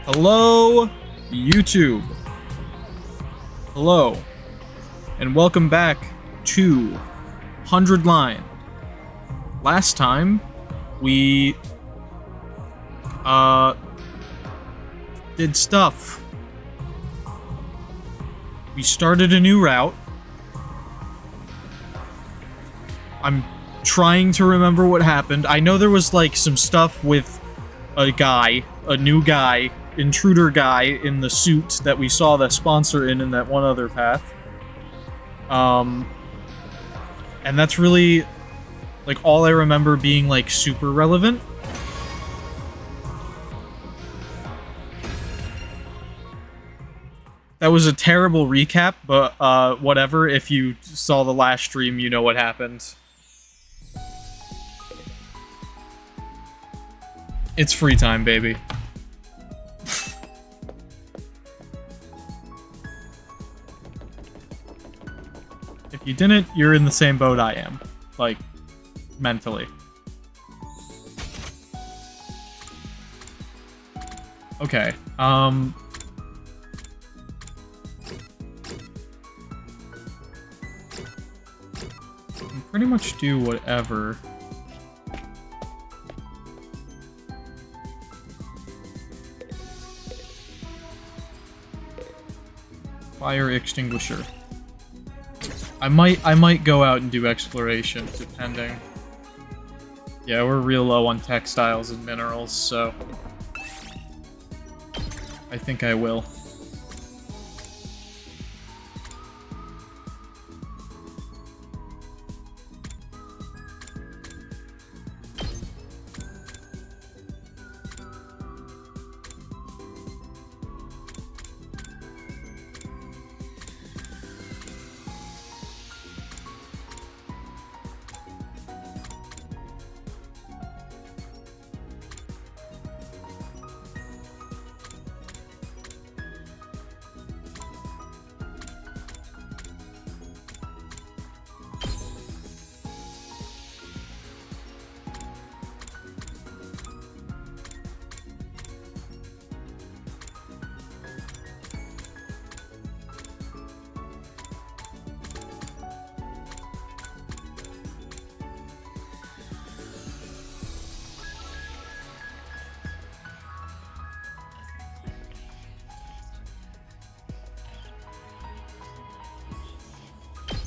Hello, YouTube. Hello, and welcome back to 100 Line. Last time, we, did stuff. We started a new route. I'm trying to remember what happened. I know there was, like, some stuff with a new guy, intruder guy in the suit that we saw the sponsor in that one other path. And that's really, like, all I remember being, like, super relevant. That was a terrible recap, but, whatever. If you saw the last stream, you know what happened. It's free time, baby. If you didn't, you're in the same boat I am. Like, mentally. Okay, you can pretty much do whatever. Fire extinguisher. I might go out and do exploration, depending. Yeah, we're real low on textiles and minerals, so I think I will.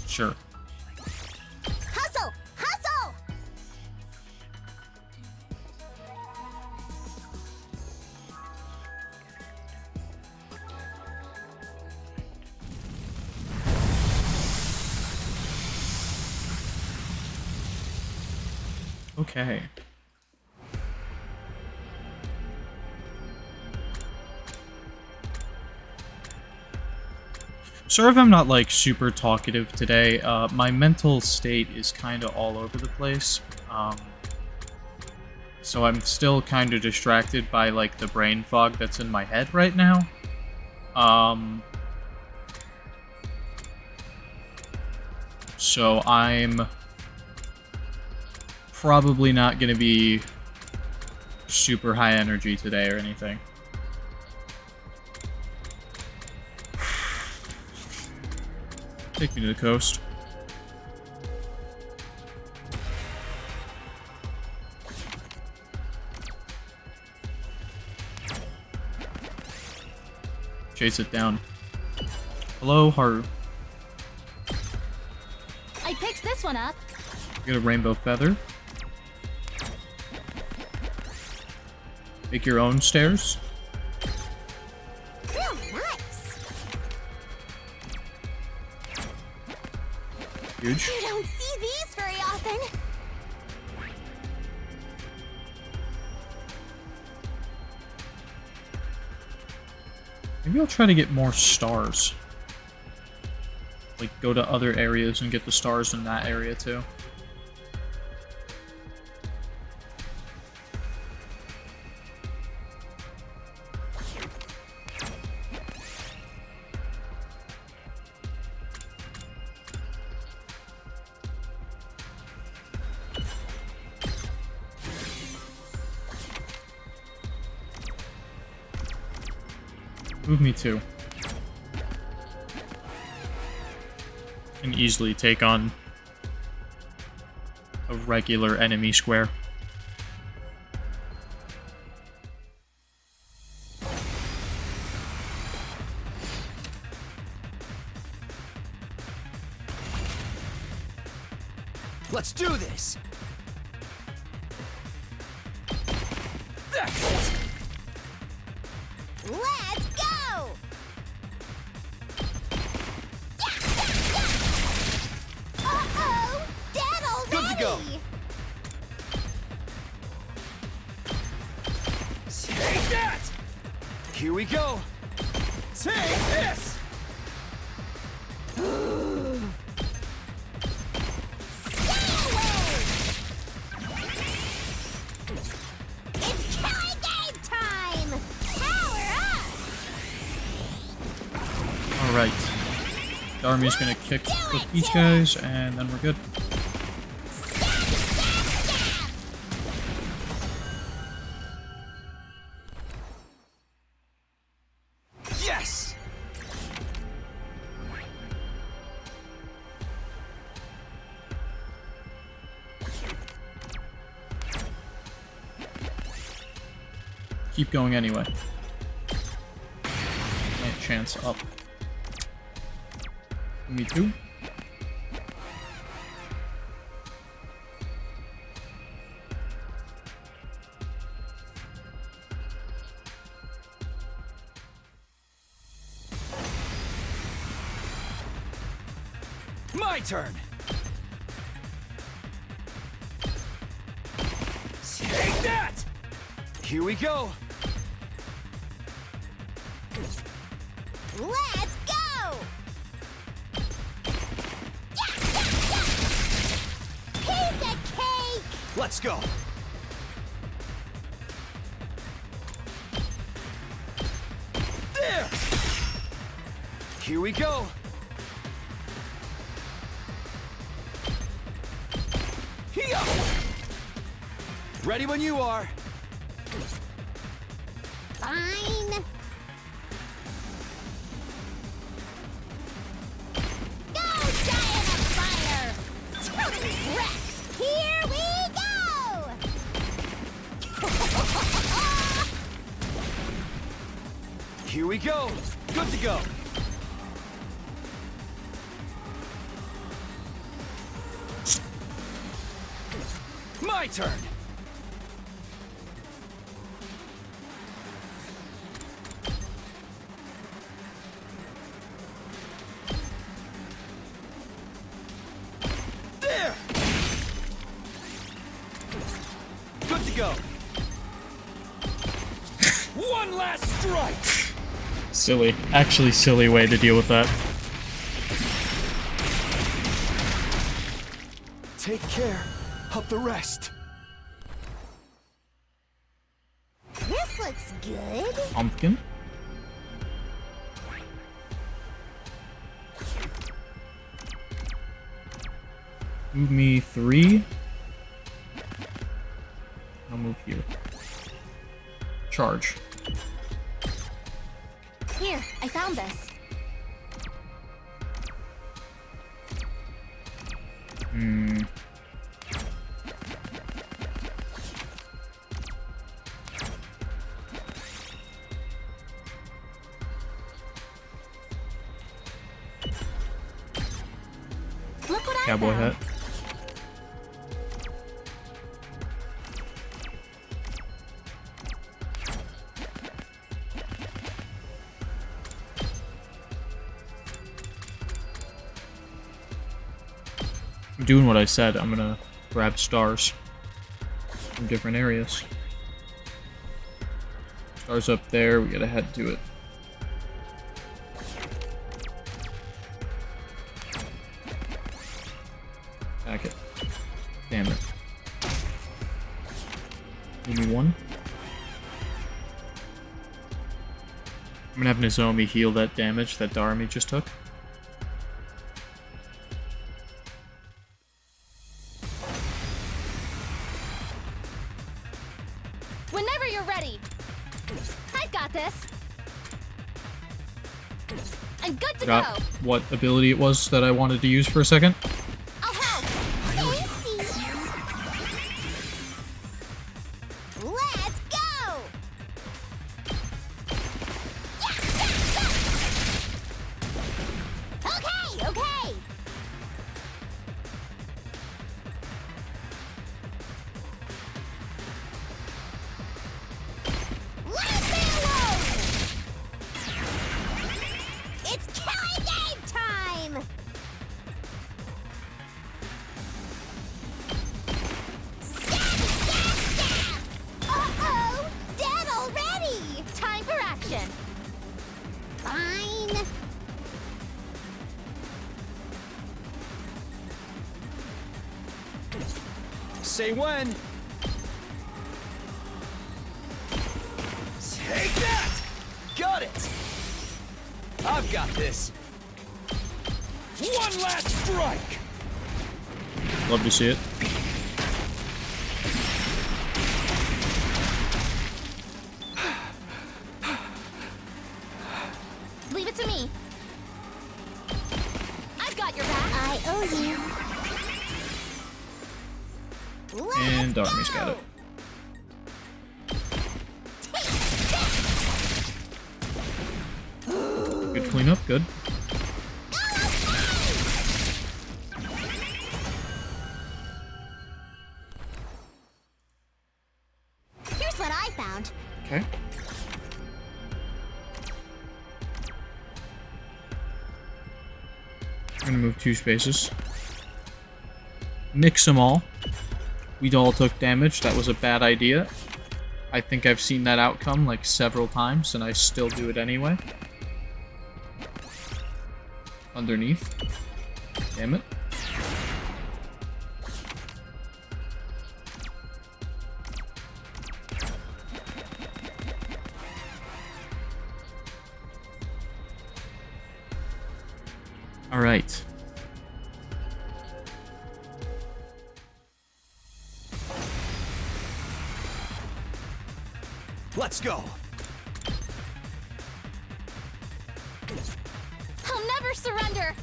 Sure. Hustle! Hustle! Okay. Sorry if I'm not, like, super talkative today. My mental state is kind of all over the place. So I'm still kind of distracted by, like, the brain fog that's in my head right now. So I'm probably not gonna be super high energy today or anything. Take me to the coast. Chase it down. Hello, Haru. I picked this one up. Get a rainbow feather. Make your own stairs. Oh, nice. Huge. You don't see these very often. Maybe I'll try to get more stars. Like, go to other areas and get the stars in that area, too. Move me 2. Can easily take on a regular enemy square. Let's do this! Let's go! Uh-oh! Dead already! Good to go. Take that! Here we go! Take this! Stay away! It's killing game time! Power up! Alright. The army's gonna kick these guys, and then we're good. Stab, stab, stab! Yes! Keep going anyway. Can't chance up. Me 2. My turn! Take that! Here we go! Let's go! Piece of cake! Let's go! There! Here we go! Here! Ready when you are! Fine. Go, giant of fire! Totally wrecked! Here we go! Here we go! Good to go! My turn! There! Good to go! One last strike! Silly. Actually silly way to deal with that. Take care of the rest. This looks good. Pumpkin. Move me 3. I'll move here. Charge. Here, I found this. Look what I Cowboy found. hat. I'm doing what I said. I'm gonna grab stars from different areas. Stars up there. We gotta head to it. Attack it. Damn it. Give me 1. I'm gonna have Nozomi heal that damage that Darami just took. Whenever you're ready. I've got this. I'm good to Forgot go. what ability it was that I wanted to use for a second. I'll help. Thanks. Let's go. Okay, okay. Let me alone. It's killing game time. Stab! Uh-oh! Dead already! Time for action. Fine. Say when. Take that! Got it! I've got this. One last strike! Love to see it. Leave it to me. I've got your back. I owe you. And Darmy's got it. Good cleanup, good. Here's what I found. Okay. I'm gonna move 2 spaces. Mix them all. We all took damage. That was a bad idea. I think I've seen that outcome like several times, and I still do it anyway. Underneath. Damn it. All right. Let's go. I'll never surrender.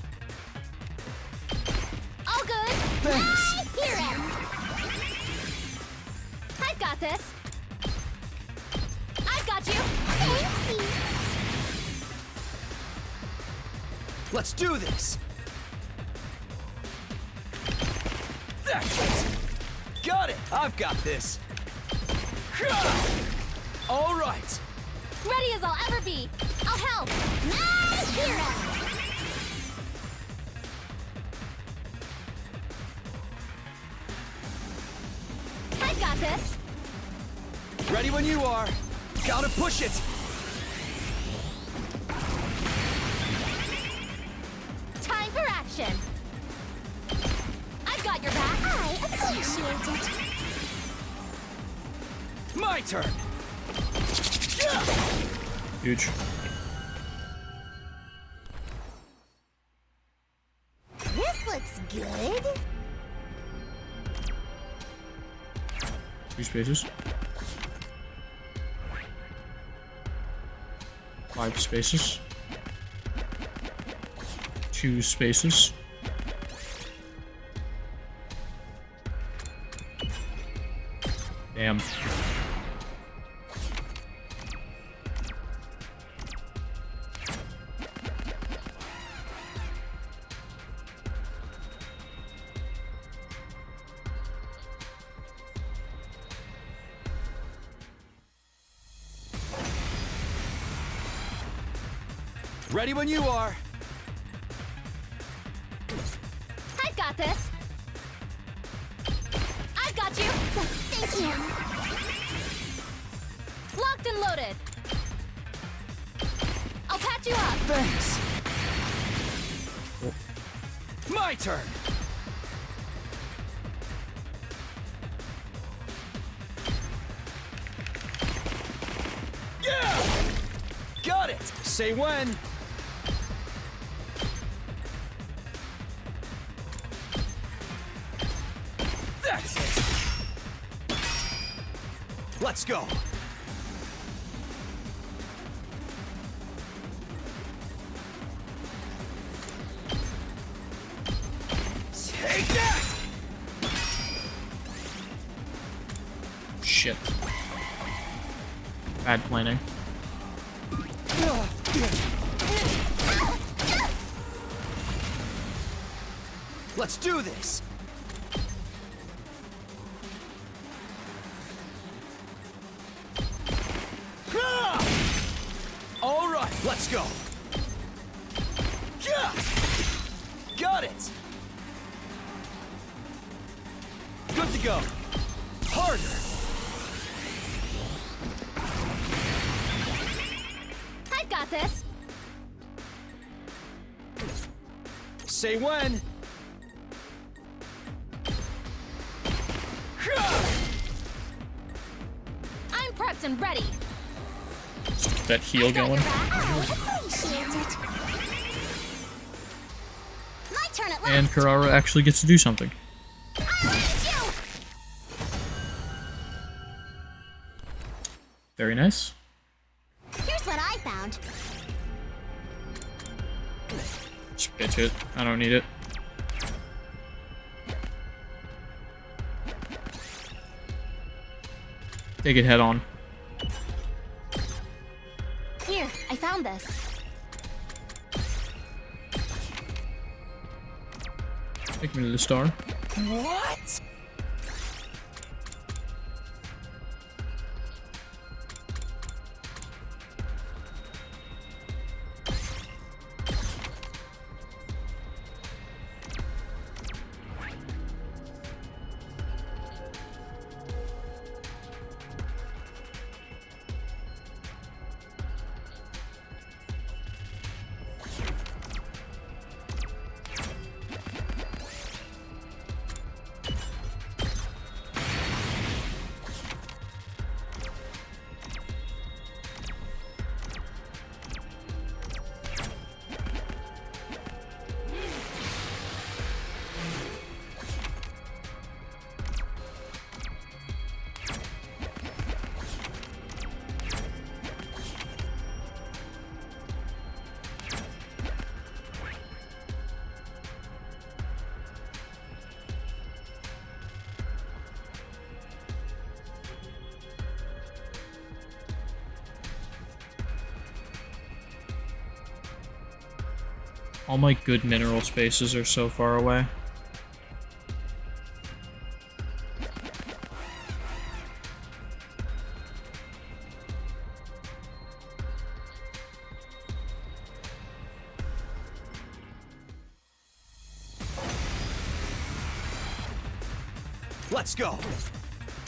All good. Thanks. I hear him. I've got this. I've got you. Thanks. Let's do this. That's it. Got it. I've got this. All right. Ready as I'll ever be. I'll help. My hero. I've got this. Ready when you are. Gotta push it. Time for action. I've got your back. I appreciate it. My turn. Huge. This looks good. 2 spaces. 5 spaces. 2 spaces. Damn. Ready when you are. I've got this. I've got you. Thank you. Locked and loaded. I'll patch you up. Thanks. My turn. Yeah! Got it. Say when. That's it. Let's go. Take that! Shit. Bad planning. Let's do this! All right, let's go! Got it! Good to go! Harder! I've got this. Say when! I'm prepped and ready. That heal going. Appreciate it. My turn at last. And Karara actually gets to do something. I'll eat you. Very nice. Here's what I found. Spit it. I don't need it. Take it head on. Here, I found this. Take me to the star. What? All my good mineral spaces are so far away. Let's go!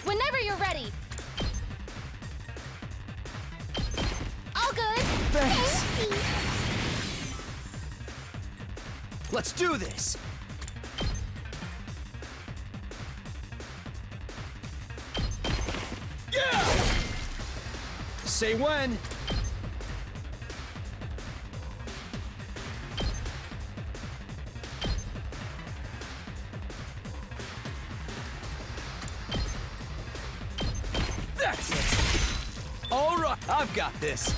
Whenever you're ready. All good. Thanks. Thanks. Let's do this! Yeah! Say when! That's it! Alright, I've got this!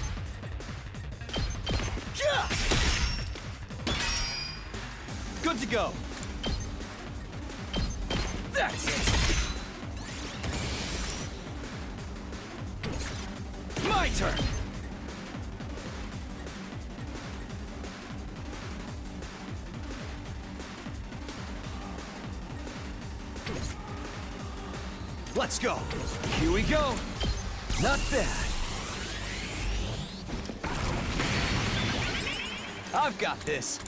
Yeah! Good to go. That's it. My turn. Let's go. Here we go. Not bad. I've got this.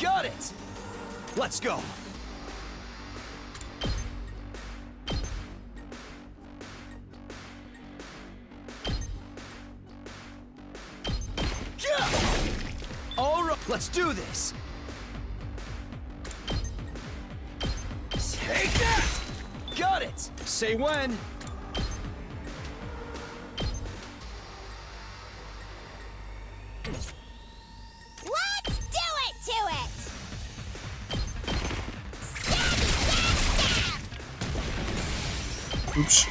Got it! Let's go! Yeah! All right, let's do this! Take that! Got it! Say when! Let's do it to it. Stab, stab, stab. Oops.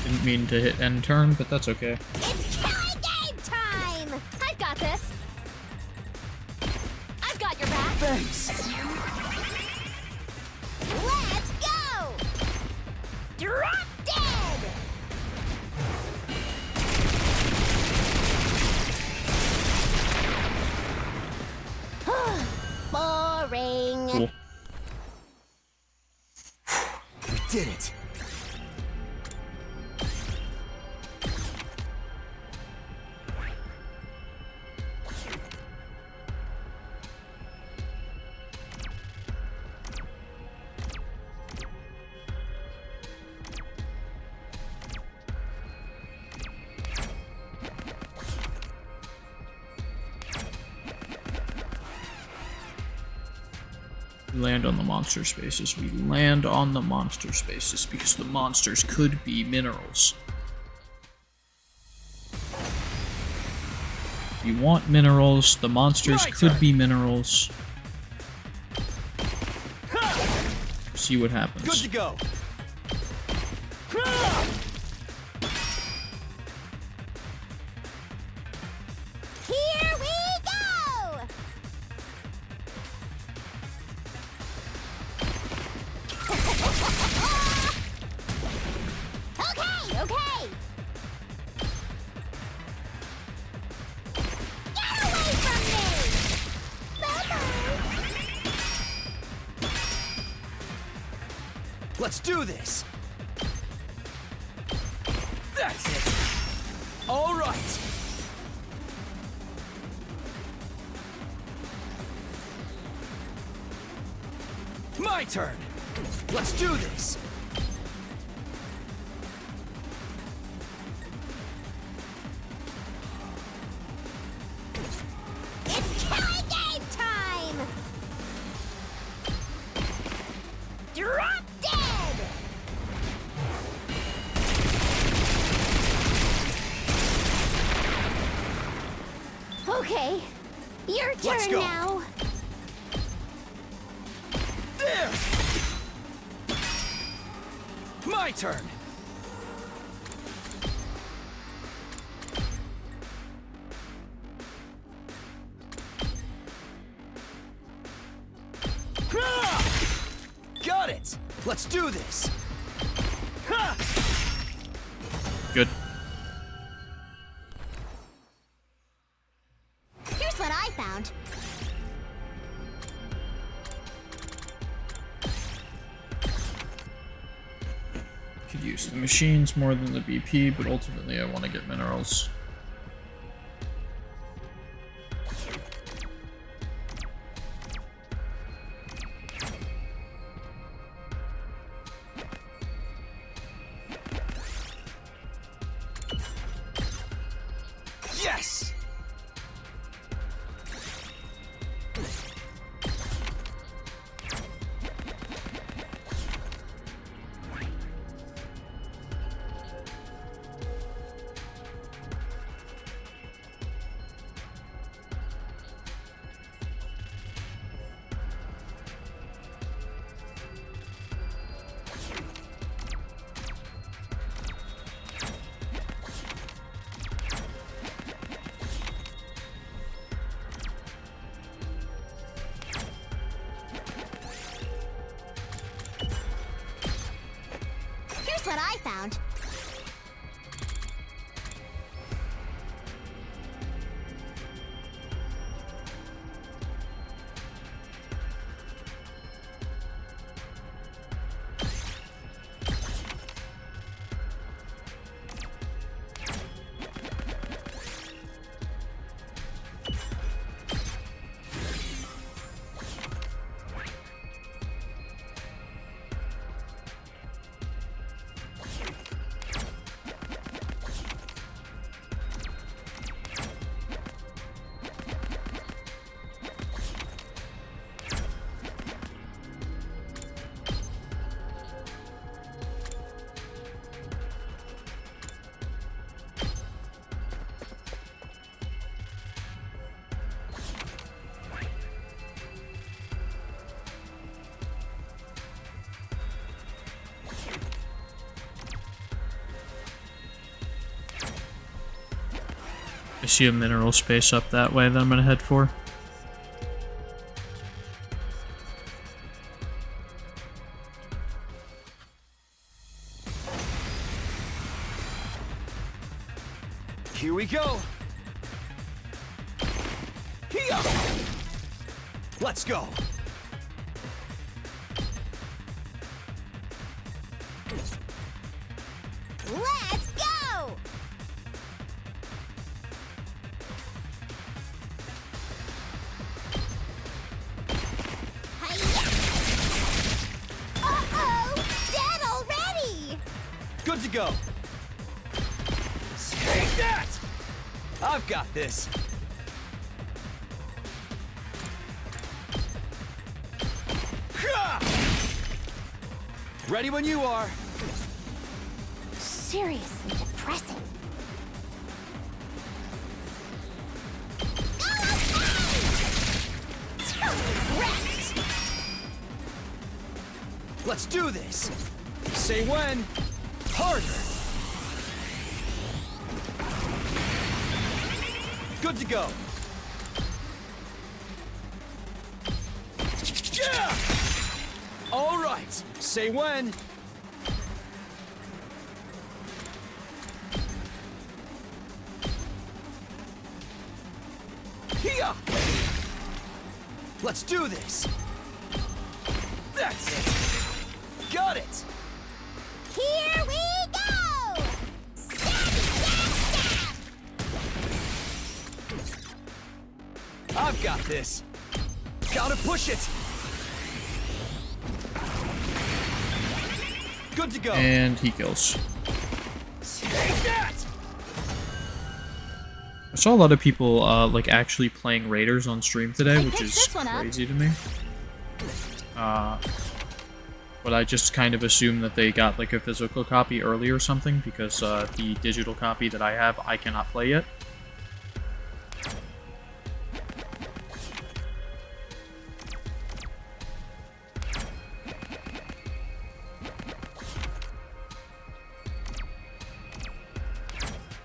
Didn't mean to hit end turn, but that's okay. It's killing game time! I've got this. I've got your back. Thanks. Let's go! Drop dead! Boring. Cool. We did it. We land on the monster spaces. We land on the monster spaces because the monsters could be minerals. If you want minerals, the monsters My could turn. be minerals. See what happens. Good to go. Here we go! Okay, okay! Get away from me! Bye-bye! Let's do this. That's it. All right. My turn. Let's do this. It's killing game time! Drop dead! Okay, your Let's turn go. now. There. My turn. Got it. Let's do this. Good. Here's what I found. Could use the machines more than the BP, but ultimately I want to get minerals. Yes. Here's what I found. I see a mineral space up that way that I'm gonna head for. Here we go. Here. Let's go. Let's go! Hi-ya! Uh-oh! Dead already! Good to go. Take that! I've got this. Ha! Ready when you are. Seriously depressing. Wrecked! Let's do this. Say when. Harder. Good to go. Yeah! All right. Say when. Here! Let's do this. That's it. Got it. Here we go! Stab, stab, stab! I've got this. Gotta push it. Good to go. And he kills. Take that! I saw a lot of people like actually playing Raiders on stream today, which is this one up. crazy to me. But I just kind of assume that they got like a physical copy early or something, because the digital copy that I have, I cannot play yet.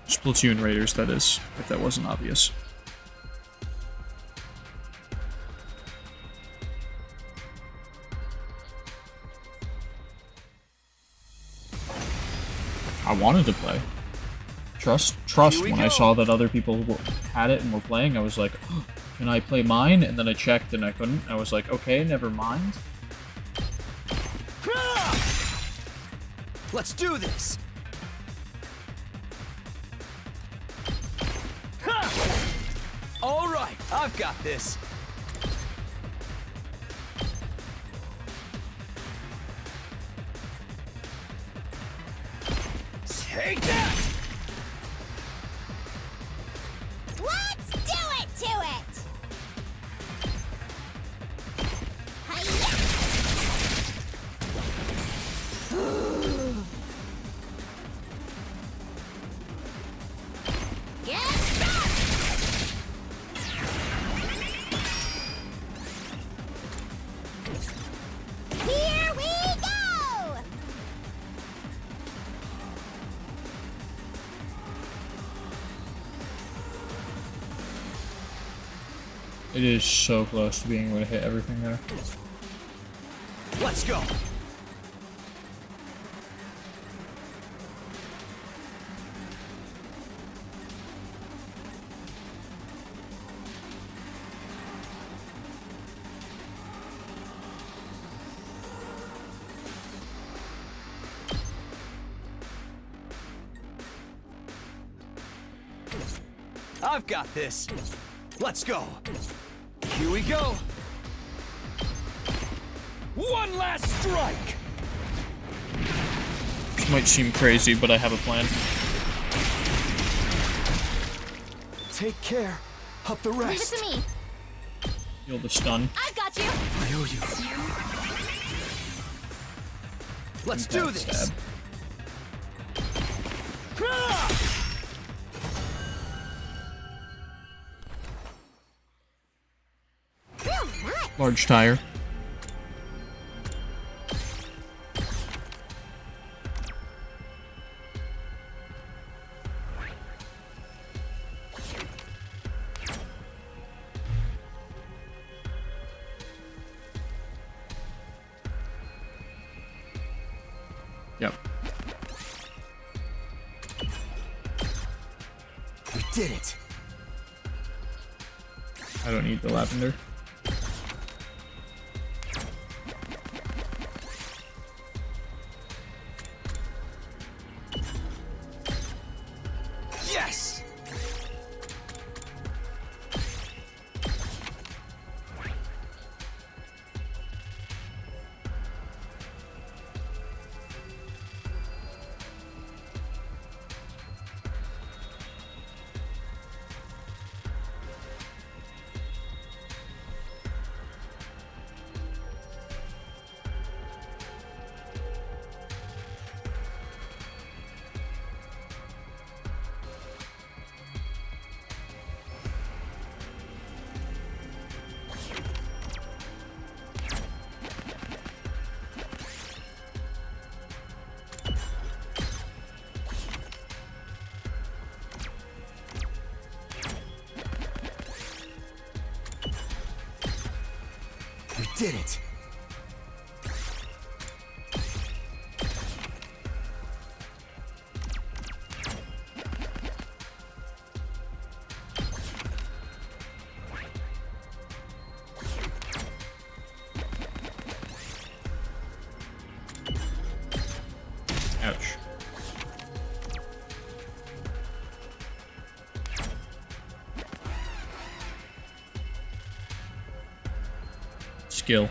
Splatoon Raiders, that is, if that wasn't obvious. I wanted to play. Trust when I saw that other people had it and were playing, I was like, oh, can I play mine? And then I checked and I couldn't. I was like, okay, never mind. Let's do this. All right, I've got this. Take that! Let's do it to it! Hi-ya! Get back! Here we go! It is so close to being able to hit everything there. Let's go. I've got this. Let's go. Here we go. One last strike. This might seem crazy, but I have a plan. Take care of the Leave it rest. to me. Heal the stun. I've got you. I owe you. Let's do this. Stab. Real nice. Large tire. Yep. We did it. I don't need the lavender. Yes! We did it. Ouch. Skill.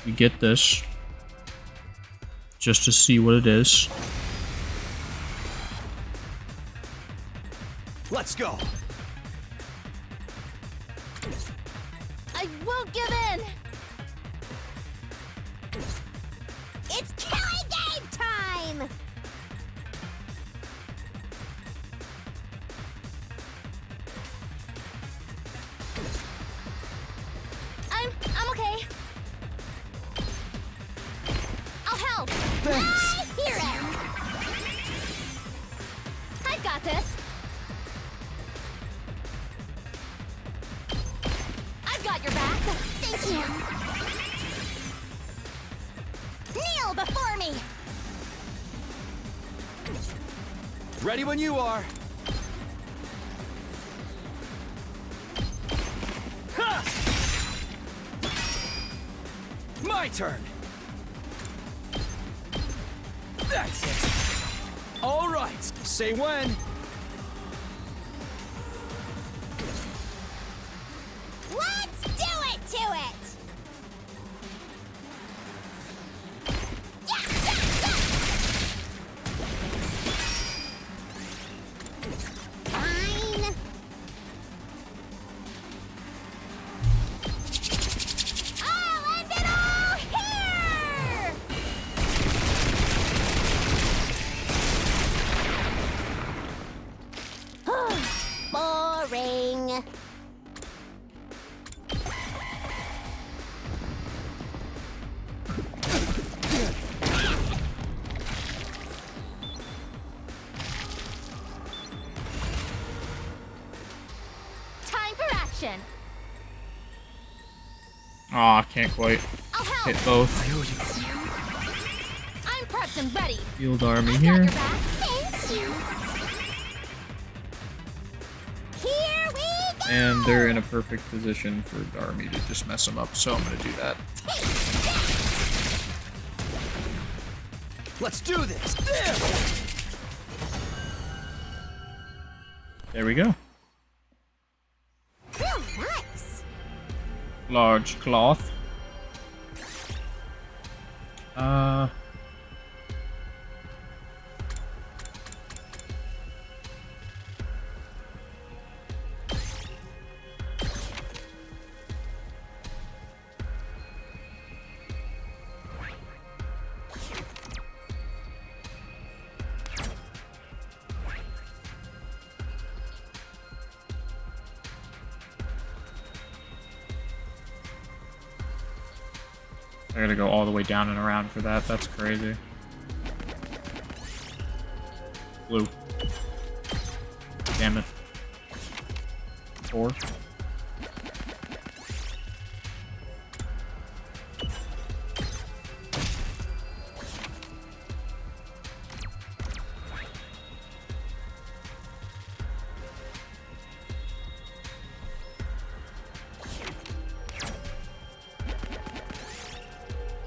We get this just to see what it is. Let's go. I won't give in. It's killing game time. I'm okay. I'll help. Thanks. My hero. I've got this. I've got your back. Thank you. Kneel before me. Ready when you are. Ha! My turn. That's it. All right. Say when. Let's do it to it. Yeah, yeah, yeah. Fine. I'll end it all here. Boring. Time for action. Aw, can't quite I'll help. hit both. I'm prepped and ready. Field army Got here. your back. Thank you. Here we go. And they're in a perfect position for Darmy to just mess them up, so I'm gonna do that. Let's do this. There. There we go. Real nice. Large cloth. I gotta go all the way down and around for that. That's crazy. Blue. Damn it. 4.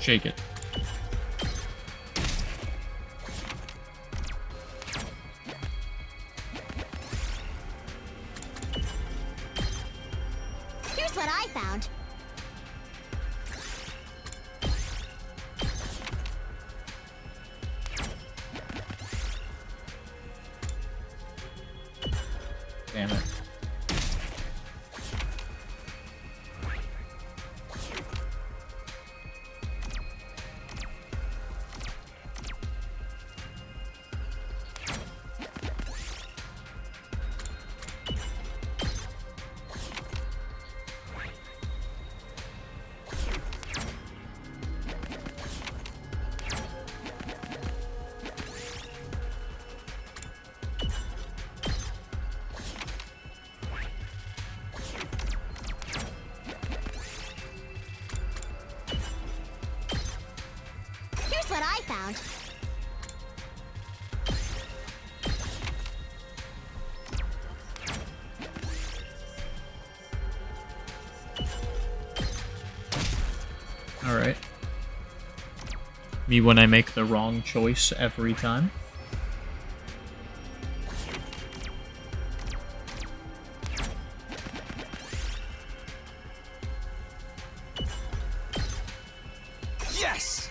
Shake it. Here's what I found. Damn it. Here's what I found. Alright. Me when I make the wrong choice every time. Yes!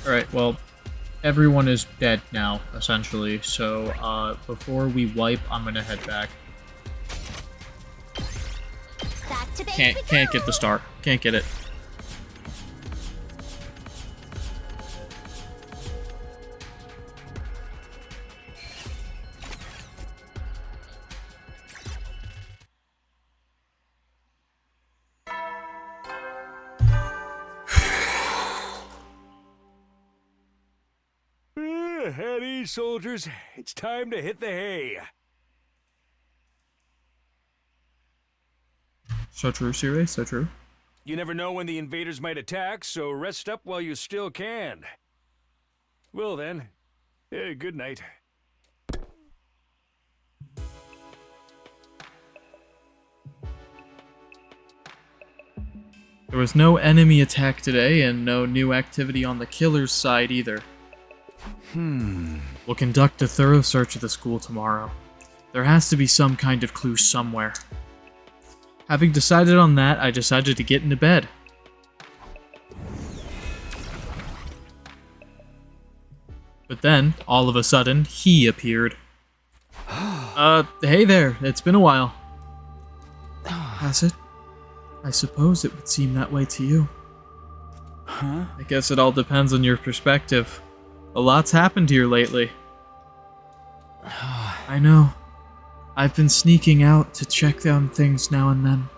Alright, well, everyone is dead now, essentially, so, before we wipe, I'm gonna head back. Back to base Can't we go. get the star. Can't get it. At ease, soldiers. It's time to hit the hay. So true, Siri, so true. You never know when the invaders might attack, so rest up while you still can. Well then, good night. There was no enemy attack today, and no new activity on the killer's side either. We'll conduct a thorough search of the school tomorrow. There has to be some kind of clue somewhere. Having decided on that, I decided to get into bed. But then, all of a sudden, he appeared. Hey there, it's been a while. Has it? I suppose it would seem that way to you. Huh? I guess it all depends on your perspective. A lot's happened here lately. I know. I've been sneaking out to check on things now and then.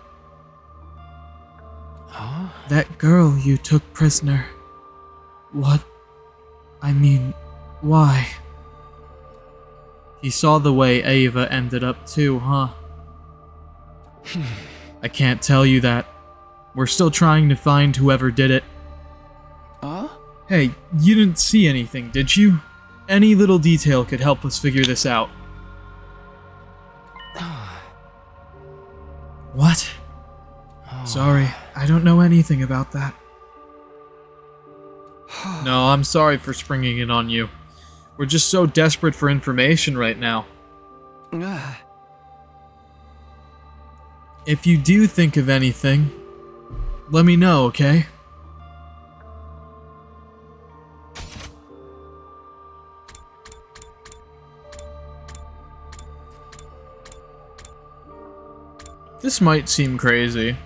Huh? That girl you took prisoner. What? I mean, why? He saw the way Ava ended up too, huh? I can't tell you that. We're still trying to find whoever did it. Huh? Hey, you didn't see anything, did you? Any little detail could help us figure this out. What? Sorry, I don't know anything about that. No, I'm sorry for springing it on you. We're just so desperate for information right now. If you do think of anything, let me know, okay? This might seem crazy.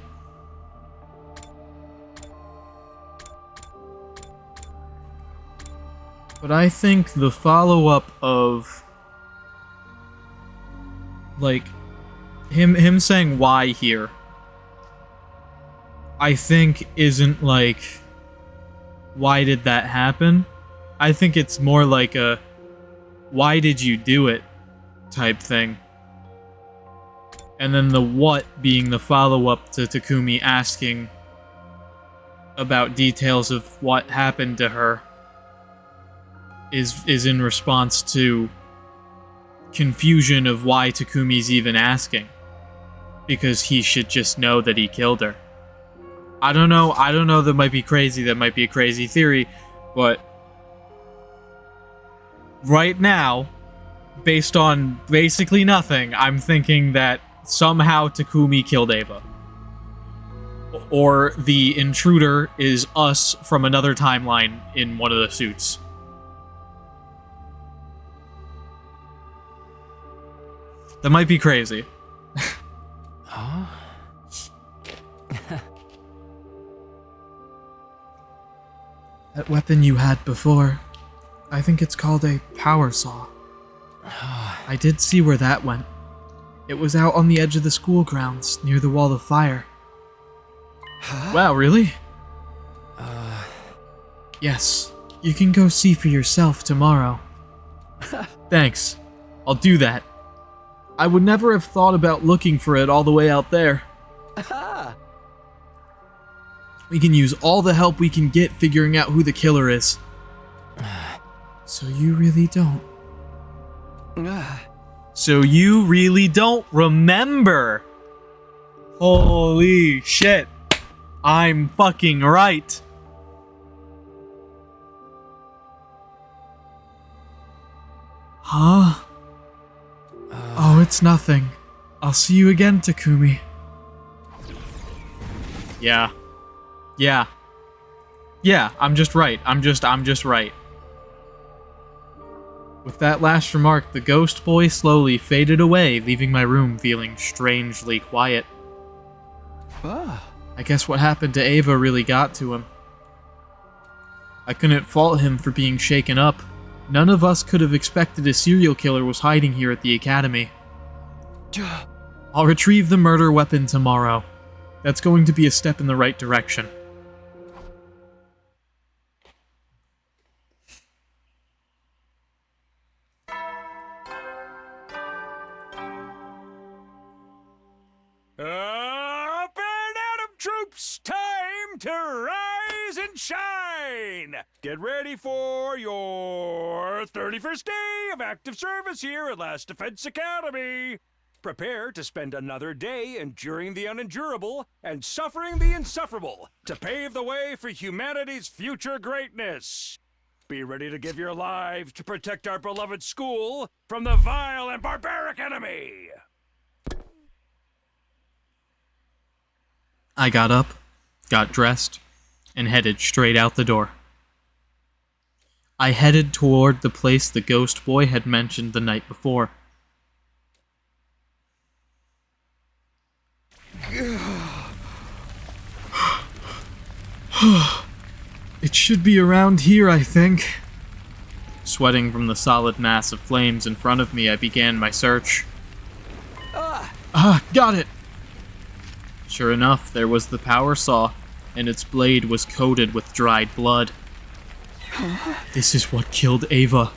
But I think the follow-up of... like... Him saying why here, I think isn't like, why did that happen? I think it's more like a, why did you do it type thing. And then the what being the follow-up to Takumi asking about details of what happened to her. is in response to confusion of why Takumi's even asking. Because he should just know that he killed her. I don't know, that might be crazy, that might be a crazy theory, but right now, based on basically nothing, I'm thinking that somehow Takumi killed Ava. Or the intruder is us from another timeline in one of the suits. That might be crazy. Huh? That weapon you had before, I think it's called a power saw. I did see where that went. It was out on the edge of the school grounds, near the wall of fire. Huh? Wow, really? Yes, you can go see for yourself tomorrow. Thanks, I'll do that. I would never have thought about looking for it all the way out there. We can use all the help we can get figuring out who the killer is. So you really don't. So you really don't remember. Holy shit. I'm fucking right. Huh? Oh, it's nothing. I'll see you again, Takumi. Yeah. Yeah, I'm just right. I'm just right. With that last remark, the ghost boy slowly faded away, leaving my room feeling strangely quiet. I guess what happened to Ava really got to him. I couldn't fault him for being shaken up. None of us could have expected a serial killer was hiding here at the academy. I'll retrieve the murder weapon tomorrow. That's going to be a step in the right direction. Up and Adam troops, time to rise and shine! Get ready for your 31st day of active service here at Last Defense Academy. Prepare to spend another day enduring the unendurable and suffering the insufferable to pave the way for humanity's future greatness. Be ready to give your lives to protect our beloved school from the vile and barbaric enemy. I got up, got dressed, and headed straight out the door. I headed toward the place the ghost boy had mentioned the night before. It should be around here, I think. Sweating from the solid mass of flames in front of me, I began my search. Got it! Sure enough, there was the power saw, and its blade was coated with dried blood. This is what killed Ava.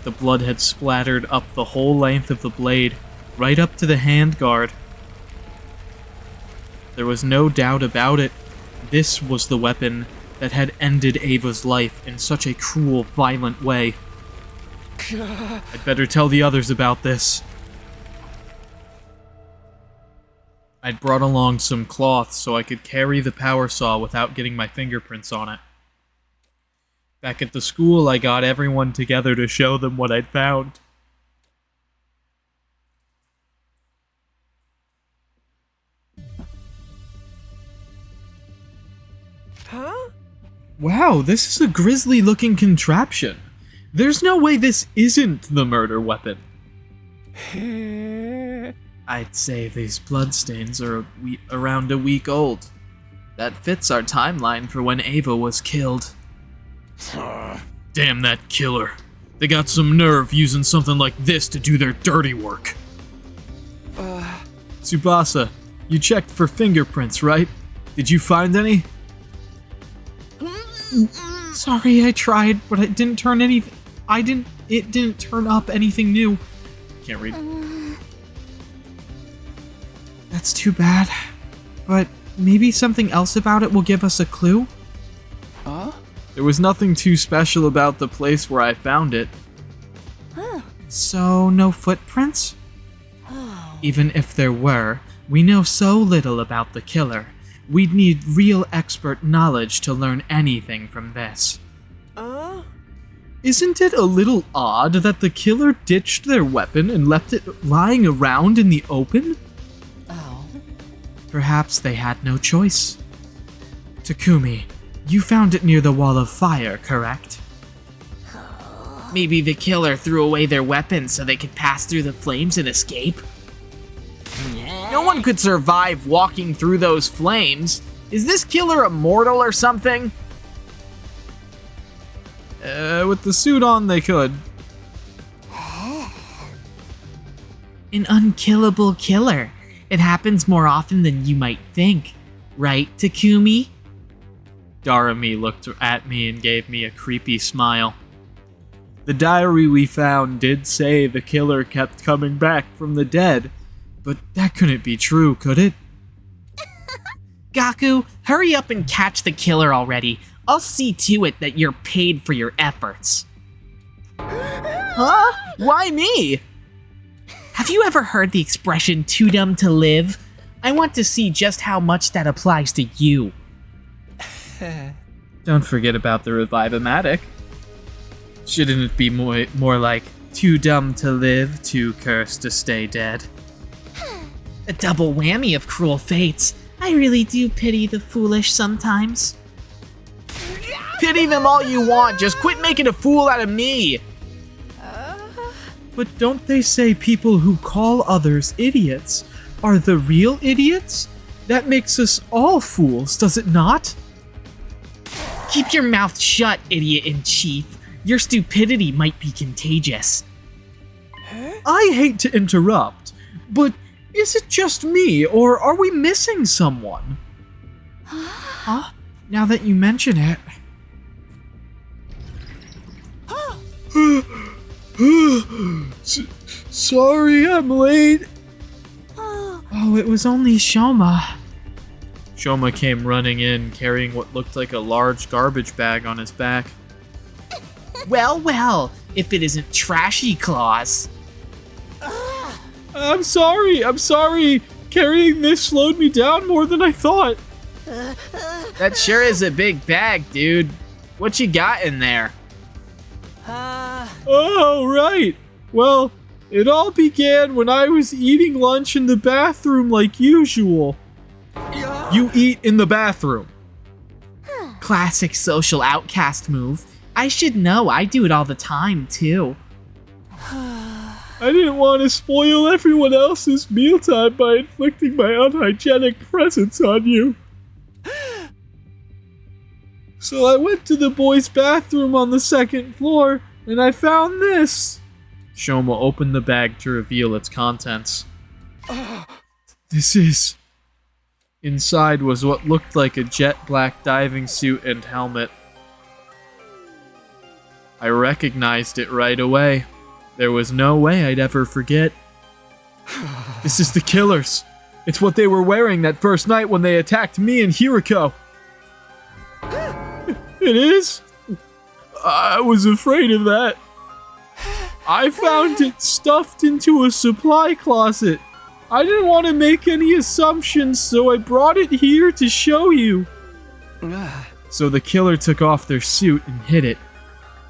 The blood had splattered up the whole length of the blade, right up to the handguard. There was no doubt about it. This was the weapon that had ended Ava's life in such a cruel, violent way. I'd better tell the others about this. I'd brought along some cloth so I could carry the power saw without getting my fingerprints on it. Back at the school, I got everyone together to show them what I'd found. Huh? Wow, this is a grisly-looking contraption. There's no way this isn't the murder weapon. I'd say these bloodstains are around a week old. That fits our timeline for when Ava was killed. Damn that killer. They got some nerve using something like this to do their dirty work. Tsubasa, you checked for fingerprints, right? Did you find any? Sorry, I tried, but it didn't turn anything. It didn't turn up anything new. Can't read. That's too bad. But maybe something else about it will give us a clue? There was nothing too special about the place where I found it. So, no footprints? Even if there were, we know so little about the killer. We'd need real expert knowledge to learn anything from this. Isn't it a little odd that the killer ditched their weapon and left it lying around in the open? Perhaps they had no choice. Takumi, you found it near the wall of fire, correct? Maybe the killer threw away their weapons so they could pass through the flames and escape? No one could survive walking through those flames. Is this killer immortal or something? With the suit on, they could. An unkillable killer. It happens more often than you might think. Right, Takumi? Darami looked at me and gave me a creepy smile. The diary we found did say the killer kept coming back from the dead, but that couldn't be true, could it? Gaku, hurry up and catch the killer already. I'll see to it that you're paid for your efforts. Huh? Why me? Have you ever heard the expression too dumb to live? I want to see just how much that applies to you. Don't forget about the Revive-O-Matic. Shouldn't it be more like too dumb to live, too cursed to stay dead? A double whammy of cruel fates. I really do pity the foolish sometimes. Pity them all you want, just quit making a fool out of me! But don't they say people who call others idiots are the real idiots? That makes us all fools, does it not? Keep your mouth shut, idiot-in-chief. Your stupidity might be contagious. I hate to interrupt, but is it just me, or are we missing someone? Huh? Now that you mention it... Sorry, I'm late. Oh, it was only Shoma. Shoma came running in, carrying what looked like a large garbage bag on his back. Well, if it isn't Trashy Claus. I'm sorry. Carrying this slowed me down more than I thought. That sure is a big bag, dude. What you got in there? Oh, right. Well, it all began when I was eating lunch in the bathroom like usual. You eat in the bathroom. Classic social outcast move. I should know, I do it all the time, too. I didn't want to spoil everyone else's mealtime by inflicting my unhygienic presence on you. So I went to the boys' bathroom on the second floor, and I found this. Shoma opened the bag to reveal its contents. This is... Inside was what looked like a jet black diving suit and helmet. I recognized it right away. There was no way I'd ever forget. This is the killers. It's what they were wearing that first night when they attacked me and Hiriko. It is? I was afraid of that. I found it stuffed into a supply closet. I didn't want to make any assumptions, so I brought it here to show you. So the killer took off their suit and hid it.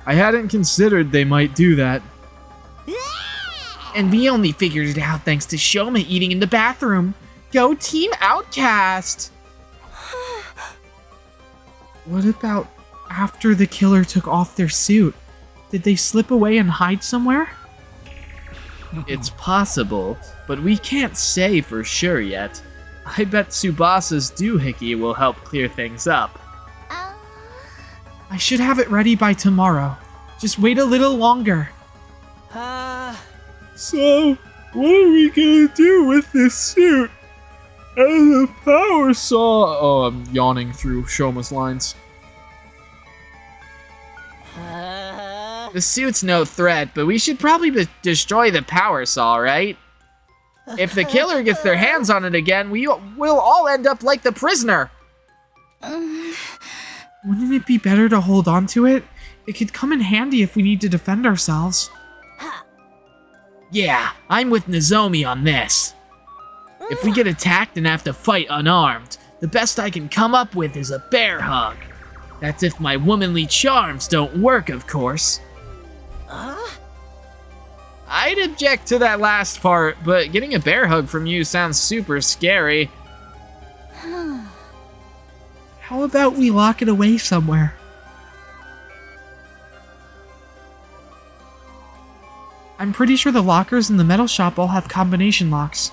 I hadn't considered they might do that. And we only figured it out thanks to Shoma eating in the bathroom. Go Team Outcast! What about after the killer took off their suit? Did they slip away and hide somewhere? It's possible, but we can't say for sure yet. I bet Tsubasa's doohickey will help clear things up. I should have it ready by tomorrow. Just wait a little longer. So, what are we gonna do with this suit? And the power saw... Oh, I'm yawning through Shoma's lines. The suit's no threat, but we should probably destroy the power saw, right? If the killer gets their hands on it again, we'll all end up like the prisoner. Wouldn't it be better to hold on to it? It could come in handy if we need to defend ourselves. Yeah, I'm with Nozomi on this. If we get attacked and have to fight unarmed, the best I can come up with is a bear hug. That's if my womanly charms don't work, of course. I'd object to that last part, but getting a bear hug from you sounds super scary. How about we lock it away somewhere? I'm pretty sure the lockers in the metal shop all have combination locks.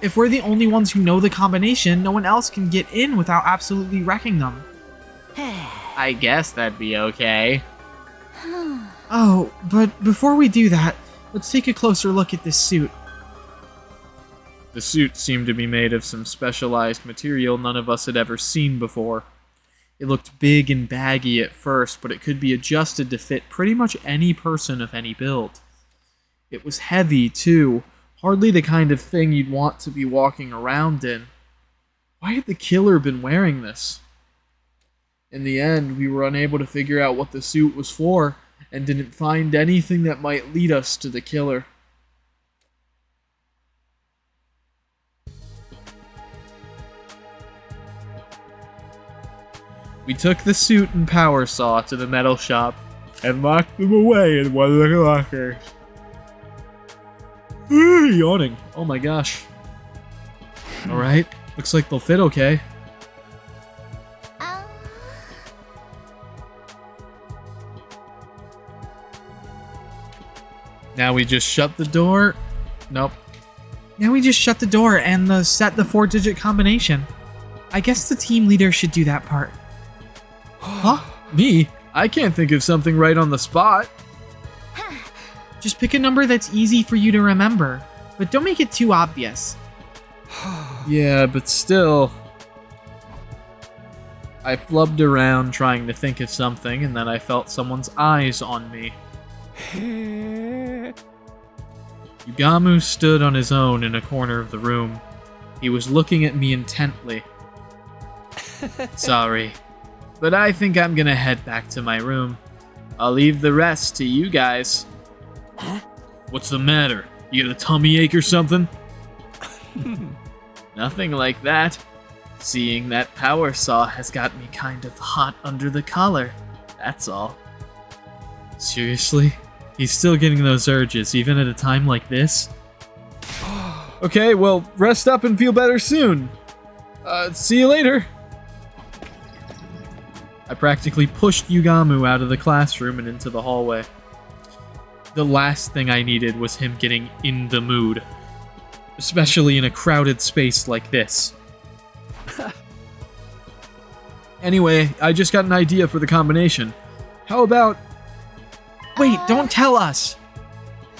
If we're the only ones who know the combination, no one else can get in without absolutely wrecking them. I guess that'd be okay. Oh, but before we do that, let's take a closer look at this suit. The suit seemed to be made of some specialized material none of us had ever seen before. It looked big and baggy at first, but it could be adjusted to fit pretty much any person of any build. It was heavy, too. Hardly the kind of thing you'd want to be walking around in. Why had the killer been wearing this? In the end, we were unable to figure out what the suit was for, and didn't find anything that might lead us to the killer. We took the suit and power saw to the metal shop and locked them away in one of the lockers. Yawning. Oh my gosh. Alright, looks like they'll fit okay. Now we just shut the door. Nope. Now we just shut the door and set the 4-digit combination. I guess the team leader should do that part. Huh? Me? I can't think of something right on the spot. Just pick a number that's easy for you to remember, but don't make it too obvious. Yeah, but still. I flubbed around trying to think of something, and then I felt someone's eyes on me. Yugamu stood on his own in a corner of the room. He was looking at me intently. Sorry, but I think I'm gonna head back to my room. I'll leave the rest to you guys. What's the matter? You got a tummy ache or something? Nothing like that. Seeing that power saw has got me kind of hot under the collar. That's all. Seriously? He's still getting those urges, even at a time like this? Okay, well, rest up and feel better soon. See you later. I practically pushed Yugamu out of the classroom and into the hallway. The last thing I needed was him getting in the mood. Especially in a crowded space like this. Anyway, I just got an idea for the combination. How about... Wait, don't tell us!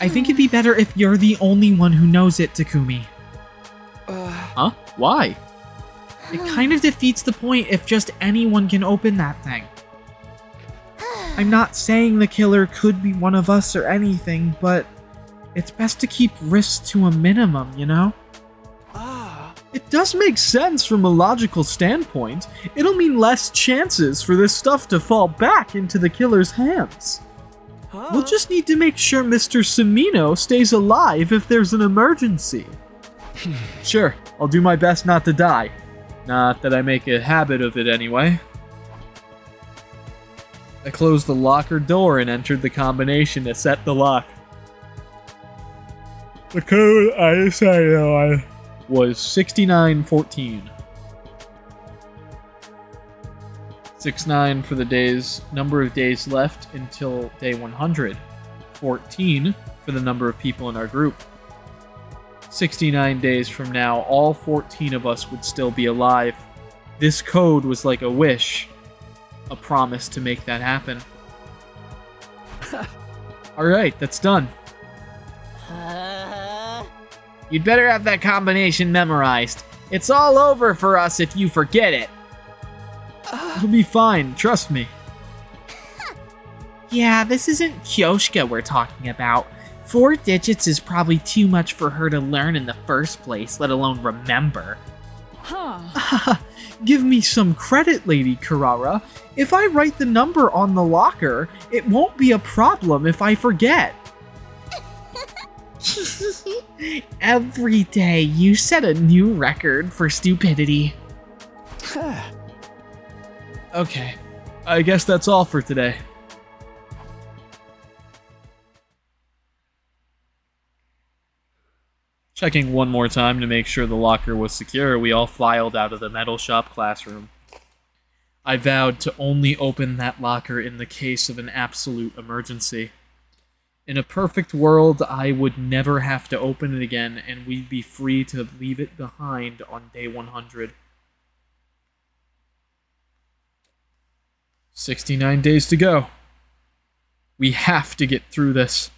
I think it'd be better if you're the only one who knows it, Takumi. Huh? Why? It kind of defeats the point if just anyone can open that thing. I'm not saying the killer could be one of us or anything, but it's best to keep risks to a minimum, you know? It does make sense from a logical standpoint. It'll mean less chances for this stuff to fall back into the killer's hands. We'll just need to make sure Mr. Semino stays alive if there's an emergency. Sure, I'll do my best not to die. Not that I make a habit of it anyway. I closed the locker door and entered the combination to set the lock. The code I decided on was 6914. 69 for the number of days left until day 100. 14 for the number of people in our group. 69 days from now, all 14 of us would still be alive. This code was like a wish. A promise to make that happen. Alright, that's done. You'd better have that combination memorized. It's all over for us if you forget it. It'll be fine, trust me. Yeah, this isn't Kyoshka we're talking about. 4 digits is probably too much for her to learn in the first place, let alone remember. Give me some credit, Lady Carrara. If I write the number on the locker, it won't be a problem if I forget. Every day, you set a new record for stupidity. Okay, I guess that's all for today. Checking one more time to make sure the locker was secure, we all filed out of the metal shop classroom. I vowed to only open that locker in the case of an absolute emergency. In a perfect world, I would never have to open it again, and we'd be free to leave it behind on day 100. 69 days to go. We have to get through this.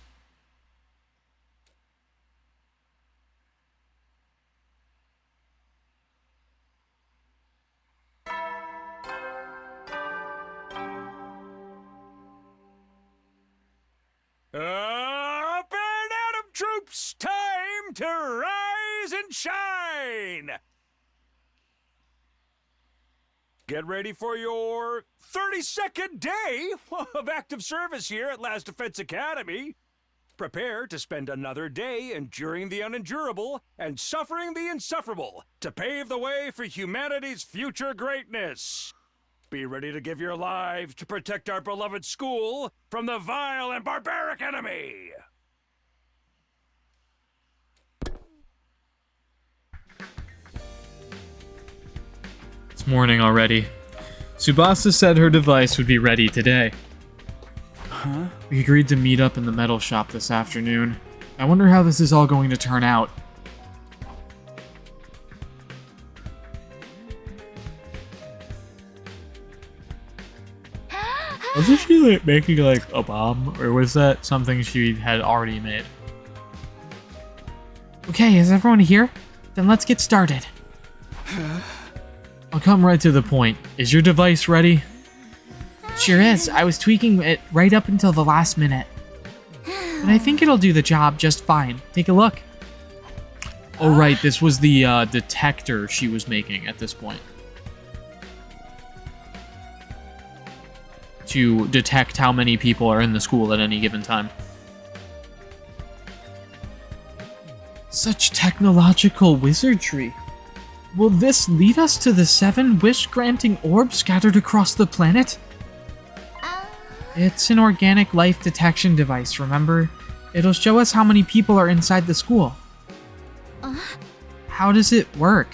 Up and Atom troops, time to rise and shine! Get ready for your 32nd day of active service here at Last Defense Academy. Prepare to spend another day enduring the unendurable and suffering the insufferable to pave the way for humanity's future greatness. Be ready to give your lives to protect our beloved school from the vile and barbaric enemy! It's morning already. Tsubasa said her device would be ready today. Huh? We agreed to meet up in the metal shop this afternoon. I wonder how this is all going to turn out. Wasn't she like making like a bomb, or was that something she had already made? Okay, is everyone here? Then let's get started. I'll come right to the point. Is your device ready? Sure is. I was tweaking it right up until the last minute. But I think it'll do the job just fine. Take a look. Oh right, this was the detector she was making at this point. To detect how many people are in the school at any given time. Such technological wizardry. Will this lead us to the 7 wish-granting orbs scattered across the planet? It's an organic life detection device, remember? It'll show us how many people are inside the school. How does it work?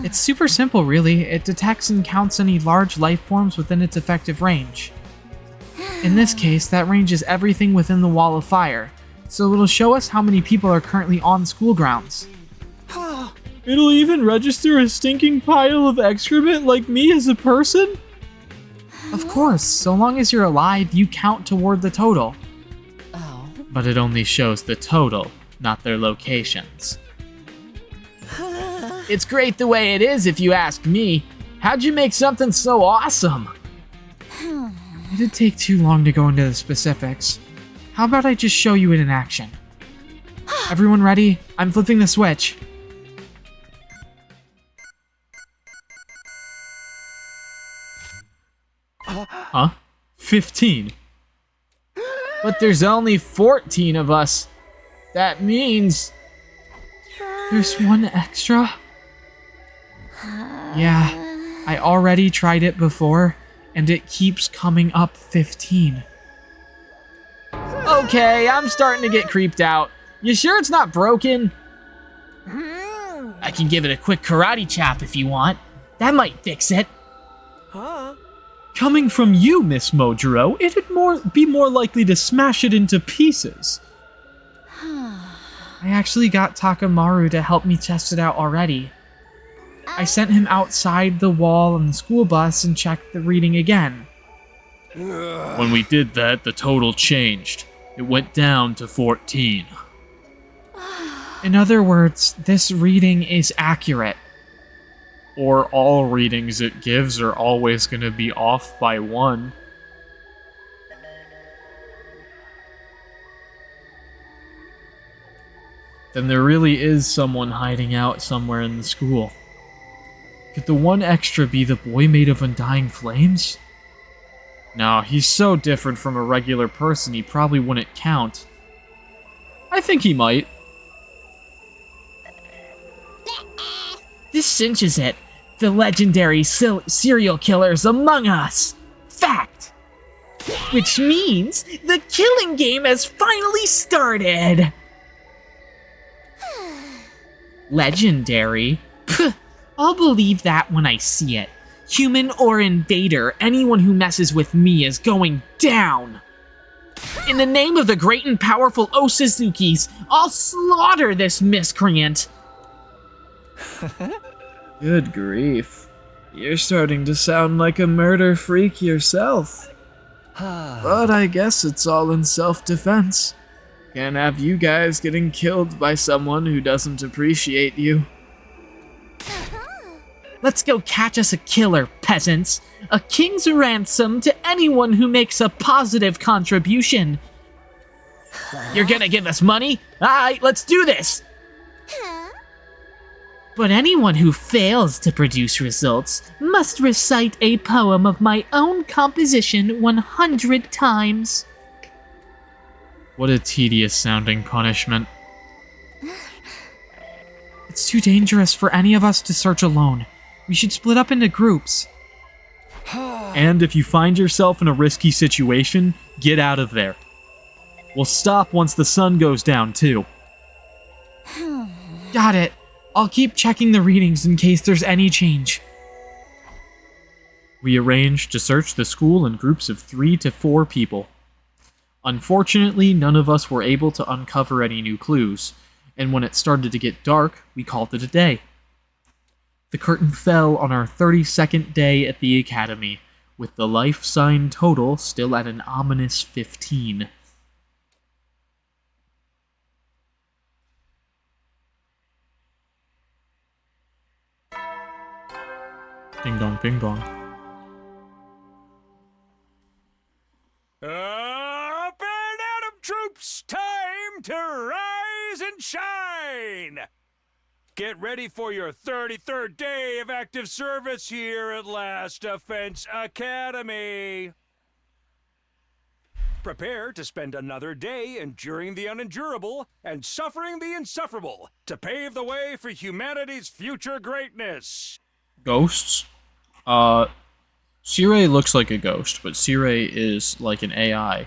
It's super simple, really. It detects and counts any large life forms within its effective range. In this case, that range is everything within the wall of fire, so it'll show us how many people are currently on school grounds. It'll even register a stinking pile of excrement like me as a person? Of course, so long as you're alive, you count toward the total. But it only shows the total, not their locations. It's great the way it is, if you ask me. How'd you make something so awesome? It'd take too long to go into the specifics. How about I just show you it in action? Everyone ready? I'm flipping the switch. Huh? 15. But there's only 14 of us. That means... There's one extra? Yeah, I already tried it before, and it keeps coming up 15. Okay, I'm starting to get creeped out. You sure it's not broken? I can give it a quick karate chop if you want. That might fix it. Coming from you, Miss Mojuro, it'd be more likely to smash it into pieces. I actually got Takamaru to help me test it out already. I sent him outside the wall on the school bus and checked the reading again. When we did that, the total changed. It went down to 14. In other words, this reading is accurate. Or all readings it gives are always going to be off by 1. Then there really is someone hiding out somewhere in the school. Could the one extra be the boy made of undying flames? No, he's so different from a regular person he probably wouldn't count. I think he might. This cinches it. The legendary serial killer's among us. Fact. Which means the killing game has finally started. Legendary? Pff, I'll believe that when I see it. Human or invader, anyone who messes with me is going down. In the name of the great and powerful Osuzukis, I'll slaughter this miscreant. Good grief. You're starting to sound like a murder freak yourself. But I guess it's all in self-defense. Can't have you guys getting killed by someone who doesn't appreciate you. Let's go catch us a killer, peasants. A king's ransom to anyone who makes a positive contribution. You're gonna give us money? Alright, let's do this! But anyone who fails to produce results must recite a poem of my own composition 100 times. What a tedious sounding punishment. It's too dangerous for any of us to search alone. We should split up into groups. And if you find yourself in a risky situation, get out of there. We'll stop once the sun goes down, too. Got it. I'll keep checking the readings in case there's any change. We arranged to search the school in groups of 3 to 4 people. Unfortunately, none of us were able to uncover any new clues, and when it started to get dark, we called it a day. The curtain fell on our 32nd day at the academy, with the life sign total still at an ominous 15. Ding dong, bing bong. Up and Atom troops, time to rise and shine! Get ready for your 33rd day of active service here at Last Defense Academy. Prepare to spend another day enduring the unendurable and suffering the insufferable to pave the way for humanity's future greatness. Ghosts? Sirei looks like a ghost, but Sirei is like an AI,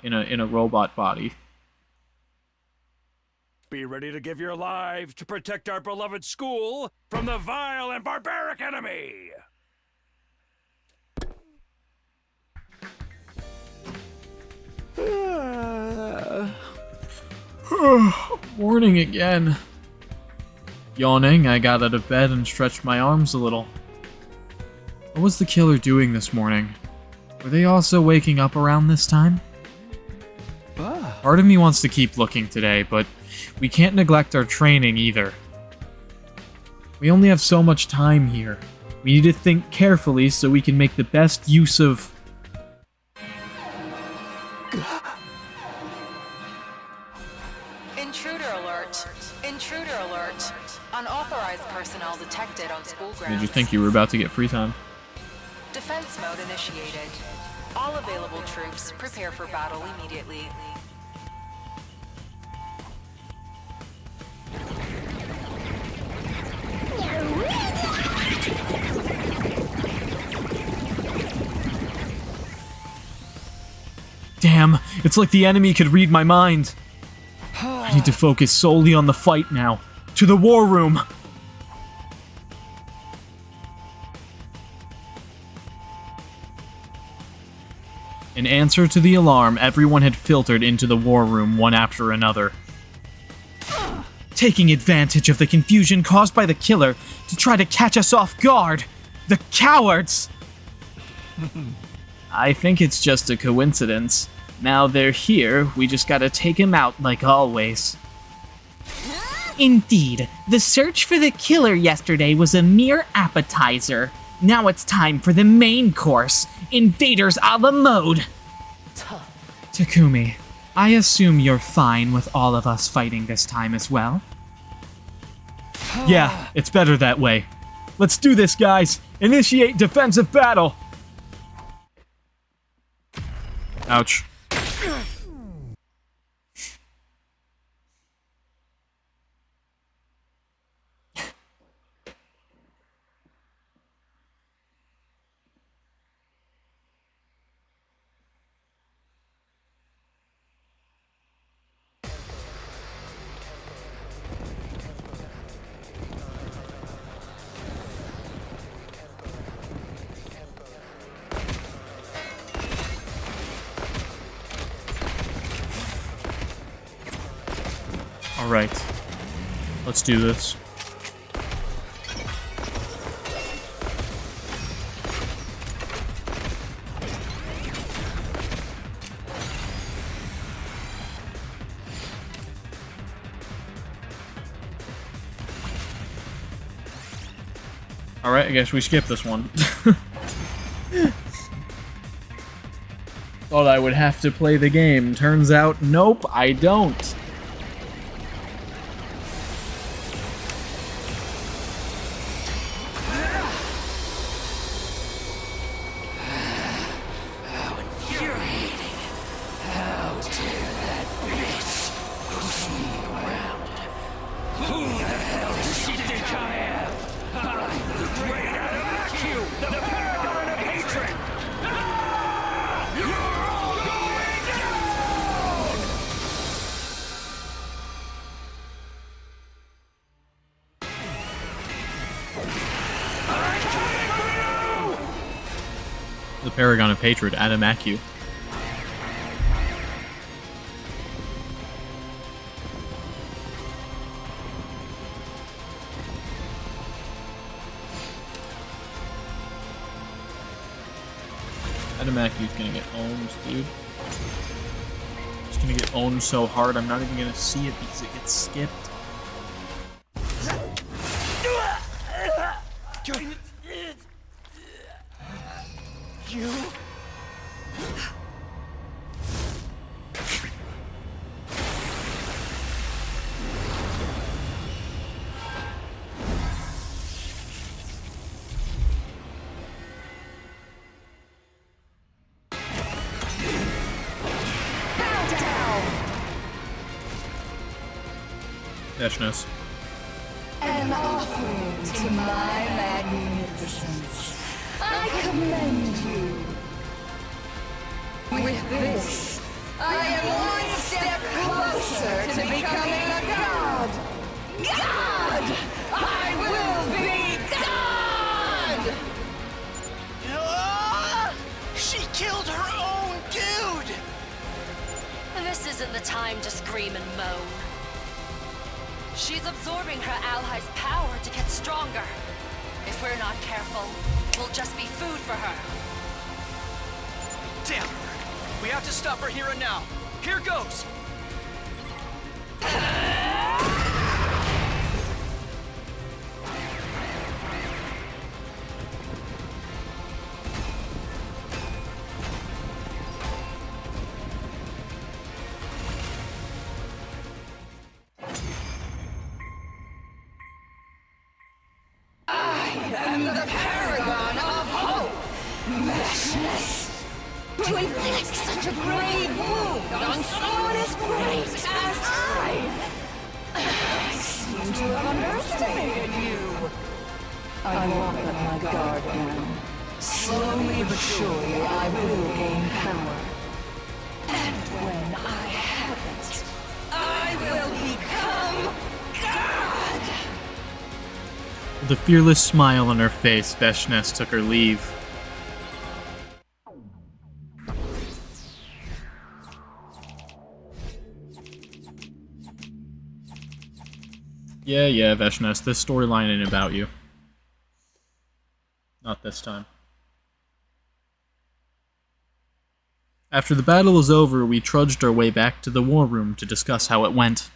in a robot body. Be ready to give your lives to protect our beloved school from the vile and barbaric enemy! Morning again. Yawning, I got out of bed and stretched my arms a little. What was the killer doing this morning? Were they also waking up around this time? Part of me wants to keep looking today, but we can't neglect our training either. We only have so much time here. We need to think carefully so we can make the best use of... Intruder alert! Intruder alert! Unauthorized personnel detected on school grounds. Did you think you were about to get free time? Defense mode initiated. All available troops prepare for battle immediately. Damn, it's like the enemy could read my mind. I need to focus solely on the fight now. To the war room! In answer to the alarm, everyone had filtered into the war room one after another. Taking advantage of the confusion caused by the killer to try to catch us off guard! The cowards! I think it's just a coincidence. Now they're here, we just gotta take him out like always. Indeed, the search for the killer yesterday was a mere appetizer. Now it's time for the main course, Invaders a la mode. Takumi, I assume you're fine with all of us fighting this time as well? Yeah, it's better that way. Let's do this, guys. Initiate defensive battle. Ouch. Alright. Let's do this. Alright, I guess we skip this one. Thought I would have to play the game. Turns out, nope, I don't. The Paragon of Hatred, Adamakyu. Adamakyu's gonna get owned, dude. It's gonna get owned so hard, I'm not even gonna see it because it gets skipped. You? Dashness. An offering to my magnificence. I commend you. With this, I am one step closer to becoming a god. God! I will be God! She killed her own dude! This isn't the time to scream and moan. She's absorbing her allies' power to get stronger. If we're not careful, we'll just be food for her. Damn her! We have to stop her here and now. Here goes! I'm the paragon of hope, meshness. To inflict such a grave wound on someone as great as I seem to have underestimated you. I won't let my guard down. Slowly but surely I will gain power. And when I have it, I will become God! With a fearless smile on her face, Veshness took her leave. Yeah, Veshness, this storyline ain't about you. Not this time. After the battle was over, we trudged our way back to the war room to discuss how it went.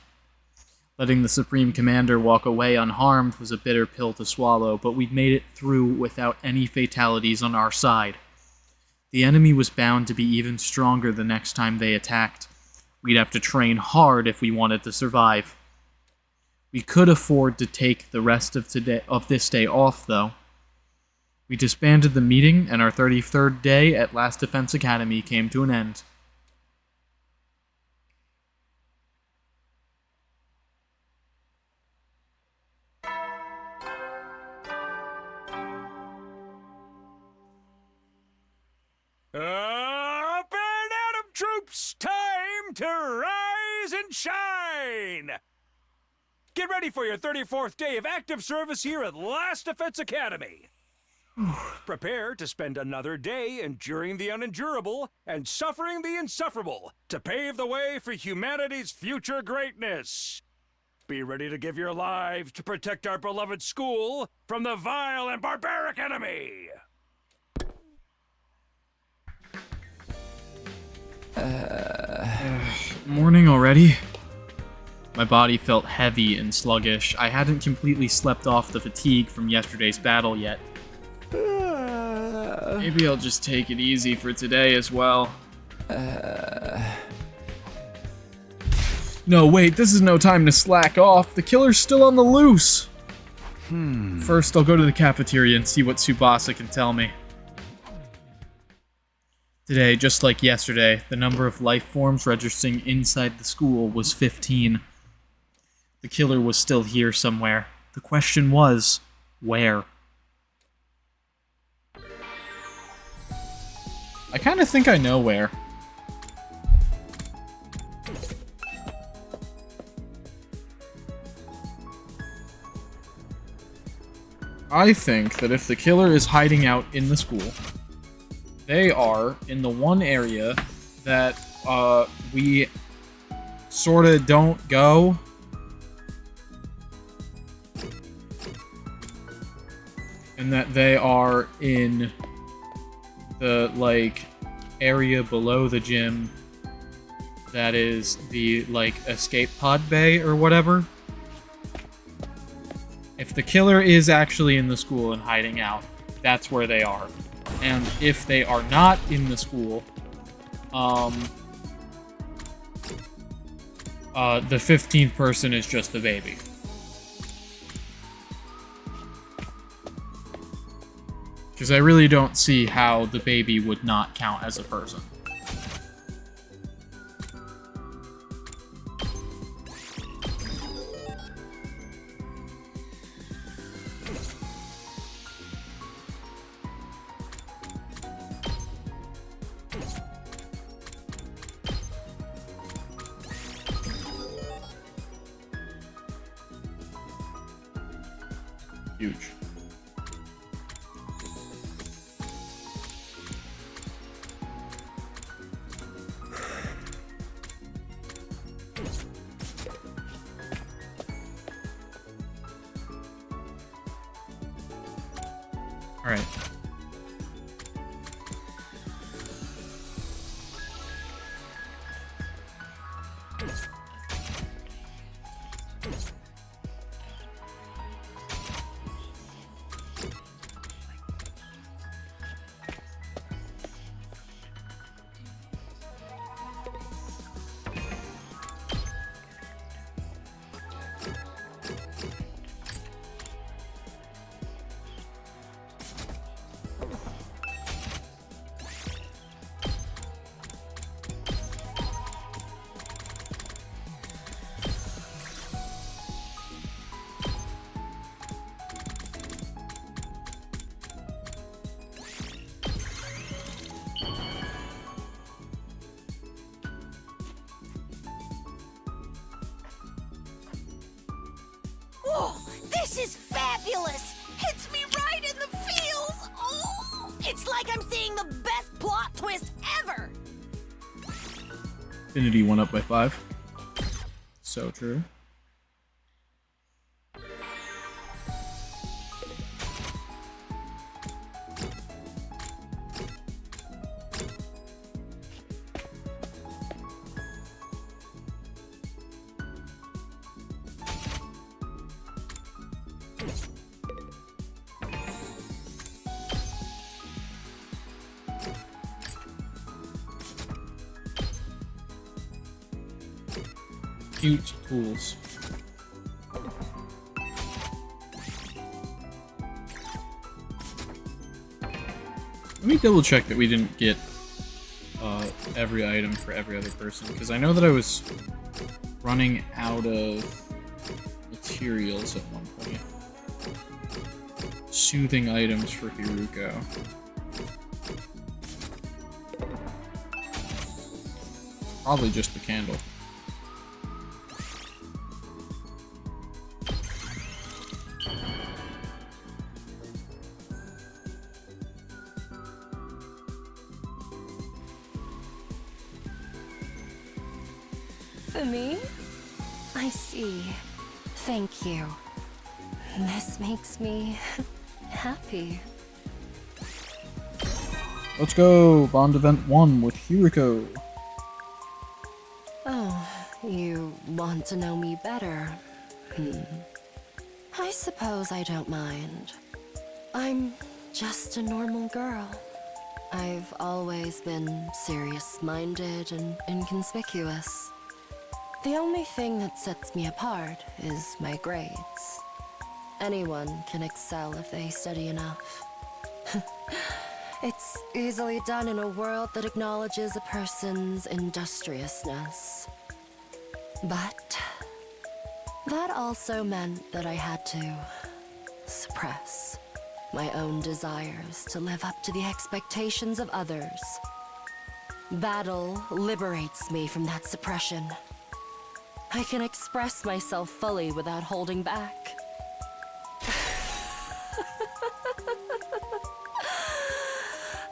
Letting the Supreme Commander walk away unharmed was a bitter pill to swallow, but we'd made it through without any fatalities on our side. The enemy was bound to be even stronger the next time they attacked. We'd have to train hard if we wanted to survive. We could afford to take the rest of this day off, though. We disbanded the meeting, and our 33rd day at Last Defense Academy came to an end. Up and Atom troops, time to rise and shine! Get ready for your 34th day of active service here at Last Defense Academy. Prepare to spend another day enduring the unendurable and suffering the insufferable to pave the way for humanity's future greatness. Be ready to give your lives to protect our beloved school from the vile and barbaric enemy. Morning already? My body felt heavy and sluggish. I hadn't completely slept off the fatigue from yesterday's battle yet. Maybe I'll just take it easy for today as well. No, wait, this is no time to slack off. The killer's still on the loose. First, I'll go to the cafeteria and see what Tsubasa can tell me. Today, just like yesterday, the number of life forms registering inside the school was 15. The killer was still here somewhere. The question was, where? I kind of think I know where. I think that if the killer is hiding out in the school, they are in the one area that we sort of don't go. And that they are in the, like, area below the gym that is the, like, escape pod bay or whatever. If the killer is actually in the school and hiding out, that's where they are. And if they are not in the school, the 15th person is just the baby. Because I really don't see how the baby would not count as a person. Huge. All right. Whoa, this is fabulous! Hits me right in the feels! Oh, it's like I'm seeing the best plot twist ever! Infinity went up by 5. So true. Cute tools. Let me double check that we didn't get every item for every other person, because I know that I was running out of materials at one point. Soothing items for Hiruko. Probably just the candle. For me? I see. Thank you. This makes me happy. Let's go! Bond Event 1 with Hiruko. Oh, you want to know me better? I suppose I don't mind. I'm just a normal girl. I've always been serious-minded and inconspicuous. The only thing that sets me apart is my grades. Anyone can excel if they study enough. It's easily done in a world that acknowledges a person's industriousness. But that also meant that I had to suppress my own desires to live up to the expectations of others. Battle liberates me from that suppression. I can express myself fully without holding back.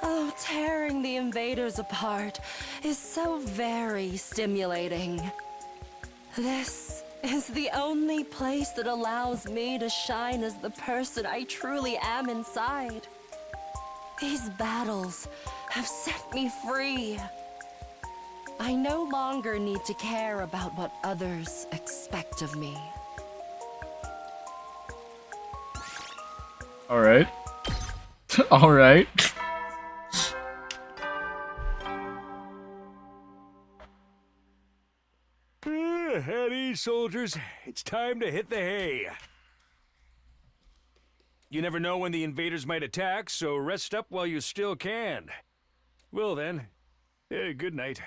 Oh, tearing the invaders apart is so very stimulating. This is the only place that allows me to shine as the person I truly am inside. These battles have set me free. I no longer need to care about what others expect of me. Alright. Alright. At ease, soldiers. It's time to hit the hay. You never know when the invaders might attack, so rest up while you still can. Well then, good night.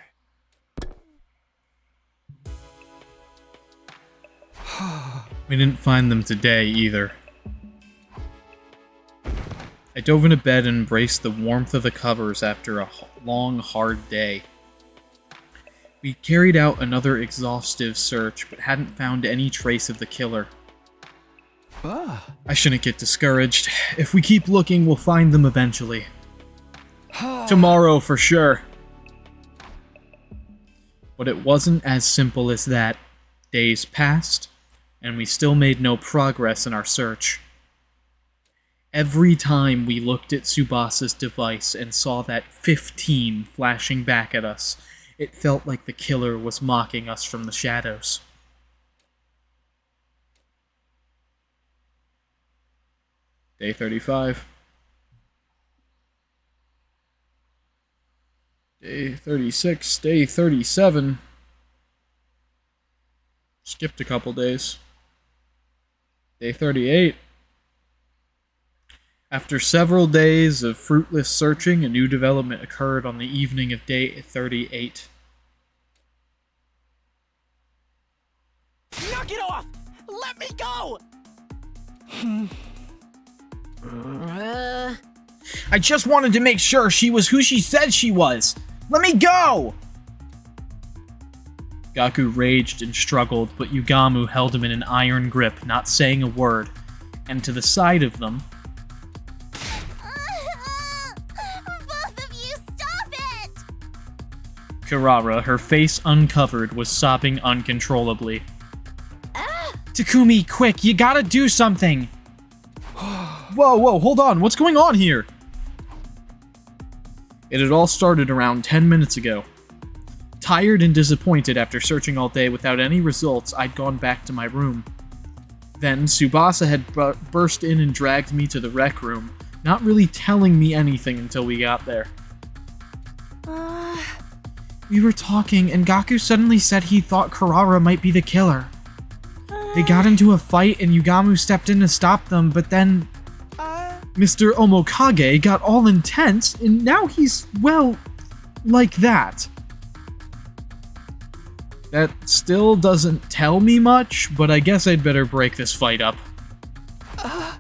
We didn't find them today, either. I dove into bed and embraced the warmth of the covers after a long, hard day. We carried out another exhaustive search, but hadn't found any trace of the killer. I shouldn't get discouraged. If we keep looking, we'll find them eventually. Tomorrow, for sure. But it wasn't as simple as that. Days passed, and we still made no progress in our search. Every time we looked at Tsubasa's device and saw that 15 flashing back at us, it felt like the killer was mocking us from the shadows. Day 35. Day 36. Day 37. Skipped a couple days. Day 38. After several days of fruitless searching, a new development occurred on the evening of day 38. Knock it off! Let me go! I just wanted to make sure she was who she said she was. Let me go! Gaku raged and struggled, but Yugamu held him in an iron grip, not saying a word. And to the side of them... Both of you, stop it! Kirara, her face uncovered, was sobbing uncontrollably. Takumi, quick, you gotta do something! Whoa, hold on, what's going on here? It had all started around 10 minutes ago. Tired and disappointed after searching all day without any results, I'd gone back to my room. Then, Tsubasa had burst in and dragged me to the rec room, not really telling me anything until we got there. We were talking, and Gaku suddenly said he thought Kirara might be the killer. They got into a fight, and Yugamu stepped in to stop them, but then... Mr. Omokage got all intense, and now he's, well, like that. That still doesn't tell me much, but I guess I'd better break this fight up.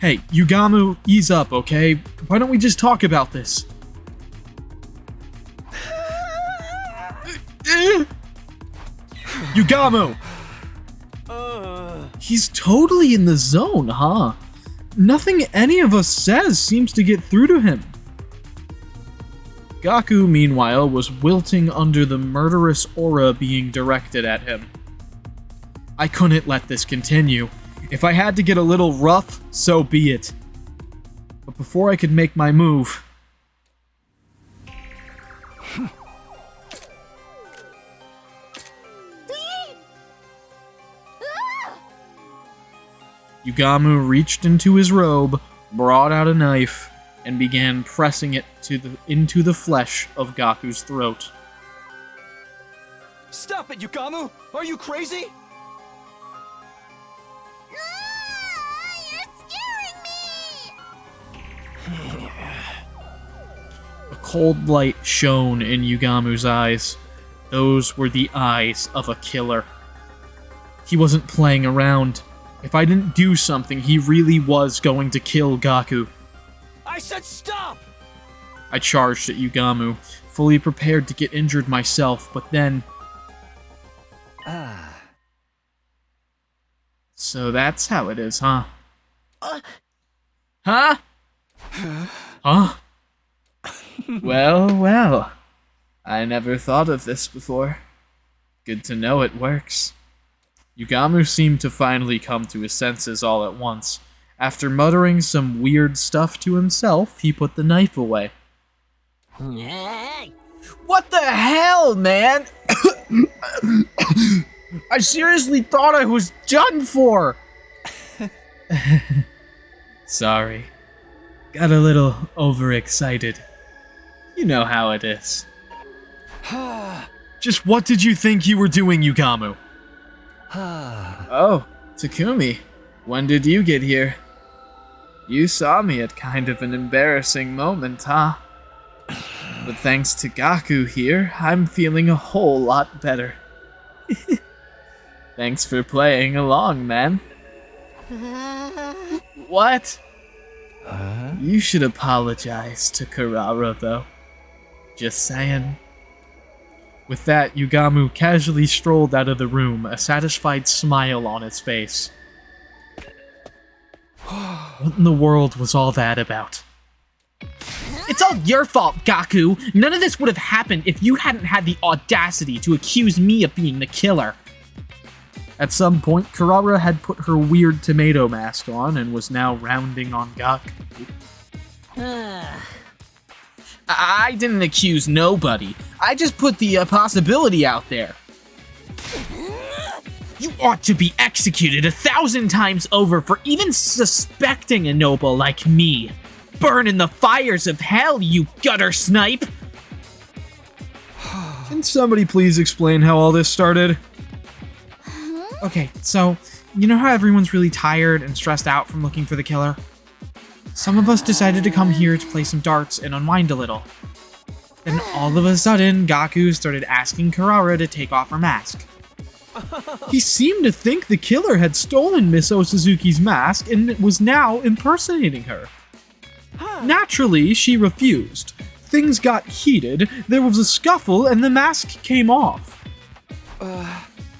Hey, Yugamu, ease up, okay? Why don't we just talk about this? Yugamu! He's totally in the zone, huh? Nothing any of us says seems to get through to him. Gaku, meanwhile, was wilting under the murderous aura being directed at him. I couldn't let this continue. If I had to get a little rough, so be it. But before I could make my move... Yugamu reached into his robe, brought out a knife, and began pressing it into the flesh of Gaku's throat. Stop it, Yugamu! Are you crazy? You're scaring me! A cold light shone in Yugamu's eyes. Those were the eyes of a killer. He wasn't playing around. If I didn't do something, he really was going to kill Gaku. I said stop! I charged at Yugamu, fully prepared to get injured myself, but then... So that's how it is, huh? Huh? Huh? Well. I never thought of this before. Good to know it works. Yugamu seemed to finally come to his senses all at once. After muttering some weird stuff to himself, he put the knife away. What the hell, man? I seriously thought I was done for. Sorry. Got a little overexcited. You know how it is. Just what did you think you were doing, Yugamu? Oh, Takumi. When did you get here? You saw me at kind of an embarrassing moment, huh? But thanks to Gaku here, I'm feeling a whole lot better. Thanks for playing along, man. What? You should apologize to Karara, though. Just saying. With that, Yugamu casually strolled out of the room, a satisfied smile on his face. What in the world was all that about? It's all your fault, Gaku! None of this would have happened if you hadn't had the audacity to accuse me of being the killer. At some point, Karara had put her weird tomato mask on and was now rounding on Gaku. I didn't accuse nobody. I just put the possibility out there. You ought to be executed 1,000 times over for even suspecting a noble like me. Burn in the fires of hell, you gutter snipe! Can somebody please explain how all this started? Okay, so, you know how everyone's really tired and stressed out from looking for the killer? Some of us decided to come here to play some darts and unwind a little. Then all of a sudden, Gaku started asking Karara to take off her mask. He seemed to think the killer had stolen Miss Osuzuki's mask and was now impersonating her. Naturally, she refused. Things got heated, there was a scuffle, and the mask came off.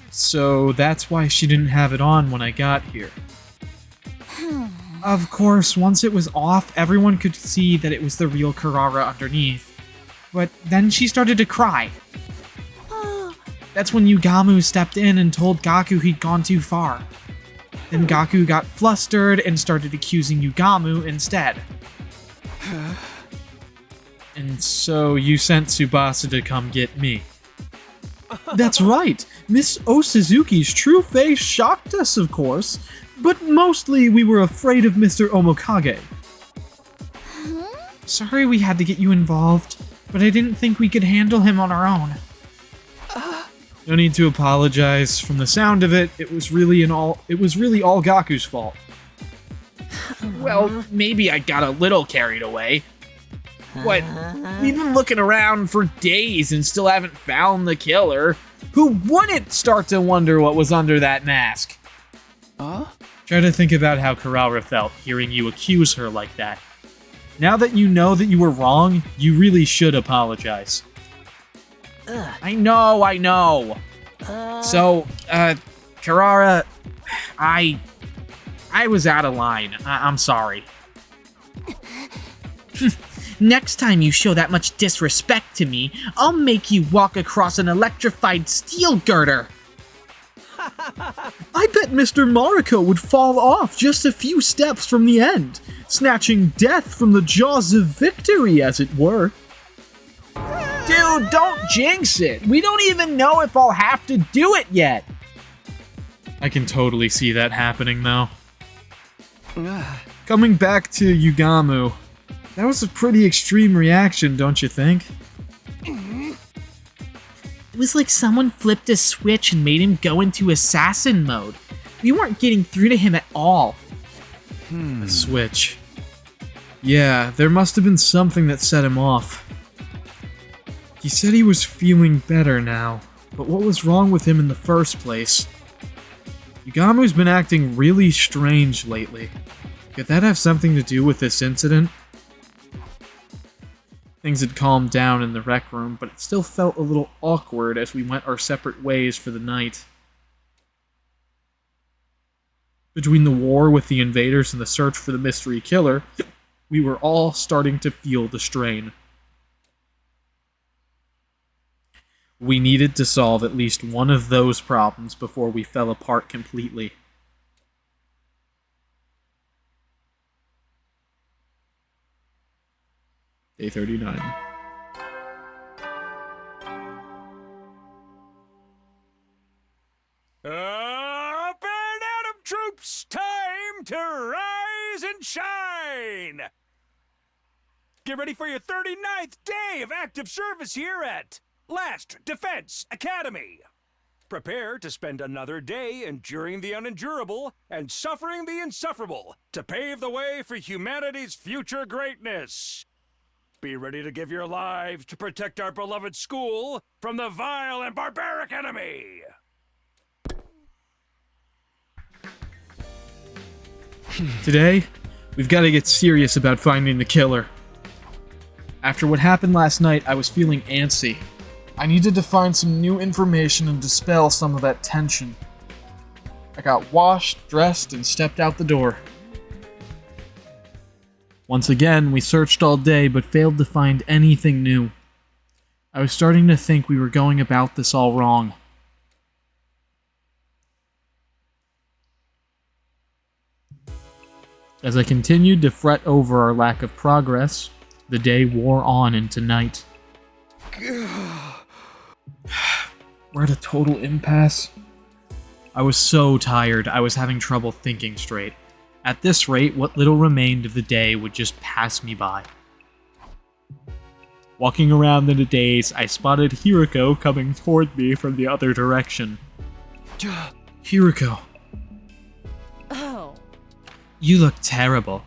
So that's why she didn't have it on when I got here. Of course, once it was off, everyone could see that it was the real Karara underneath. But then she started to cry. That's when Yugamu stepped in and told Gaku he'd gone too far. Then Gaku got flustered and started accusing Yugamu instead. And so you sent Tsubasa to come get me. That's right. Miss Osuzuki's true face shocked us, of course, but mostly we were afraid of Mr. Omokage. Sorry we had to get you involved, but I didn't think we could handle him on our own. No need to apologize. From the sound of it, it was really all Gaku's fault. Well, maybe I got a little carried away. But we've been looking around for days and still haven't found the killer. Who wouldn't start to wonder what was under that mask? Try to think about how Karara felt hearing you accuse her like that. Now that you know that you were wrong, you really should apologize. I know. So, Karara, I was out of line. I'm sorry. Next time you show that much disrespect to me, I'll make you walk across an electrified steel girder. I bet Mr. Mariko would fall off just a few steps from the end, snatching death from the jaws of victory, as it were. Dude, don't jinx it. We don't even know if I'll have to do it yet. I can totally see that happening, though. Coming back to Yugamu, that was a pretty extreme reaction, don't you think? It was like someone flipped a switch and made him go into assassin mode. We weren't getting through to him at all. A switch. Yeah, there must have been something that set him off. He said he was feeling better now, but what was wrong with him in the first place? Yugamu's been acting really strange lately. Could that have something to do with this incident? Things had calmed down in the rec room, but it still felt a little awkward as we went our separate ways for the night. Between the war with the invaders and the search for the mystery killer, we were all starting to feel the strain. We needed to solve at least one of those problems before we fell apart completely. Day 39. Up and at 'em, troops! Time to rise and shine! Get ready for your 39th day of active service here at Last Defense Academy. Prepare to spend another day enduring the unendurable and suffering the insufferable to pave the way for humanity's future greatness. Be ready to give your lives to protect our beloved school from the vile and barbaric enemy. Today, we've got to get serious about finding the killer. After what happened last night, I was feeling antsy. I needed to find some new information and dispel some of that tension. I got washed, dressed, and stepped out the door. Once again, we searched all day but failed to find anything new. I was starting to think we were going about this all wrong. As I continued to fret over our lack of progress, the day wore on into night. We're at a total impasse. I was so tired, I was having trouble thinking straight. At this rate, what little remained of the day would just pass me by. Walking around in a daze, I spotted Hiroko coming toward me from the other direction. Hiroko. Oh. You look terrible.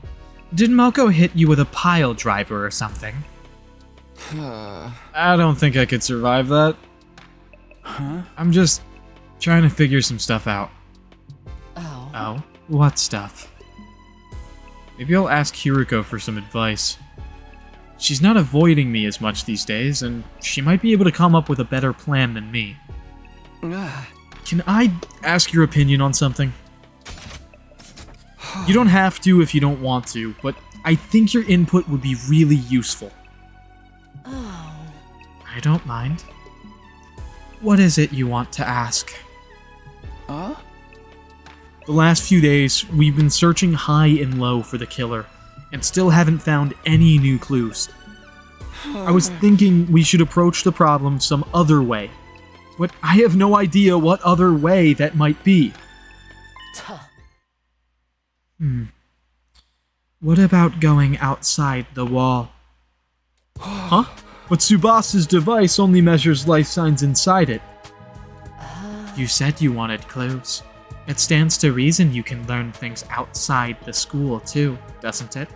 Did Moko hit you with a pile driver or something? I don't think I could survive that. I'm just trying to figure some stuff out. Oh. Oh? What stuff? Maybe I'll ask Hiroko for some advice. She's not avoiding me as much these days, and she might be able to come up with a better plan than me. Can I ask your opinion on something? You don't have to if you don't want to, but I think your input would be really useful. Oh. I don't mind. What is it you want to ask? The last few days, we've been searching high and low for the killer, and still haven't found any new clues. I was thinking we should approach the problem some other way, but I have no idea what other way that might be. What about going outside the wall? Huh? But Tsubasa's device only measures life signs inside it. You said you wanted clues. It stands to reason you can learn things outside the school, too, doesn't it?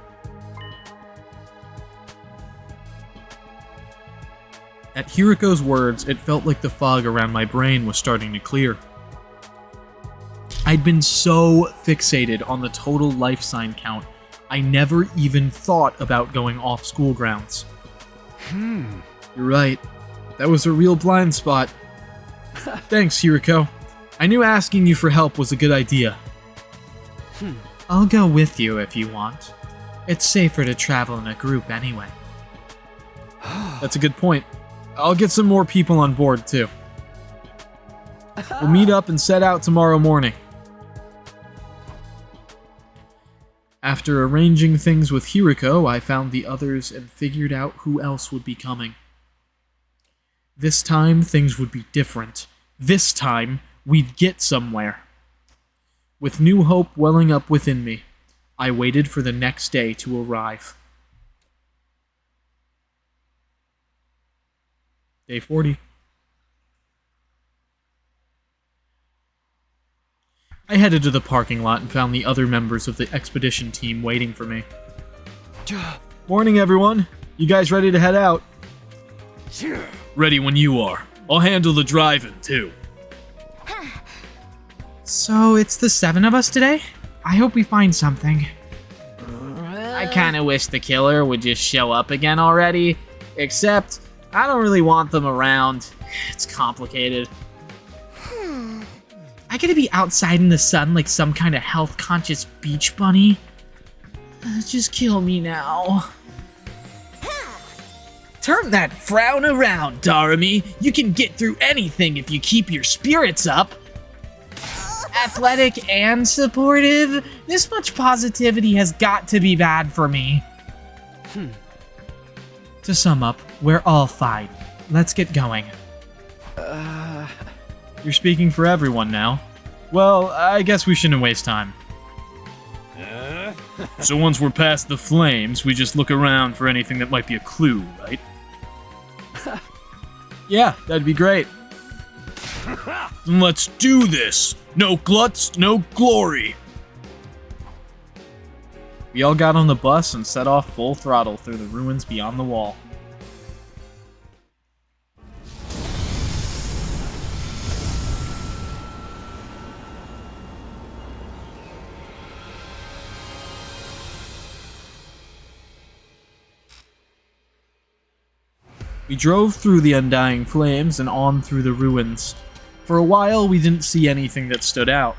At Hiriko's words, it felt like the fog around my brain was starting to clear. I'd been so fixated on the total life sign count, I never even thought about going off school grounds. You're right. That was a real blind spot. Thanks, Hiriko. I knew asking you for help was a good idea. I'll go with you if you want. It's safer to travel in a group anyway. That's a good point. I'll get some more people on board, too. We'll meet up and set out tomorrow morning. After arranging things with Hiriko, I found the others and figured out who else would be coming. This time, things would be different. This time, we'd get somewhere. With new hope welling up within me, I waited for the next day to arrive. Day 40. I headed to the parking lot and found the other members of the expedition team waiting for me. Morning, everyone. You guys ready to head out? Ready when you are. I'll handle the driving, too. So it's the 7 of us today? I hope we find something. I kinda wish the killer would just show up again already, except I don't really want them around. It's complicated. I gotta be outside in the sun like some kind of health-conscious beach bunny. Just kill me now. Turn that frown around, Darumi. You can get through anything if you keep your spirits up. Athletic and supportive? This much positivity has got to be bad for me. To sum up, we're all fine. Let's get going. You're speaking for everyone now. Well, I guess we shouldn't waste time. So once we're past the flames, we just look around for anything that might be a clue, right? Yeah, that'd be great. Then let's do this! No gluts, no glory! We all got on the bus and set off full throttle through the ruins beyond the wall. We drove through the undying flames and on through the ruins. For a while, we didn't see anything that stood out.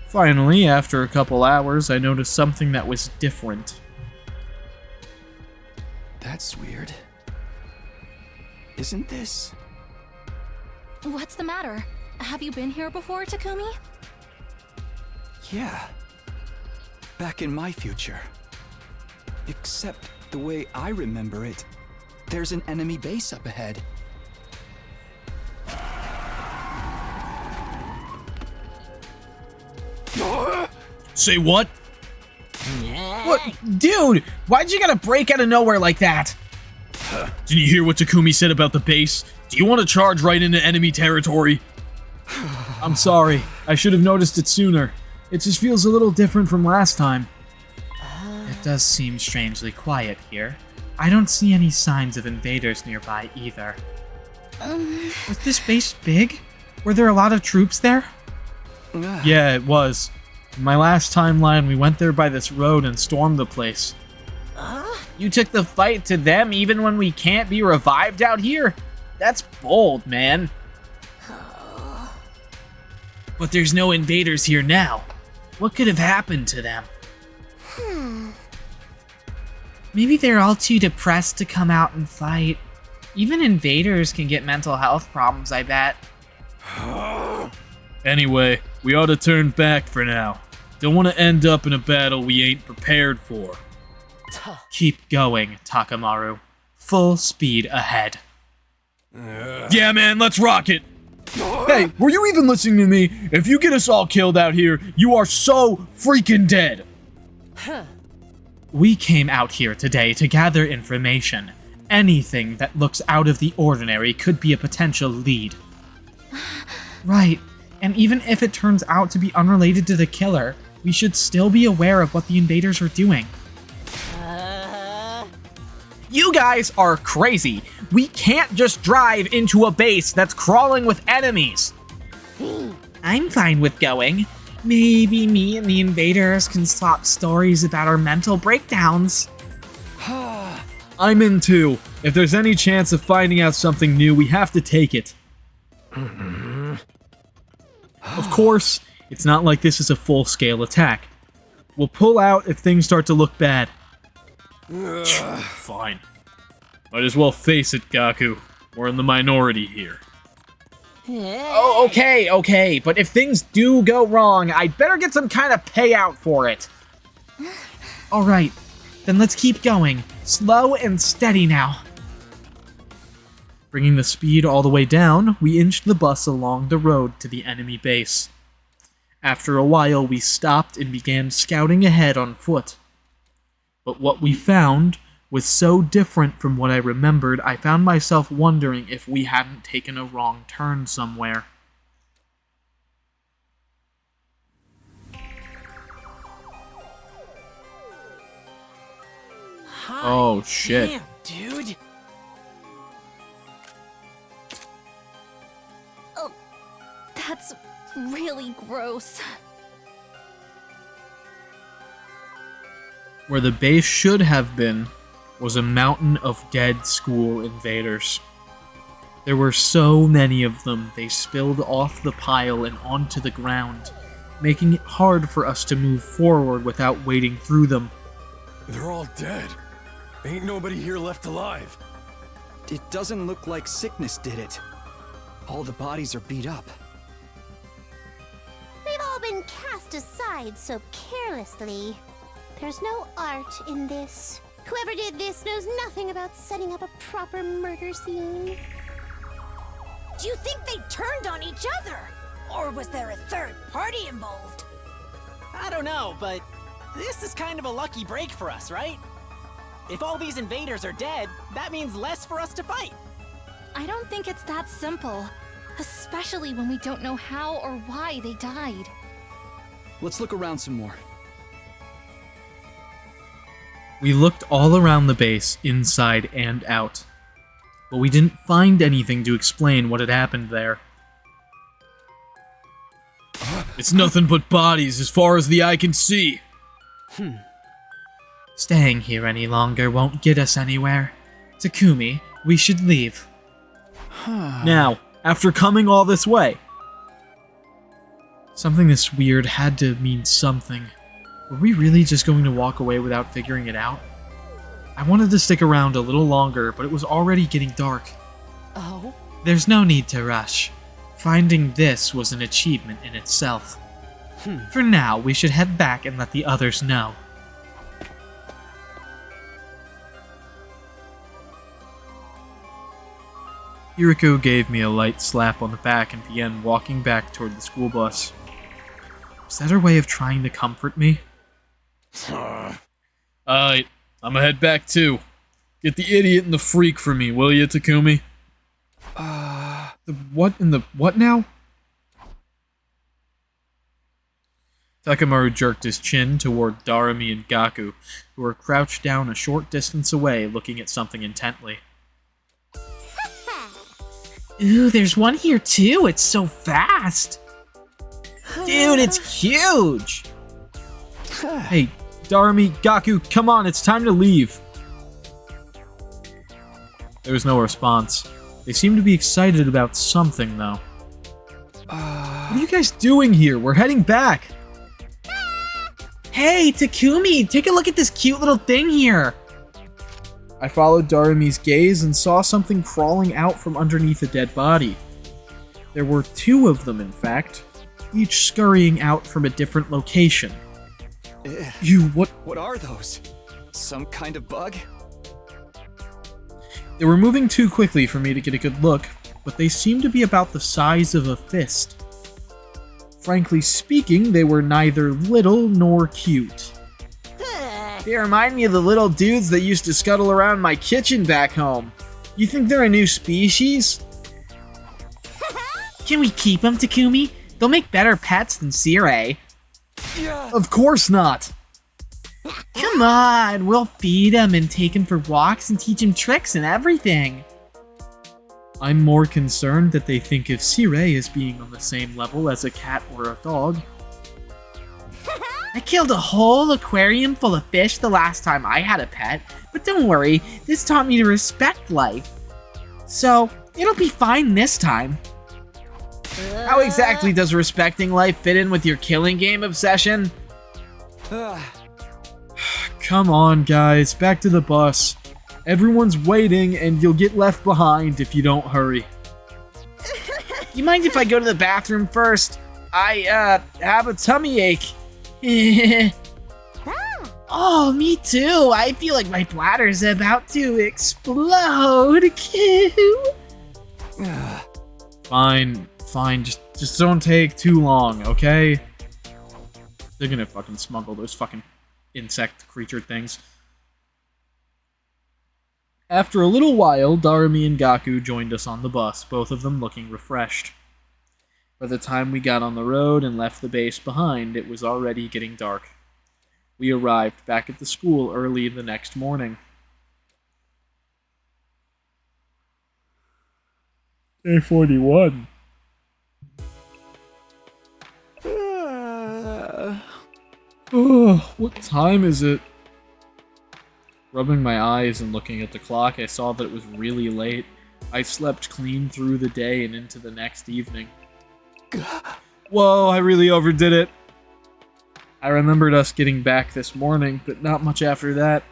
Finally, after a couple hours, I noticed something that was different. That's weird. Isn't this? What's the matter? Have you been here before, Takumi? Yeah. Back in my future. Except the way I remember it, there's an enemy base up ahead. Say what? What? Dude, why'd you gotta break out of nowhere like that? Didn't you hear what Takumi said about the base? Do you want to charge right into enemy territory? I'm sorry. I should have noticed it sooner. It just feels a little different from last time. It does seem strangely quiet here. I don't see any signs of invaders nearby either. Was this base big? Were there a lot of troops there? Yeah, it was. In my last timeline, we went there by this road and stormed the place. You took the fight to them even when we can't be revived out here? That's bold, man. But there's no invaders here now. What could have happened to them? Maybe they're all too depressed to come out and fight. Even invaders can get mental health problems, I bet. Anyway, we ought to turn back for now. Don't want to end up in a battle we ain't prepared for. Keep going, Takamaru. Full speed ahead. Yeah, man, let's rock it! Hey, were you even listening to me? If you get us all killed out here, you are so freaking dead! We came out here today to gather information. Anything that looks out of the ordinary could be a potential lead. Right, and even if it turns out to be unrelated to the killer, we should still be aware of what the invaders are doing. You guys are crazy. We can't just drive into a base that's crawling with enemies. I'm fine with going. Maybe me and the invaders can swap stories about our mental breakdowns. I'm in too. If there's any chance of finding out something new, we have to take it. Of course, it's not like this is a full-scale attack. We'll pull out if things start to look bad. Fine. Might as well face it, Gaku. We're in the minority here. Oh, okay, but if things do go wrong, I'd better get some kind of payout for it. Alright, then let's keep going. Slow and steady now. Bringing the speed all the way down, we inched the bus along the road to the enemy base. After a while, we stopped and began scouting ahead on foot. But what we found was so different from what I remembered, I found myself wondering if we hadn't taken a wrong turn somewhere. Oh shit. Damn, dude. Oh, that's really gross. Where the base should have been was a mountain of dead school invaders. There were so many of them, they spilled off the pile and onto the ground, making it hard for us to move forward without wading through them. They're all dead. Ain't nobody here left alive. It doesn't look like sickness did it. All the bodies are beat up. They've all been cast aside so carelessly. There's no art in this. Whoever did this knows nothing about setting up a proper murder scene. Do you think they turned on each other? Or was there a third party involved? I don't know, but this is kind of a lucky break for us, right? If all these invaders are dead, that means less for us to fight. I don't think it's that simple, especially when we don't know how or why they died. Let's look around some more. We looked all around the base, inside and out, but we didn't find anything to explain what had happened there. It's nothing but bodies as far as the eye can see. Staying here any longer won't get us anywhere. Takumi, we should leave. Now, after coming all this way. Something this weird had to mean something. Were we really just going to walk away without figuring it out? I wanted to stick around a little longer, but it was already getting dark. Oh? There's no need to rush. Finding this was an achievement in itself. For now, we should head back and let the others know. Hiriko gave me a light slap on the back and began walking back toward the school bus. Was that her way of trying to comfort me? Alright, I'ma head back too. Get the idiot and the freak for me, will you, Takumi? The what in the what now? Takamaru jerked his chin toward Darumi and Gaku, who were crouched down a short distance away looking at something intently. Ooh, there's one here too. It's so fast. Dude, it's huge. Hey, Darumi, Gaku, come on, it's time to leave. There was no response. They seemed to be excited about something, though. What are you guys doing here? We're heading back. Hey, Takumi, take a look at this cute little thing here. I followed Darumi's gaze and saw something crawling out from underneath a dead body. There were two of them, in fact, each scurrying out from a different location. What are those? Some kind of bug? They were moving too quickly for me to get a good look, but they seemed to be about the size of a fist. Frankly speaking, they were neither little nor cute. They remind me of the little dudes that used to scuttle around my kitchen back home. You think they're a new species? Can we keep them, Takumi? They'll make better pets than Sirei. Of course not. Come on, we'll feed him and take him for walks and teach him tricks and everything. I'm more concerned that they think of Sirei as being on the same level as a cat or a dog. I killed a whole aquarium full of fish the last time I had a pet, but don't worry, this taught me to respect life. So, it'll be fine this time. How exactly does respecting life fit in with your killing game obsession? Come on, guys, back to the bus. Everyone's waiting, and you'll get left behind if you don't hurry. You mind if I go to the bathroom first? I, have a tummy ache. Oh, me too. I feel like my bladder's about to explode. Fine, just don't take too long, okay? They're gonna fucking smuggle those fucking insect creature things. After a little while, Darumi and Gaku joined us on the bus, both of them looking refreshed. By the time we got on the road and left the base behind, it was already getting dark. We arrived back at the school early the next morning. Day 41. Oh, what time is it? Rubbing my eyes and looking at the clock, I saw that it was really late. I slept clean through the day and into the next evening. Whoa, I really overdid it. I remembered us getting back this morning, but not much after that.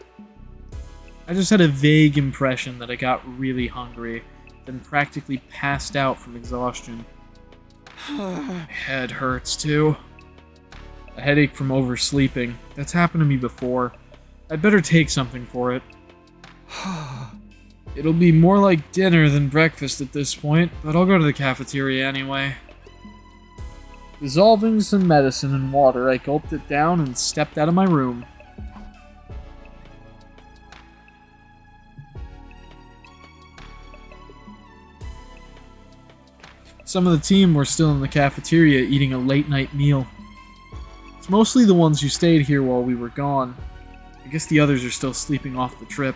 I just had a vague impression that I got really hungry, then practically passed out from exhaustion. My head hurts too. A headache from oversleeping. That's happened to me before. I'd better take something for it. It'll be more like dinner than breakfast at this point, but I'll go to the cafeteria anyway. Dissolving some medicine in water, I gulped it down and stepped out of my room. Some of the team were still in the cafeteria eating a late-night meal. It's mostly the ones who stayed here while we were gone. I guess the others are still sleeping off the trip.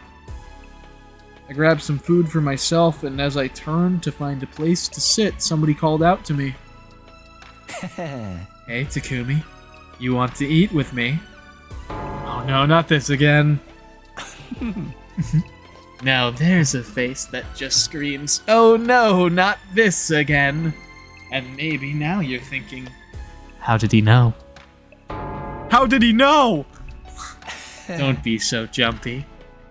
I grabbed some food for myself, and as I turned to find a place to sit, somebody called out to me. Hey, Takumi. You want to eat with me? Oh no, not this again. Now there's a face that just screams, "Oh no, not this again." And maybe now you're thinking, how did he know? How did he know? Don't be so jumpy.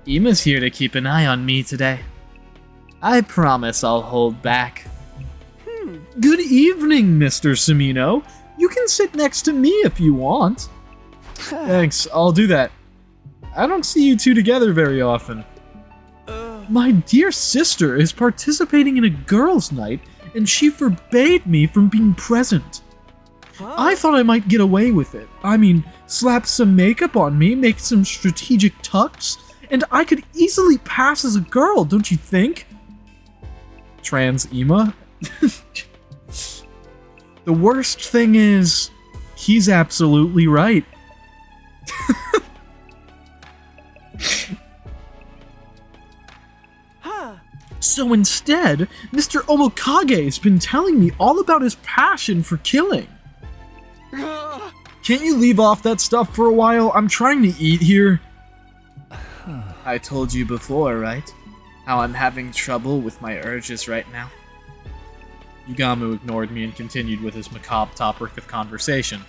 Ima's here to keep an eye on me today. I promise I'll hold back. Good evening, Mr. Samino. You can sit next to me if you want. Thanks, I'll do that. I don't see you two together very often. My dear sister is participating in a girls' night, and she forbade me from being present. I thought I might get away with it. I mean, slap some makeup on me, make some strategic tucks, and I could easily pass as a girl, don't you think? Trans Ima? The worst thing is, he's absolutely right. So instead, Mr. Omokage has been telling me all about his passion for killing. Can't you leave off that stuff for a while? I'm trying to eat here. I told you before, right? How I'm having trouble with my urges right now. Yugamu ignored me and continued with his macabre topic of conversation.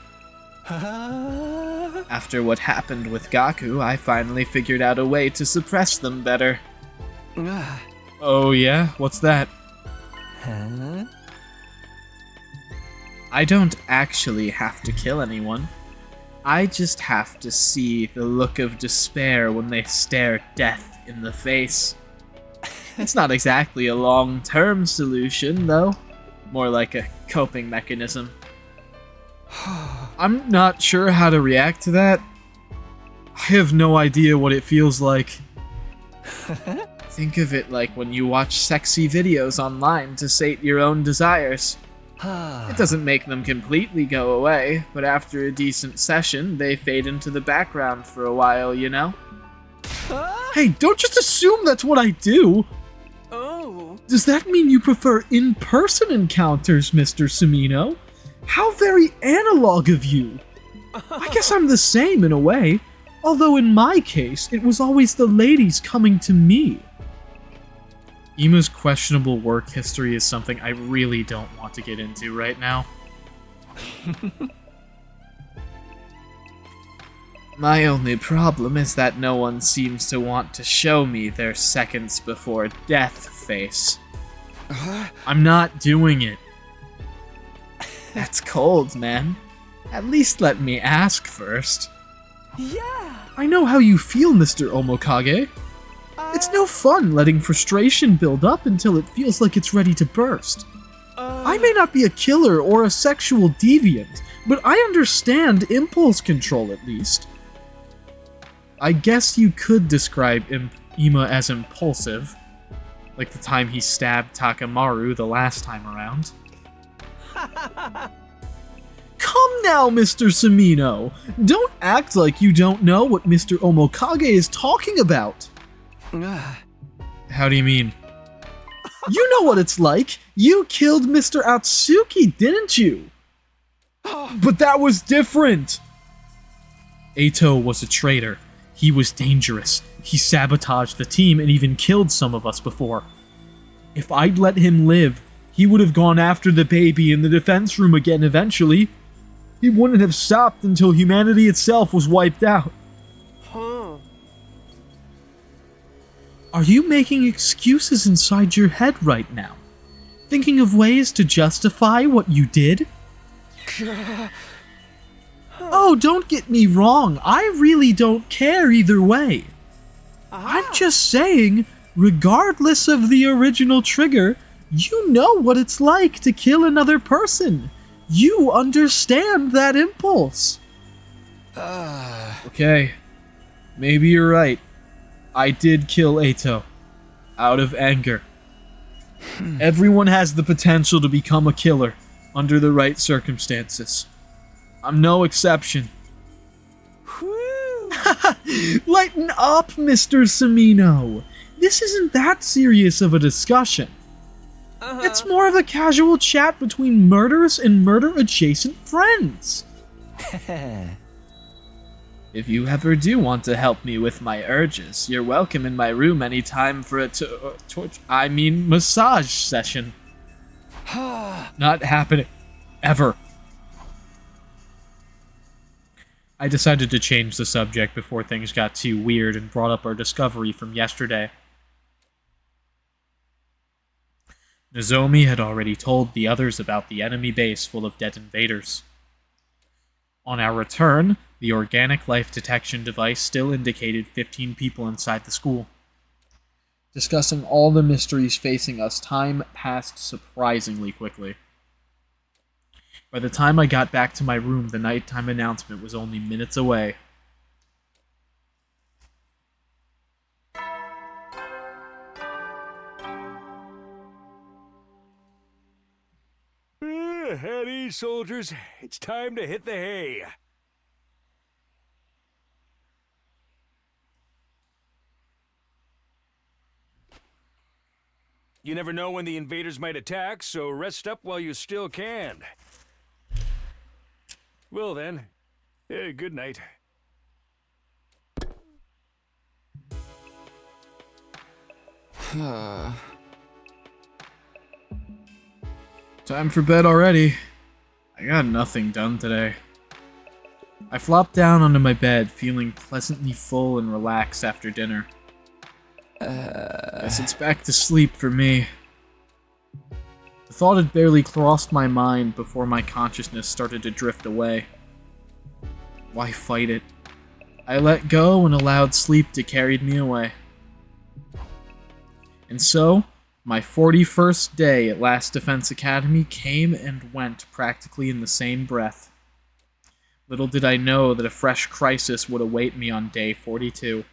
After what happened with Gaku, I finally figured out a way to suppress them better. Oh yeah? What's that? I don't actually have to kill anyone. I just have to see the look of despair when they stare death in the face. It's not exactly a long-term solution, though. More like a coping mechanism. I'm not sure how to react to that. I have no idea what it feels like. Think of it like when you watch sexy videos online to sate your own desires. It doesn't make them completely go away, but after a decent session, they fade into the background for a while, you know? Hey, don't just assume that's what I do! Oh. Does that mean you prefer in-person encounters, Mr. Sumino? How very analog of you! I guess I'm the same in a way, although in my case, it was always the ladies coming to me. Ima's questionable work history is something I really don't want to get into right now. My only problem is that no one seems to want to show me their seconds before death face. I'm not doing it. That's cold, man. At least let me ask first. Yeah. I know how you feel, Mr. Omokage. It's no fun letting frustration build up until it feels like it's ready to burst. I may not be a killer or a sexual deviant, but I understand impulse control at least. I guess you could describe Ima as impulsive, like the time he stabbed Takamaru the last time around. Come now, Mr. Sumino! Don't act like you don't know what Mr. Omokage is talking about! How do you mean? You know what it's like! You killed Mr. Atsuki, didn't you? But that was different! Eito was a traitor. He was dangerous. He sabotaged the team and even killed some of us before. If I'd let him live, he would have gone after the baby in the defense room again eventually. He wouldn't have stopped until humanity itself was wiped out. Are you making excuses inside your head right now? Thinking of ways to justify what you did? Oh, don't get me wrong. I really don't care either way. I'm just saying, regardless of the original trigger, you know what it's like to kill another person. You understand that impulse. Okay, maybe you're right. I did kill Eito. Out of anger. Everyone has the potential to become a killer, under the right circumstances. I'm no exception. Lighten up, Mr. Sumino. This isn't that serious of a discussion. It's more of a casual chat between murderous and murder-adjacent friends. If you ever do want to help me with my urges, you're welcome in my room anytime for a massage session. Not happening. Ever. I decided to change the subject before things got too weird and brought up our discovery from yesterday. Nozomi had already told the others about the enemy base full of dead invaders. On our return, the organic life detection device still indicated 15 people inside the school. Discussing all the mysteries facing us, time passed surprisingly quickly. By the time I got back to my room, the nighttime announcement was only minutes away. At ease, soldiers. It's time to hit the hay. You never know when the invaders might attack, so rest up while you still can. Well then, good night. Time for bed already. I got nothing done today. I flopped down onto my bed, feeling pleasantly full and relaxed after dinner. Guess it's back to sleep for me. The thought had barely crossed my mind before my consciousness started to drift away. Why fight it? I let go and allowed sleep to carry me away. And so, my 41st day at Last Defense Academy came and went practically in the same breath. Little did I know that a fresh crisis would await me on day 42.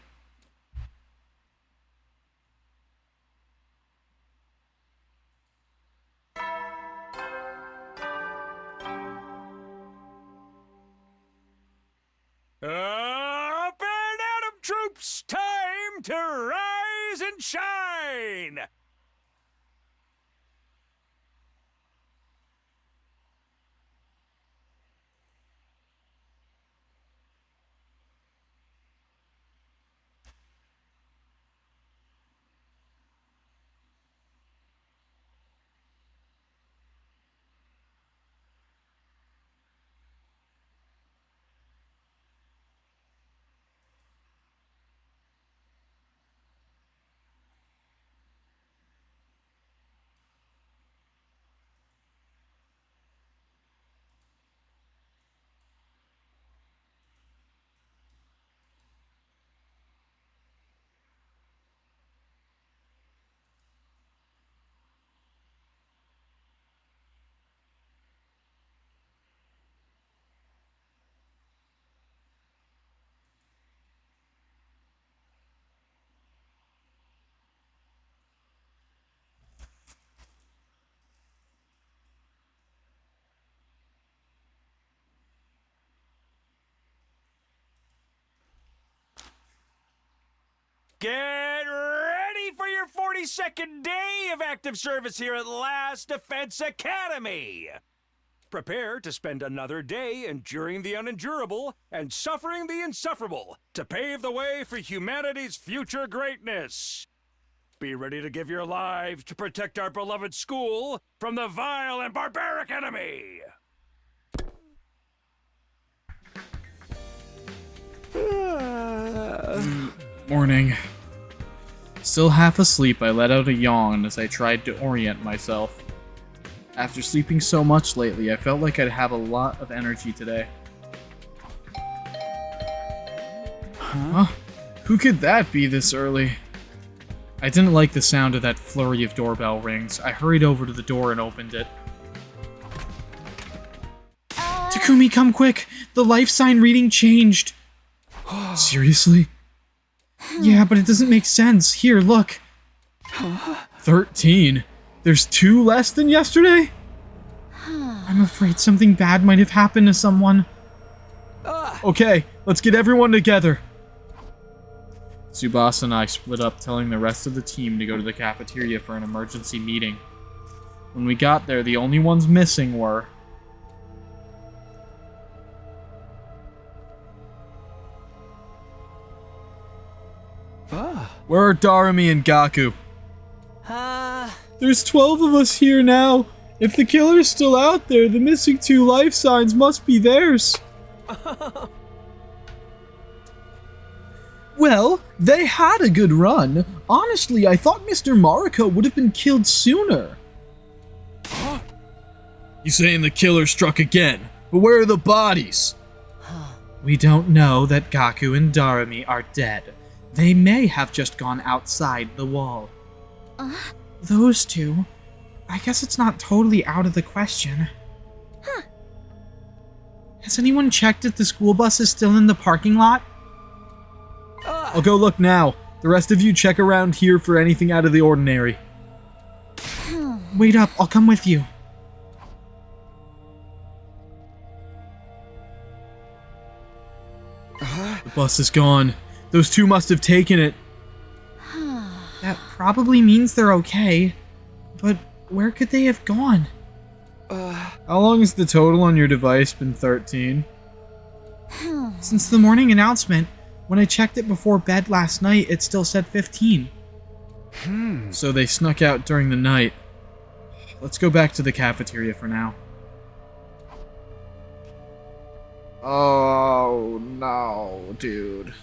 Up and Atom troops, time to rise and shine! Get ready for your 42nd day of active service here at Last Defense Academy! Prepare to spend another day enduring the unendurable and suffering the insufferable to pave the way for humanity's future greatness. Be ready to give your lives to protect our beloved school from the vile and barbaric enemy! Morning. Still half asleep, I let out a yawn as I tried to orient myself. After sleeping so much lately, I felt like I'd have a lot of energy today. Huh? Who could that be this early? I didn't like the sound of that flurry of doorbell rings. I hurried over to the door and opened it. Takumi, come quick! The life sign reading changed! Seriously? Yeah, but it doesn't make sense. Here, look. 13. There's 2 less than yesterday? I'm afraid something bad might have happened to someone. Okay, let's get everyone together. Tsubasa and I split up, telling the rest of the team to go to the cafeteria for an emergency meeting. When we got there, the only ones missing were... Where are Darumi and Gaku? There's 12 of us here now. If the killer's still out there, the missing 2 life signs must be theirs. Well, they had a good run. Honestly, I thought Mr. Mariko would have been killed sooner. You saying the killer struck again? But where are the bodies? We don't know that Gaku and Darumi are dead. They may have just gone outside the wall. Those 2? I guess it's not totally out of the question. Has anyone checked if the school bus is still in the parking lot? I'll go look now. The rest of you check around here for anything out of the ordinary. Wait up, I'll come with you. The bus is gone. Those 2 must have taken it. That probably means they're okay. But where could they have gone? How long has the total on your device been 13? Since the morning announcement. When I checked it before bed last night, it still said 15. So they snuck out during the night. Let's go back to the cafeteria for now. Oh no, dude.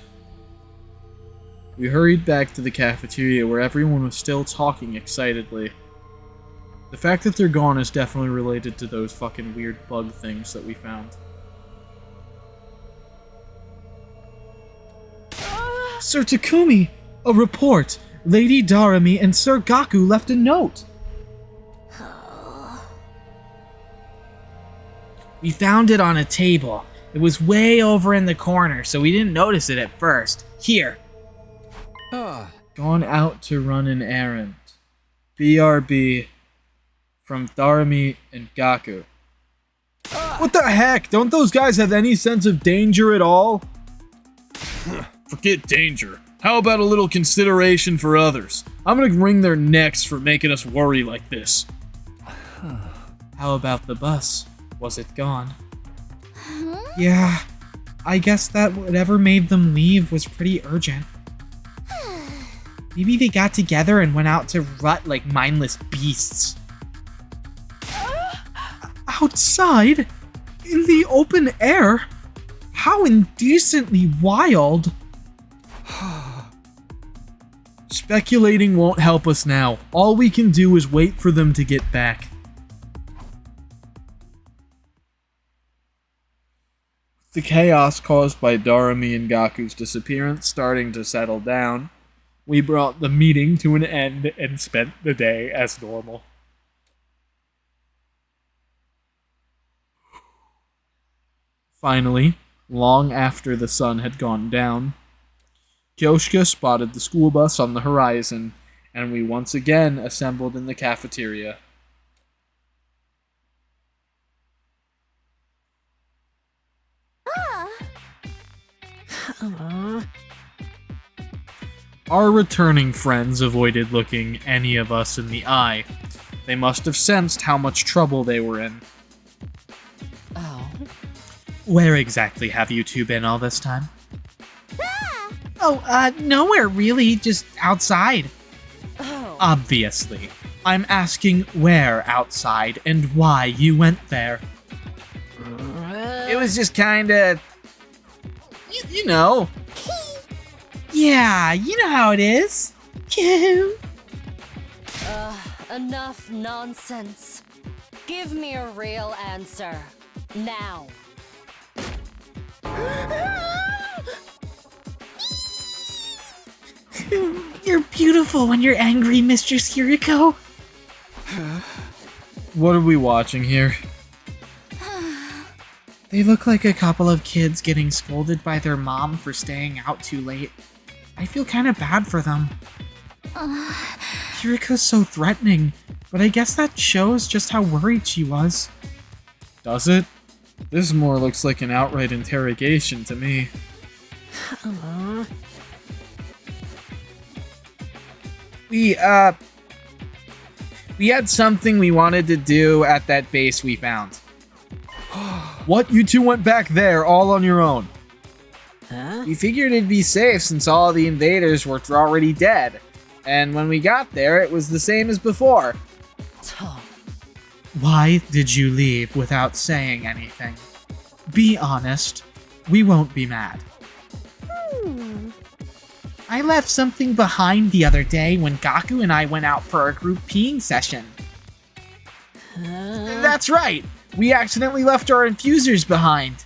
We hurried back to the cafeteria where everyone was still talking excitedly. The fact that they're gone is definitely related to those fucking weird bug things that we found. Sir Takumi! A report! Lady Darumi and Sir Gaku left a note! We found it on a table. It was way over in the corner, so we didn't notice it at first. Here. Gone out to run an errand. BRB. From Darumi and Gaku. What the heck? Don't those guys have any sense of danger at all? Forget danger. How about a little consideration for others? I'm gonna wring their necks for making us worry like this. How about the bus? Was it gone? Yeah, I guess that whatever made them leave was pretty urgent. Maybe they got together and went out to rut like mindless beasts. Outside? In the open air? How indecently wild! Speculating won't help us now. All we can do is wait for them to get back. The chaos caused by Darumi and Gaku's disappearance starting to settle down, we brought the meeting to an end and spent the day as normal. Finally, long after the sun had gone down, Kyoshka spotted the school bus on the horizon, and we once again assembled in the cafeteria. Our returning friends avoided looking any of us in the eye. They must have sensed how much trouble they were in. Oh. Where exactly have you two been all this time? Nowhere really, just outside. Oh. Obviously. I'm asking where outside and why you went there. It was just kinda... You know. Yeah, you know how it is. Enough nonsense. Give me a real answer. Now. You're beautiful when you're angry, Mistress Hiriko. What are we watching here? They look like a couple of kids getting scolded by their mom for staying out too late. I feel kind of bad for them. Hiriko's so threatening, but I guess that shows just how worried she was. Does it? This more looks like an outright interrogation to me. We had something we wanted to do at that base we found. What? You two went back there all on your own? Huh? We figured it'd be safe since all the invaders were already dead. And when we got there, it was the same as before. Why did you leave without saying anything? Be honest. We won't be mad. I left something behind the other day when Gaku and I went out for a group peeing session. That's right! We accidentally left our infusers behind.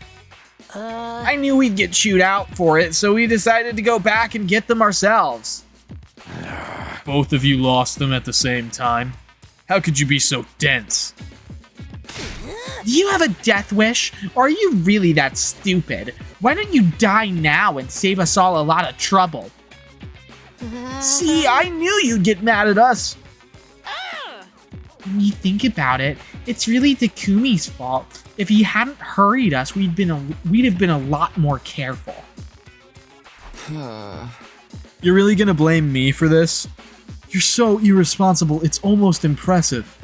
I knew we'd get chewed out for it, so we decided to go back and get them ourselves. Both of you lost them at the same time. How could you be so dense? Do you have a death wish? Or are you really that stupid? Why don't you die now and save us all a lot of trouble? See, I knew you'd get mad at us. When you think about it, it's really Takumi's fault. If he hadn't hurried us, we'd have been a lot more careful. You're really gonna blame me for this? You're so irresponsible, it's almost impressive.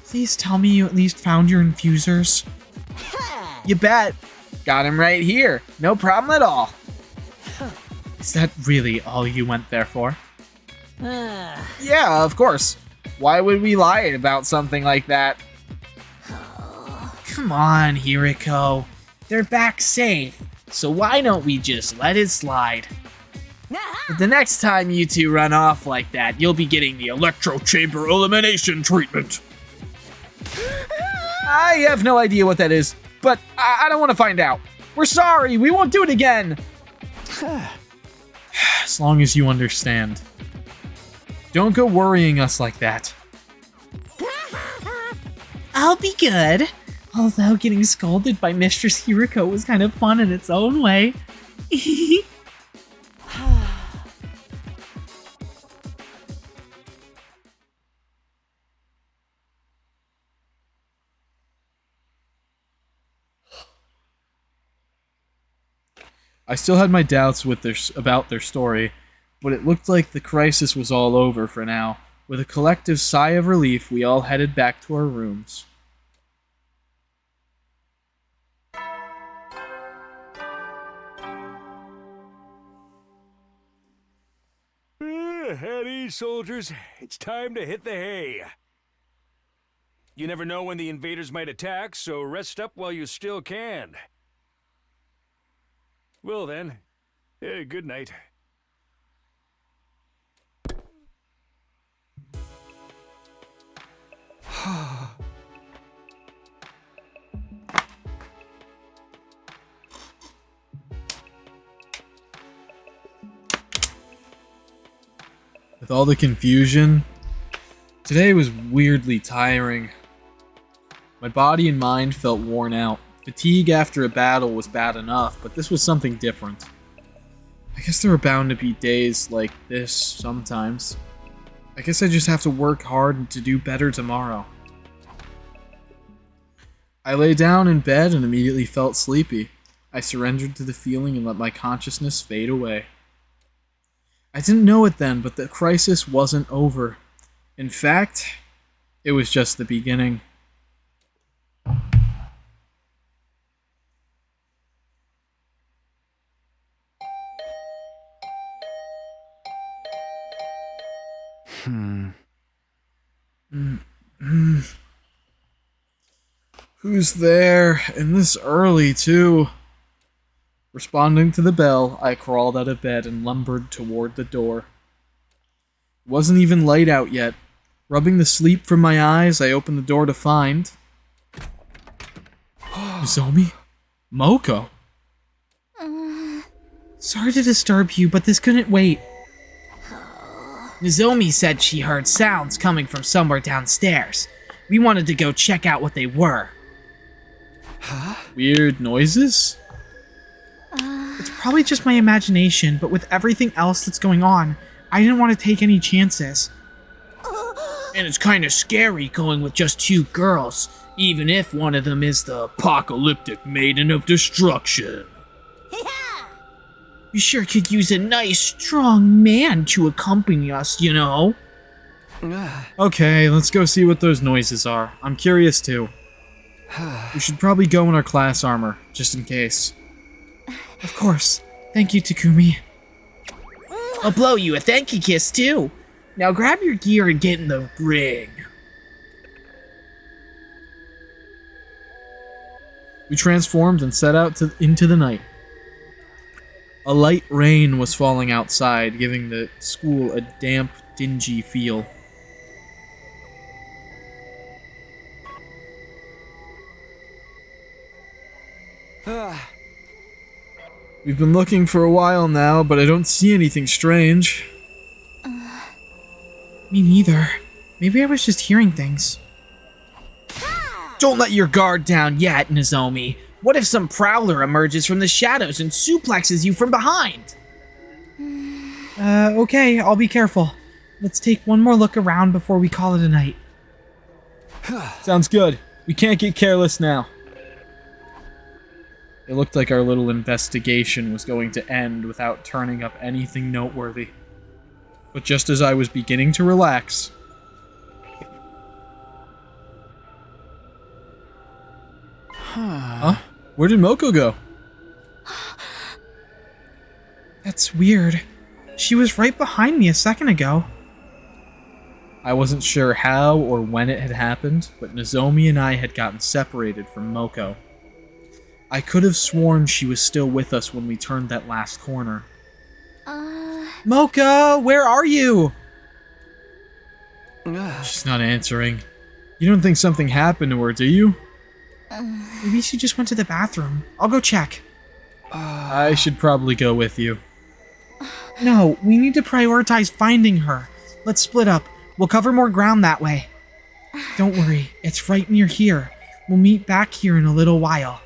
Please tell me you at least found your infusers. You bet. Got him right here. No problem at all. Is that really all you went there for? Yeah, of course. Why would we lie about something like that? Come on, Hiriko. They're back safe, so why don't we just let it slide? But the next time you two run off like that, you'll be getting the electro chamber elimination treatment. I have no idea what that is, but I don't want to find out. We're sorry, we won't do it again. As long as you understand. Don't go worrying us like that. I'll be good. Although getting scolded by Mistress Hiriko was kind of fun in its own way. I still had my doubts about their story, but it looked like the crisis was all over for now. With a collective sigh of relief, we all headed back to our rooms. At ease, soldiers. It's time to hit the hay. You never know when the invaders might attack, so rest up while you still can. Well then, good night. With all the confusion, today was weirdly tiring. My body and mind felt worn out. Fatigue after a battle was bad enough, but this was something different. I guess there were bound to be days like this sometimes. I guess I just have to work hard to do better tomorrow. I lay down in bed and immediately felt sleepy. I surrendered to the feeling and let my consciousness fade away. I didn't know it then, but the crisis wasn't over. In fact, it was just the beginning. Who's there? And this early, too. Responding to the bell, I crawled out of bed and lumbered toward the door. It wasn't even light out yet. Rubbing the sleep from my eyes, I opened the door to find... Nozomi? Moko? Sorry to disturb you, but this couldn't wait. Nozomi said she heard sounds coming from somewhere downstairs. We wanted to go check out what they were. Huh? Weird noises? It's probably just my imagination, but with everything else that's going on, I didn't want to take any chances. And it's kind of scary going with just two girls, even if one of them is the apocalyptic maiden of destruction. We sure could use a nice, strong man to accompany us, you know? Okay, let's go see what those noises are. I'm curious too. We should probably go in our class armor, just in case. Of course. Thank you, Takumi. I'll blow you a thank you kiss, too. Now grab your gear and get in the ring. We transformed and set out into the night. A light rain was falling outside, giving the school a damp, dingy feel. We've been looking for a while now, but I don't see anything strange. Me neither. Maybe I was just hearing things. Don't let your guard down yet, Nozomi. What if some prowler emerges from the shadows and suplexes you from behind? Okay, I'll be careful. Let's take one more look around before we call it a night. Sounds good. We can't get careless now. It looked like our little investigation was going to end without turning up anything noteworthy. But just as I was beginning to relax... Huh? Where did Moko go? That's weird. She was right behind me a second ago. I wasn't sure how or when it had happened, but Nozomi and I had gotten separated from Moko. I could have sworn she was still with us when we turned that last corner. Moko, where are you? She's not answering. You don't think something happened to her, do you? Maybe she just went to the bathroom. I'll go check. I should probably go with you. No, we need to prioritize finding her. Let's split up. We'll cover more ground that way. Don't worry, it's right near here. We'll meet back here in a little while.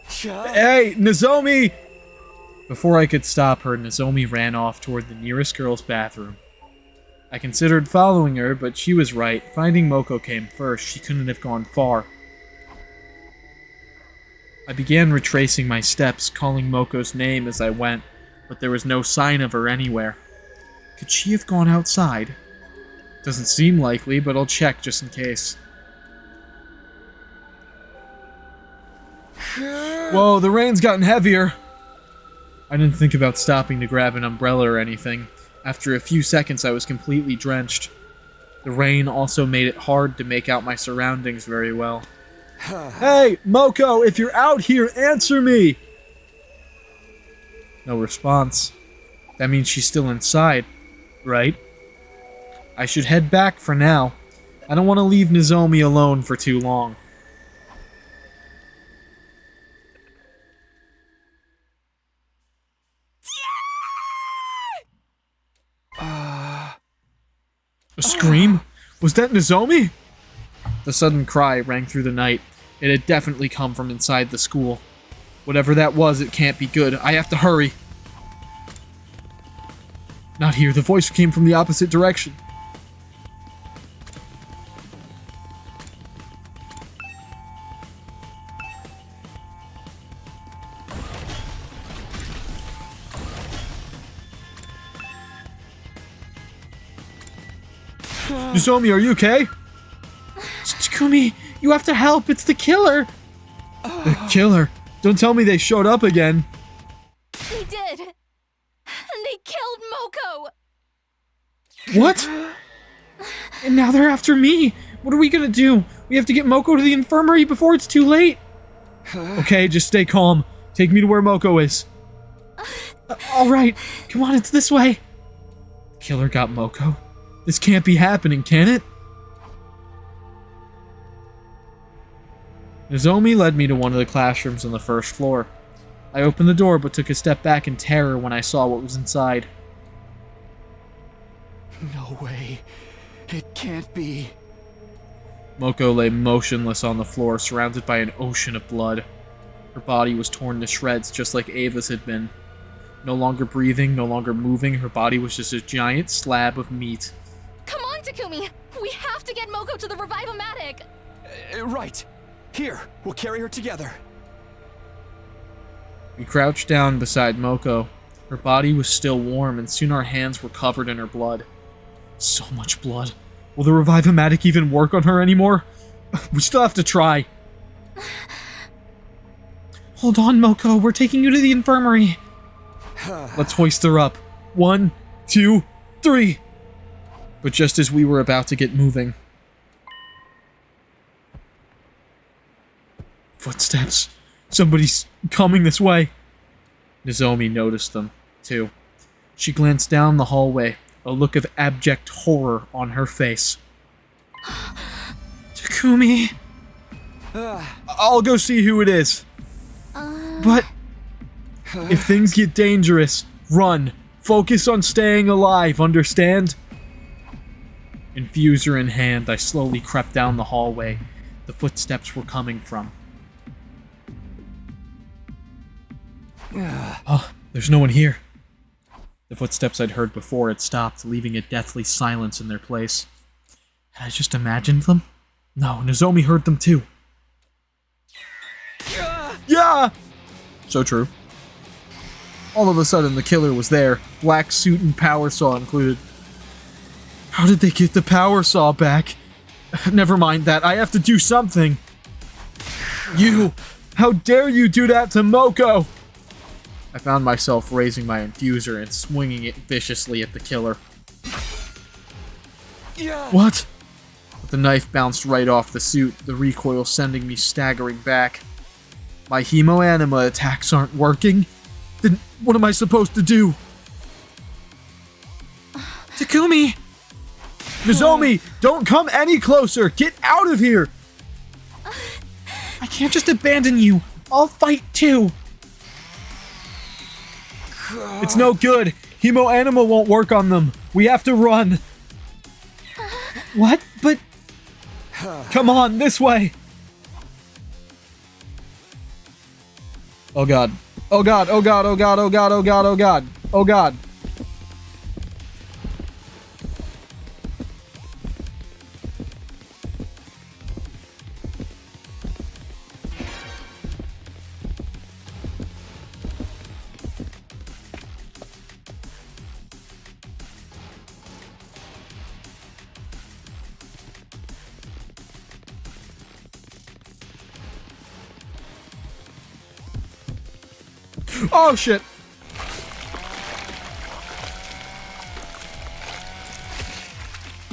Hey, Nozomi! Before I could stop her, Nozomi ran off toward the nearest girl's bathroom. I considered following her, but she was right. Finding Moko came first. She couldn't have gone far. I began retracing my steps, calling Moko's name as I went, but there was no sign of her anywhere. Could she have gone outside? Doesn't seem likely, but I'll check just in case. Whoa, the rain's gotten heavier! I didn't think about stopping to grab an umbrella or anything. After a few seconds, I was completely drenched. The rain also made it hard to make out my surroundings very well. Hey, Moko, if you're out here, answer me! No response. That means she's still inside, right? I should head back for now. I don't want to leave Nozomi alone for too long. A scream? Was that Nozomi? The sudden cry rang through the night. It had definitely come from inside the school. Whatever that was, it can't be good. I have to hurry. Not here. The voice came from the opposite direction. Nozomi, are you okay? Takumi, you have to help. It's the killer. The killer? Don't tell me they showed up again. They did. And they killed Moko. What? And now they're after me. What are we gonna do? We have to get Moko to the infirmary before it's too late. Okay, just stay calm. Take me to where Moko is. Alright, come on, it's this way. The killer got Moko. This can't be happening, can it? Nozomi led me to one of the classrooms on the first floor. I opened the door but took a step back in terror when I saw what was inside. No way. It can't be. Moko lay motionless on the floor, surrounded by an ocean of blood. Her body was torn to shreds, just like Ava's had been. No longer breathing, no longer moving, her body was just a giant slab of meat. Come on, Takumi. We have to get Moko to the Revive-O-Matic. Right. Here, we'll carry her together. We crouched down beside Moko. Her body was still warm, and soon our hands were covered in her blood. So much blood. Will the Revive-O-Matic even work on her anymore? We still have to try. Hold on, Moko. We're taking you to the infirmary. Let's hoist her up. 1, 2, 3. But just as we were about to get moving... Footsteps. Somebody's coming this way. Nozomi noticed them, too. She glanced down the hallway, a look of abject horror on her face. Takumi. I'll go see who it is. But if things get dangerous, run. Focus on staying alive, understand? Infuser in hand, I slowly crept down the hallway the footsteps were coming from. Oh, there's no one here. The footsteps I'd heard before had stopped, leaving a deathly silence in their place. Had I just imagined them? No, Nozomi heard them too. Yeah! So true. All of a sudden, the killer was there, black suit and power saw included. How did they get the power saw back? Never mind that, I have to do something. You! How dare you do that to Moko! I found myself raising my infuser and swinging it viciously at the killer. What? But the knife bounced right off the suit, the recoil sending me staggering back. My hemoanima attacks aren't working? Then what am I supposed to do? Takumi! Nozomi, don't come any closer! Get out of here! I can't just abandon you. I'll fight too. It's no good. Hemoanima won't work on them. We have to run. What? But... Come on, this way. Oh god. Oh god, oh god, oh god, oh god, oh god, oh god. Oh god. Oh, shit.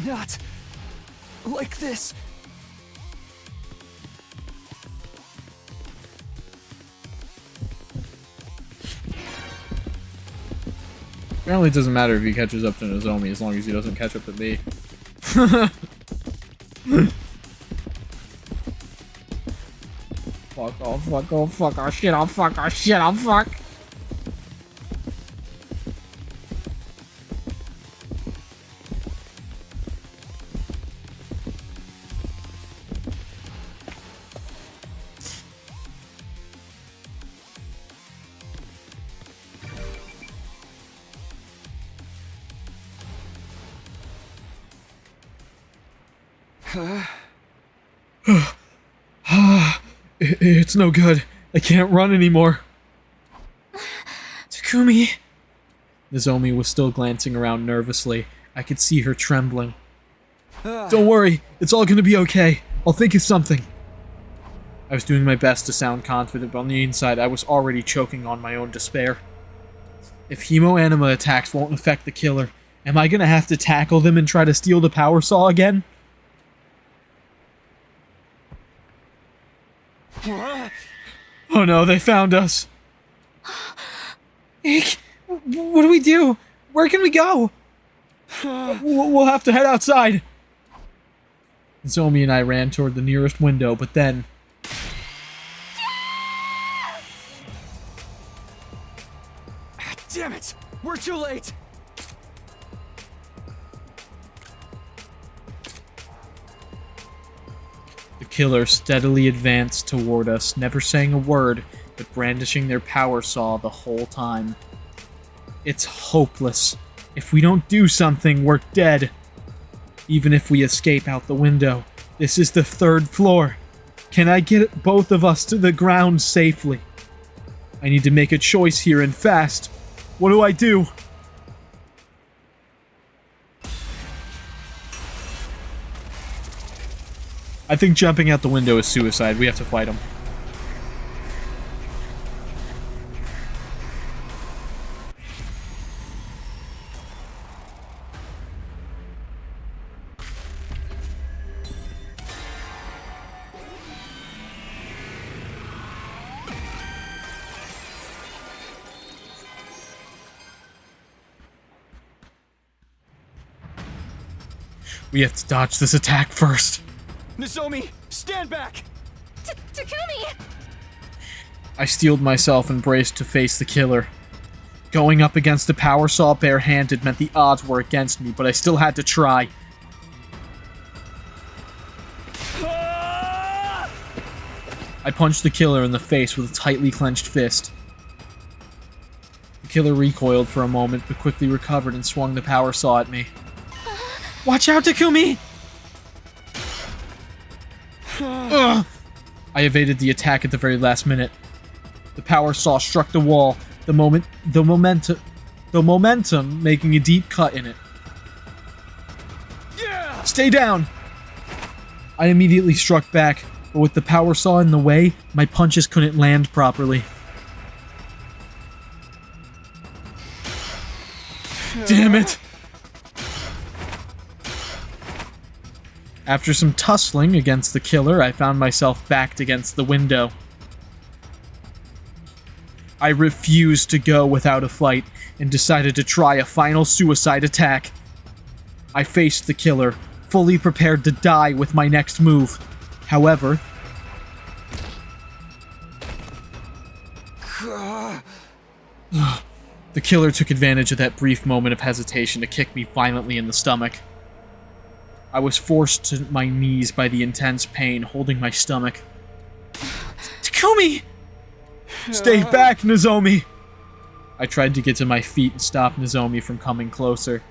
Not like this. Apparently it doesn't matter if he catches up to Nozomi as long as he doesn't catch up to me. Fuck, oh fuck, oh fuck, oh shit, oh fuck, oh shit, oh fuck. It's no good. I can't run anymore. Takumi. Nozomi was still glancing around nervously. I could see her trembling. Don't worry, it's all gonna be okay. I'll think of something. I was doing my best to sound confident, but on the inside I was already choking on my own despair. If Hemo-Anima attacks won't affect the killer, am I gonna have to tackle them and try to steal the power saw again? Oh no, they found us. Eek, what do we do? Where can we go? We'll have to head outside. Zomi and I ran toward the nearest window, but then... Damn it! We're too late! The killer steadily advanced toward us, never saying a word, but brandishing their power saw the whole time. It's hopeless. If we don't do something, we're dead. Even if we escape out the window. This is the 3rd floor. Can I get both of us to the ground safely? I need to make a choice here and fast. What do I do? I think jumping out the window is suicide. We have to fight him. We have to dodge this attack first. Nozomi, stand back! Takumi! I steeled myself and braced to face the killer. Going up against a power saw barehanded meant the odds were against me, but I still had to try. I punched the killer in the face with a tightly clenched fist. The killer recoiled for a moment, but quickly recovered and swung the power saw at me. Watch out, Takumi! Ugh. I evaded the attack at the very last minute. The power saw struck the wall, the momentum making a deep cut in it. Yeah! Stay down! I immediately struck back, but with the power saw in the way, my punches couldn't land properly. Damn it! After some tussling against the killer, I found myself backed against the window. I refused to go without a fight, and decided to try a final suicide attack. I faced the killer, fully prepared to die with my next move. However... the killer took advantage of that brief moment of hesitation to kick me violently in the stomach. I was forced to my knees by the intense pain holding my stomach. Takumi! Stay back, Nozomi! I tried to get to my feet and stop Nozomi from coming closer.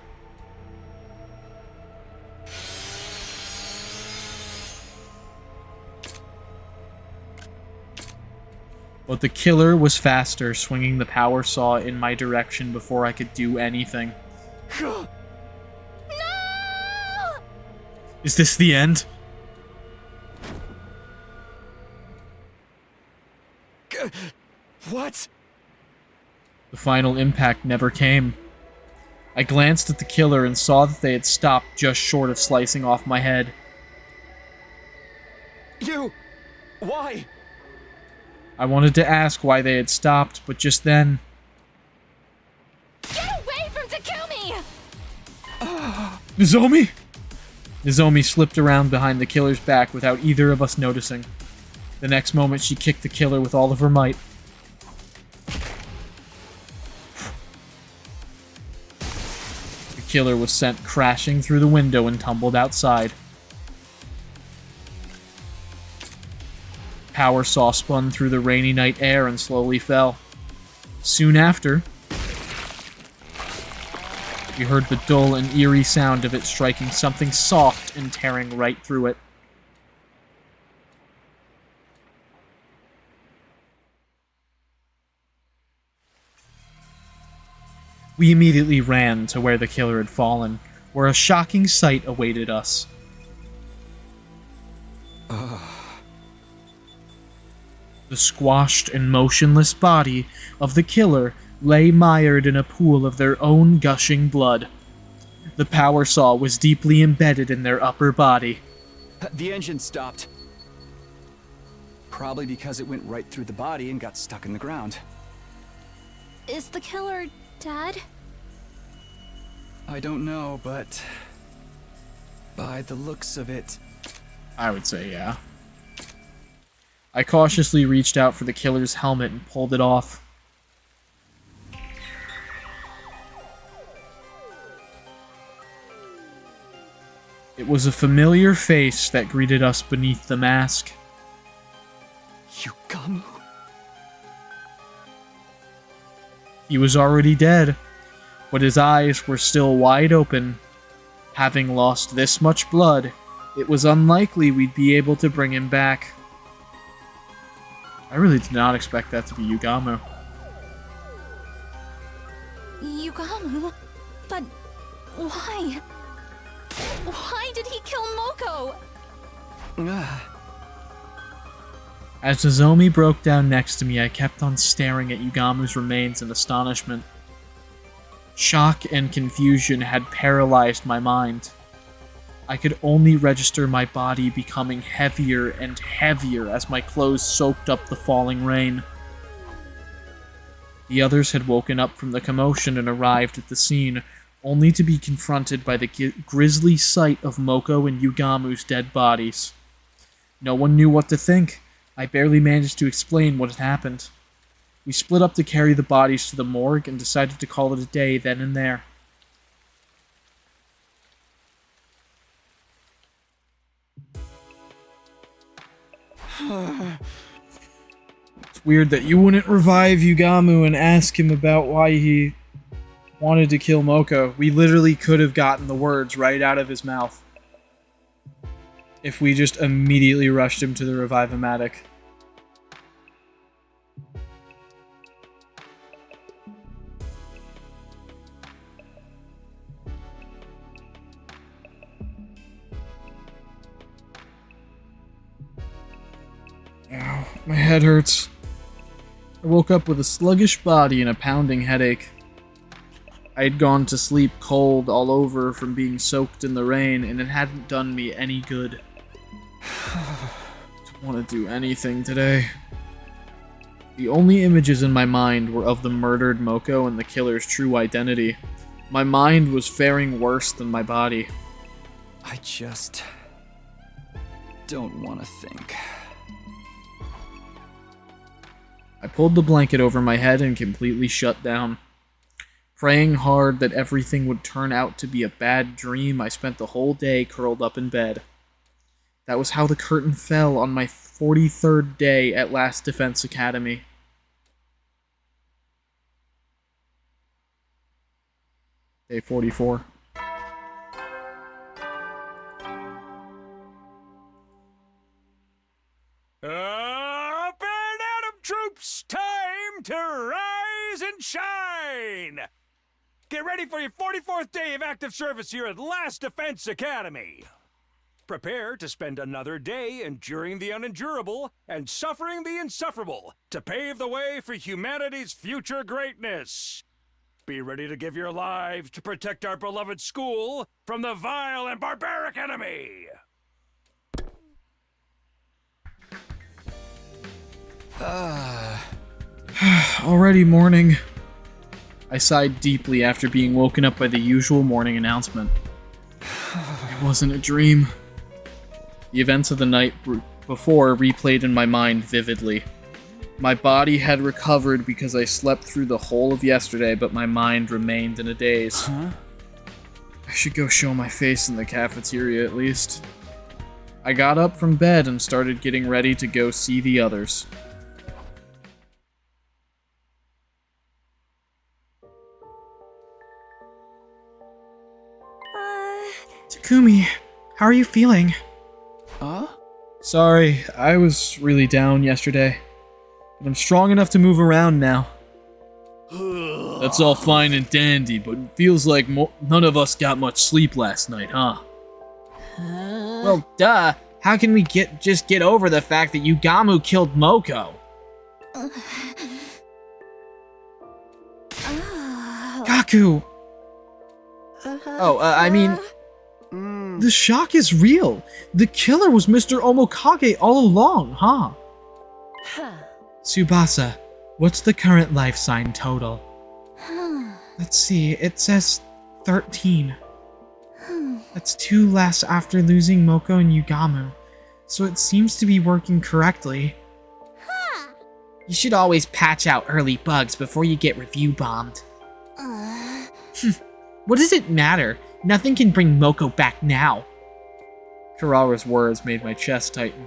But the killer was faster, swinging the power saw in my direction before I could do anything. Is this the end? What? The final impact never came. I glanced at the killer and saw that they had stopped just short of slicing off my head. You! Why? I wanted to ask why they had stopped, but just then... Get away from Takumi! Nozomi? Nozomi slipped around behind the killer's back without either of us noticing. The next moment, she kicked the killer with all of her might. The killer was sent crashing through the window and tumbled outside. Power saw spun through the rainy night air and slowly fell. Soon after, we heard the dull and eerie sound of it striking something soft and tearing right through it. We immediately ran to where the killer had fallen, where a shocking sight awaited us. The squashed and motionless body of the killer lay mired in a pool of their own gushing blood. The power saw was deeply embedded in their upper body. The engine stopped. Probably because it went right through the body and got stuck in the ground. Is the killer dead? I don't know, but by the looks of it... I would say yeah. I cautiously reached out for the killer's helmet and pulled it off. It was a familiar face that greeted us beneath the mask. Yugamu? He was already dead, but his eyes were still wide open. Having lost this much blood, it was unlikely we'd be able to bring him back. I really did not expect that to be Yugamu. Yugamu? But why? Why did he kill Moko? As Nozomi broke down next to me, I kept on staring at Yugamu's remains in astonishment. Shock and confusion had paralyzed my mind. I could only register my body becoming heavier and heavier as my clothes soaked up the falling rain. The others had woken up from the commotion and arrived at the scene, only to be confronted by the grisly sight of Moko and Yugamu's dead bodies. No one knew what to think. I barely managed to explain what had happened. We split up to carry the bodies to the morgue and decided to call it a day then and there. It's weird that you wouldn't revive Yugamu and ask him about why he wanted to kill Moko. We literally could have gotten the words right out of his mouth if we just immediately rushed him to the Revive-O-Matic. Ow, my head hurts. I woke up with a sluggish body and a pounding headache. I had gone to sleep cold all over from being soaked in the rain, and it hadn't done me any good. Don't want to do anything today. The only images in my mind were of the murdered Moko and the killer's true identity. My mind was faring worse than my body. I just don't want to think. I pulled the blanket over my head and completely shut down. Praying hard that everything would turn out to be a bad dream, I spent the whole day curled up in bed. That was how the curtain fell on my 43rd day at Last Defense Academy. Day 44. Up and Atom troops, time to rise and shine! Get ready for your 44th day of active service here at Last Defense Academy. prepare to spend another day enduring the unendurable and suffering the insufferable to pave the way for humanity's future greatness. Be ready to give your lives to protect our beloved school from the vile and barbaric enemy. Already morning. I sighed deeply after being woken up by the usual morning announcement. It wasn't a dream. The events of the night before replayed in my mind vividly. My body had recovered because I slept through the whole of yesterday, but my mind remained in a daze. Huh? I should go show my face in the cafeteria at least. I got up from bed and started getting ready to go see the others. Takumi, how are you feeling? Sorry, I was really down yesterday, but I'm strong enough to move around now. That's all fine and dandy, but it feels like none of us got much sleep last night, huh? Well, duh. How can we just get over the fact that Yugamu killed Moko? Kaku! I mean... The shock is real. The killer was Mr. Omokage all along, huh? Tsubasa, what's the current life sign total? Let's see, it says 13. That's 2 less after losing Moko and Yugamu, so it seems to be working correctly. You should always patch out early bugs before you get review bombed. What does it matter? Nothing can bring Moko back now. Kurara's words made my chest tighten.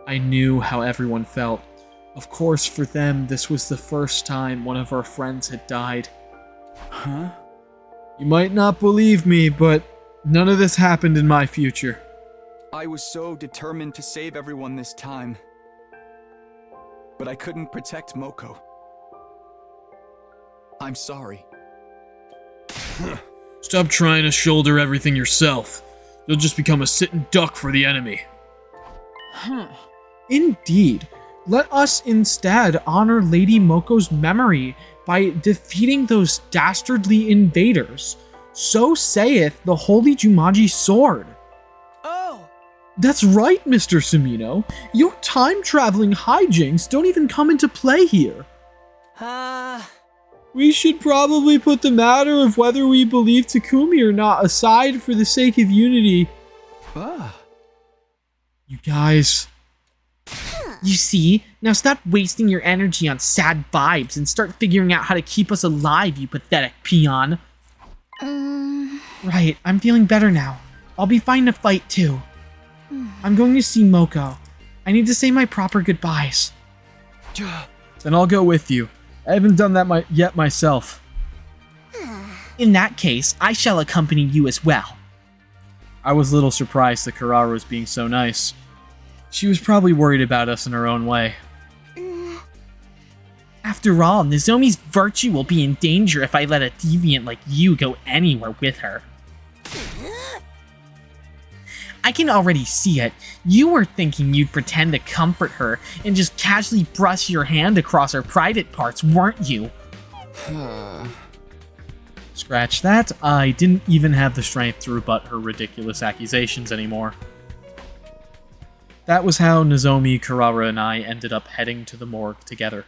I knew how everyone felt. Of course, for them, this was the first time one of our friends had died. Huh? You might not believe me, but none of this happened in my future. I was so determined to save everyone this time. But I couldn't protect Moko. I'm sorry. Stop trying to shoulder everything yourself. You'll just become a sitting duck for the enemy. Indeed. Let us instead honor Lady Moko's memory by defeating those dastardly invaders. So saith the Holy Jumanji Sword. Oh! That's right, Mr. Sumino. Your time-traveling hijinks don't even come into play here. We should probably put the matter of whether we believe Takumi or not aside for the sake of unity. You guys... You see? Now stop wasting your energy on sad vibes and start figuring out how to keep us alive, you pathetic peon. Right, I'm feeling better now. I'll be fine to fight too. I'm going to see Moko. I need to say my proper goodbyes. Then I'll go with you. I haven't done that yet myself. In that case, I shall accompany you as well. I was a little surprised that Kurara was being so nice. She was probably worried about us in her own way. After all, Nozomi's virtue will be in danger if I let a deviant like you go anywhere with her. I can already see it. You were thinking you'd pretend to comfort her and just casually brush your hand across her private parts, weren't you? Scratch that. I didn't even have the strength to rebut her ridiculous accusations anymore. That was how Nozomi, Kurara, and I ended up heading to the morgue together.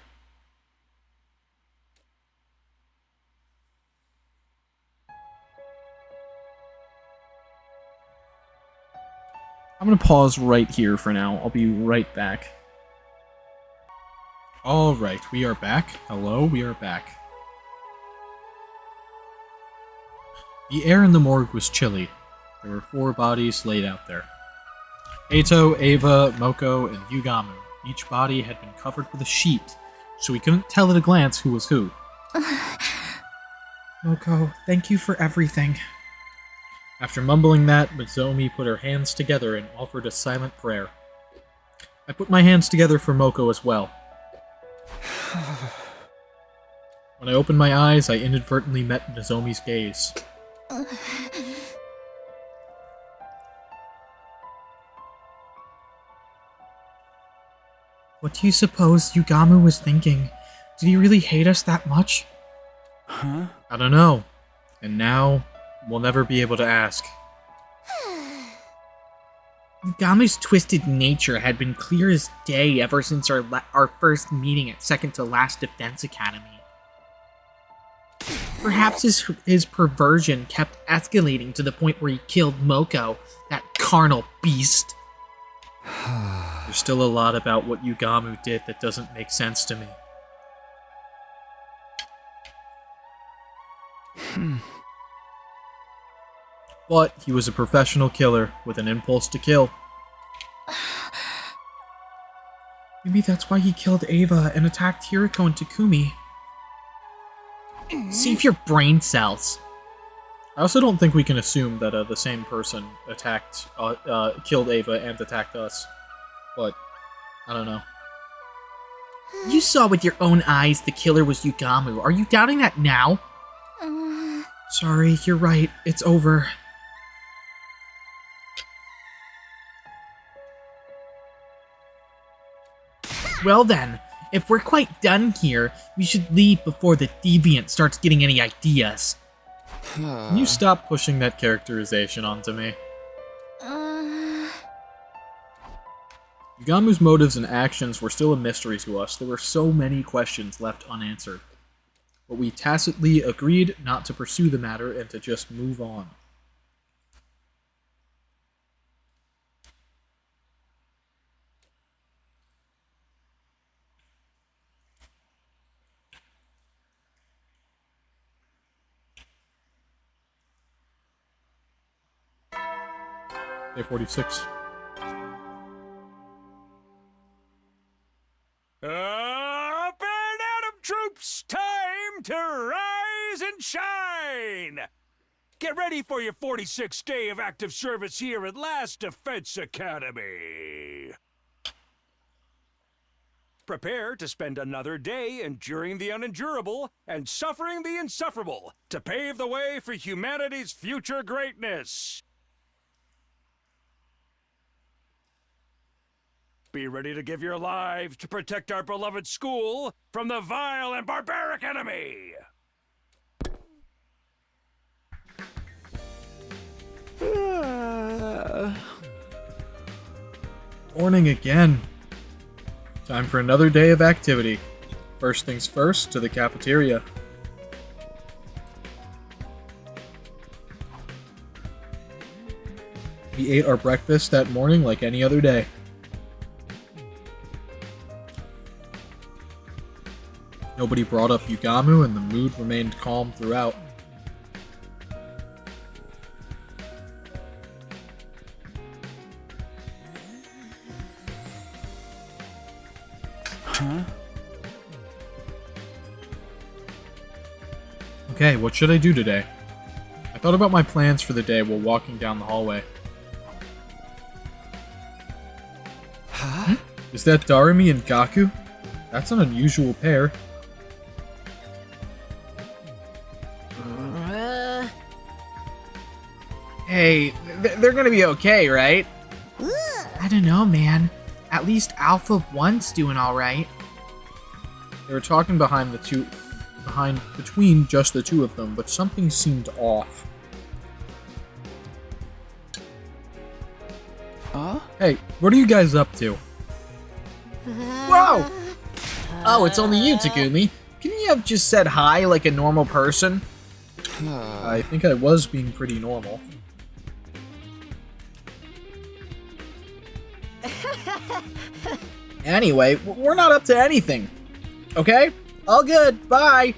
I'm going to pause right here for now. I'll be right back. Alright, we are back. Hello, we are back. The air in the morgue was chilly. There were 4 bodies laid out there. Eito, Ava, Moko, and Yugamu. Each body had been covered with a sheet, so we couldn't tell at a glance who was who. Moko, thank you for everything. After mumbling that, Nozomi put her hands together and offered a silent prayer. I put my hands together for Moko as well. When I opened my eyes, I inadvertently met Nozomi's gaze. What do you suppose Yugamu was thinking? Did he really hate us that much? Huh? I don't know. And now, we'll never be able to ask. Yugamu's twisted nature had been clear as day ever since our first meeting at Second to Last Defense Academy. Perhaps his perversion kept escalating to the point where he killed Moko, that carnal beast. There's still a lot about what Yugamu did that doesn't make sense to me. But he was a professional killer with an impulse to kill. Maybe that's why he killed Ava and attacked Hiriko and Takumi. Save your brain cells. I also don't think we can assume that the same person killed Ava and attacked us. But, I don't know. You saw with your own eyes the killer was Yugamu. Are you doubting that now? Sorry, you're right. It's over. Well then, if we're quite done here, we should leave before the deviant starts getting any ideas. Can you stop pushing that characterization onto me? Yugamu's motives and actions were still a mystery to us. There were so many questions left unanswered. But we tacitly agreed not to pursue the matter and to just move on. Day 46. Up and Atom troops, time to rise and shine! Get ready for your 46th day of active service here at Last Defense Academy. Prepare to spend another day enduring the unendurable and suffering the insufferable to pave the way for humanity's future greatness. Be ready to give your lives to protect our beloved school from the vile and barbaric enemy! Morning again. Time for another day of activity. First things first, to the cafeteria. We ate our breakfast that morning like any other day. Nobody brought up Yugamu, and the mood remained calm throughout. Huh? Okay, what should I do today? I thought about my plans for the day while walking down the hallway. Huh? Is that Darumi and Gaku? That's an unusual pair. Hey, they're gonna be okay, right? I don't know, man. At least Alpha 1's doing alright. They were talking between just the two of them, but something seemed off. Huh? Hey, what are you guys up to? Whoa! Oh, it's only you, Takumi. Couldn't you have just said hi like a normal person? I think I was being pretty normal. Anyway, we're not up to anything. Okay? All good. Bye.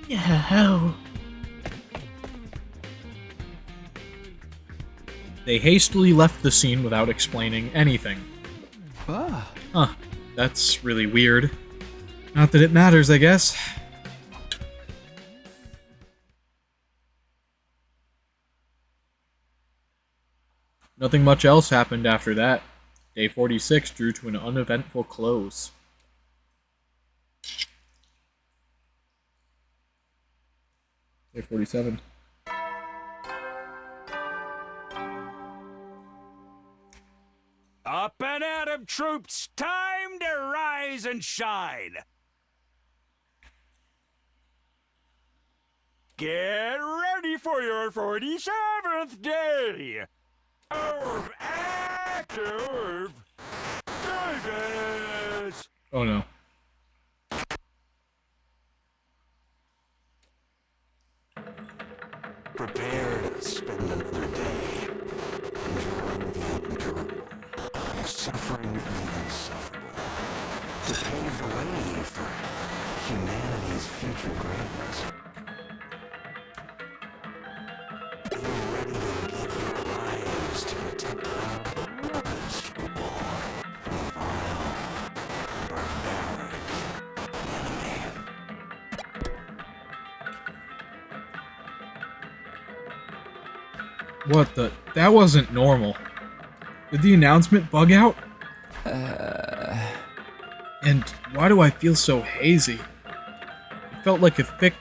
Yo. They hastily left the scene without explaining anything. Ah. Huh. That's really weird. Not that it matters, I guess. Nothing much else happened after that. Day 46 drew to an uneventful close. Day 47. Up and at 'em, troops! Time to rise and shine! Get ready for your 47th day of active service! Oh no. Prepare to spend another day enduring the unendurable, suffering the insufferable, to pave the way for humanity's future greatness. Be ready to give your lives to protect our miserable from the vile, barbaric enemy. What the? That wasn't normal. Did the announcement bug out? And why do I feel so hazy? It felt like a thick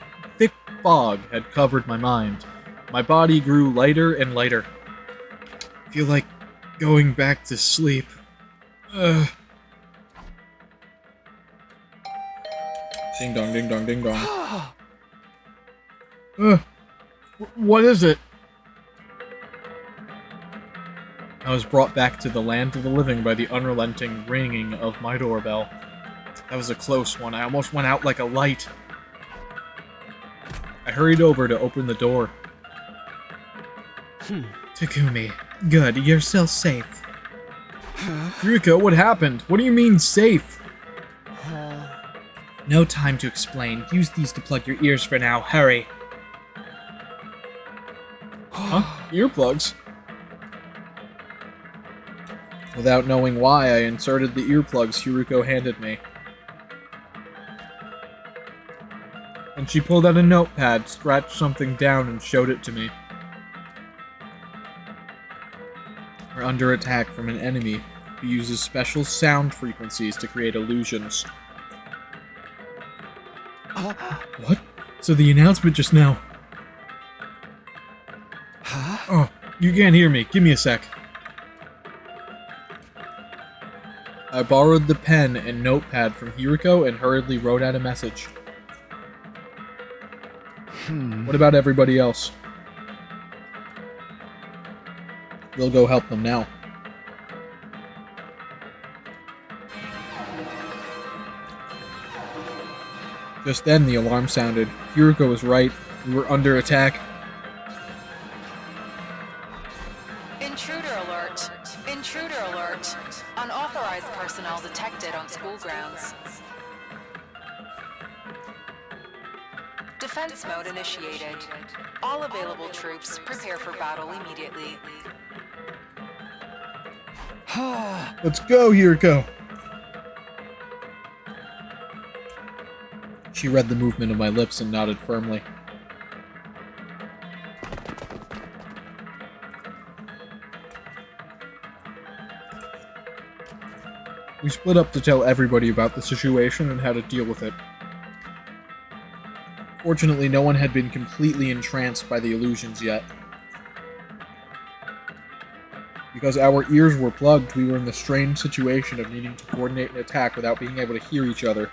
fog had covered my mind. My body grew lighter and lighter. I feel like going back to sleep. Ding dong, ding dong, ding dong. What is it? I was brought back to the land of the living by the unrelenting ringing of my doorbell. That was a close one. I almost went out like a light. I hurried over to open the door. Takumi, good, you're still safe. Yuriko, what happened? What do you mean, safe? No time to explain. Use these to plug your ears for now. Hurry. Huh? Earplugs? Without knowing why, I inserted the earplugs Yuriko handed me. And she pulled out a notepad, scratched something down, and showed it to me. We're under attack from an enemy who uses special sound frequencies to create illusions. What? So the announcement just now... Oh, you can't hear me. Give me a sec. I borrowed the pen and notepad from Yuriko and hurriedly wrote out a message. What about everybody else? We'll go help them now. Just then, the alarm sounded. Yuriko was right. We were under attack. Intruder alert! Intruder alert! Unauthorized personnel detected on school grounds. Defense mode initiated. All available troops prepare for battle immediately. Let's go, Yuriko! She read the movement of my lips and nodded firmly. We split up to tell everybody about the situation and how to deal with it. Fortunately, no one had been completely entranced by the illusions yet. Because our ears were plugged, we were in the strange situation of needing to coordinate an attack without being able to hear each other.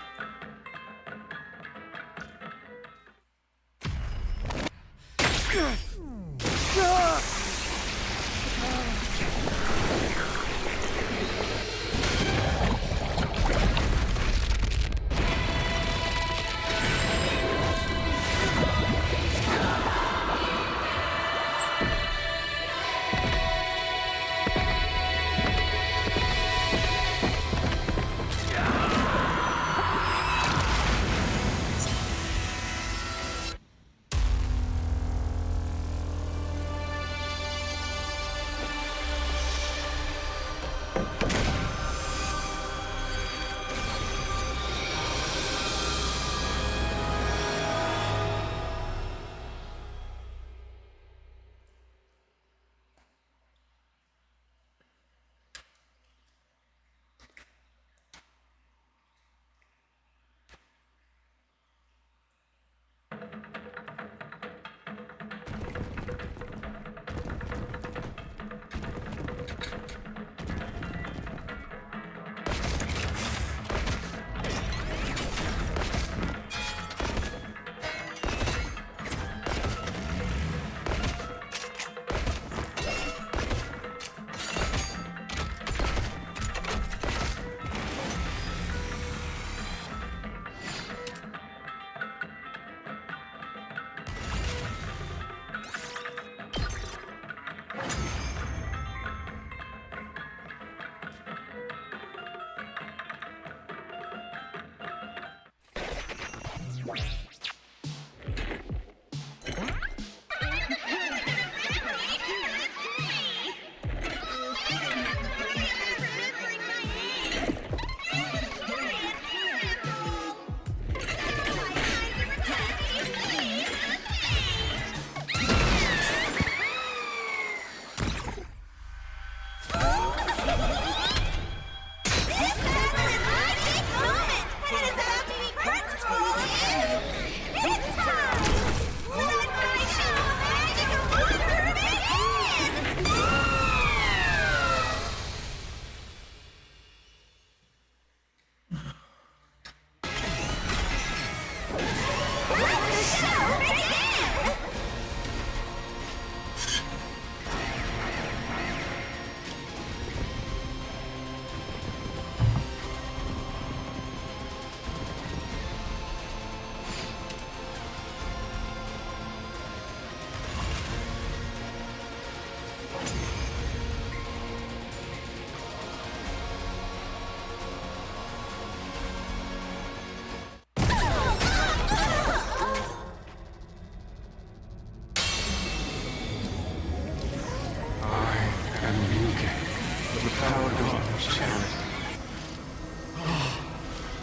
Paragon's chariot.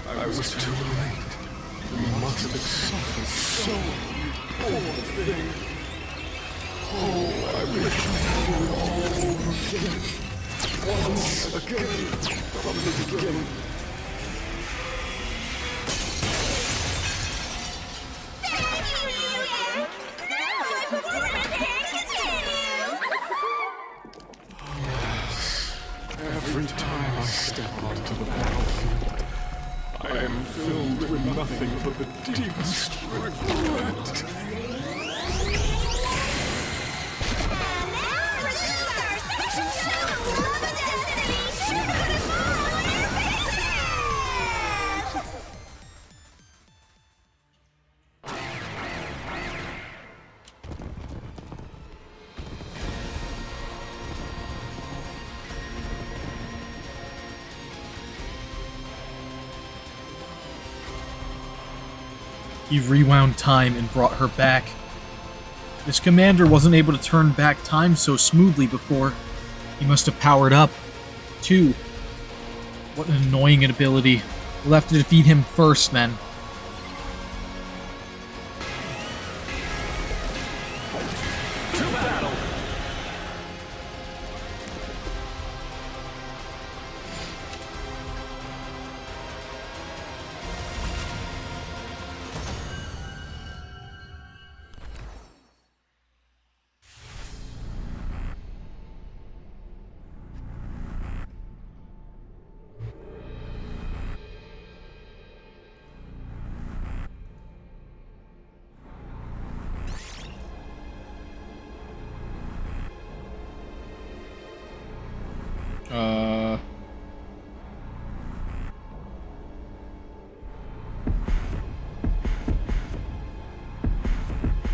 I was too late. You must have suffered so, poor thing. Oh, I wish I could do it all over again. Once again, from the beginning. Every time I step onto the battlefield, I am filled with nothing but the deepest regret. He rewound time and brought her back. This commander wasn't able to turn back time so smoothly before. He must have powered up. 2. What an annoying ability. We'll have to defeat him first, then.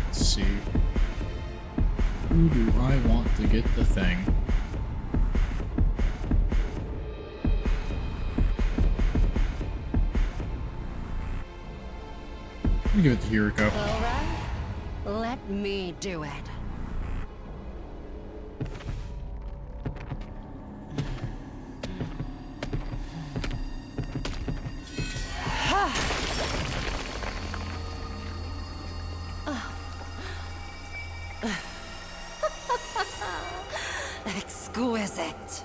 Let's see. Who do I want to get the thing? Let me give it to Hiriko. Alright, let me do it. Exquisite.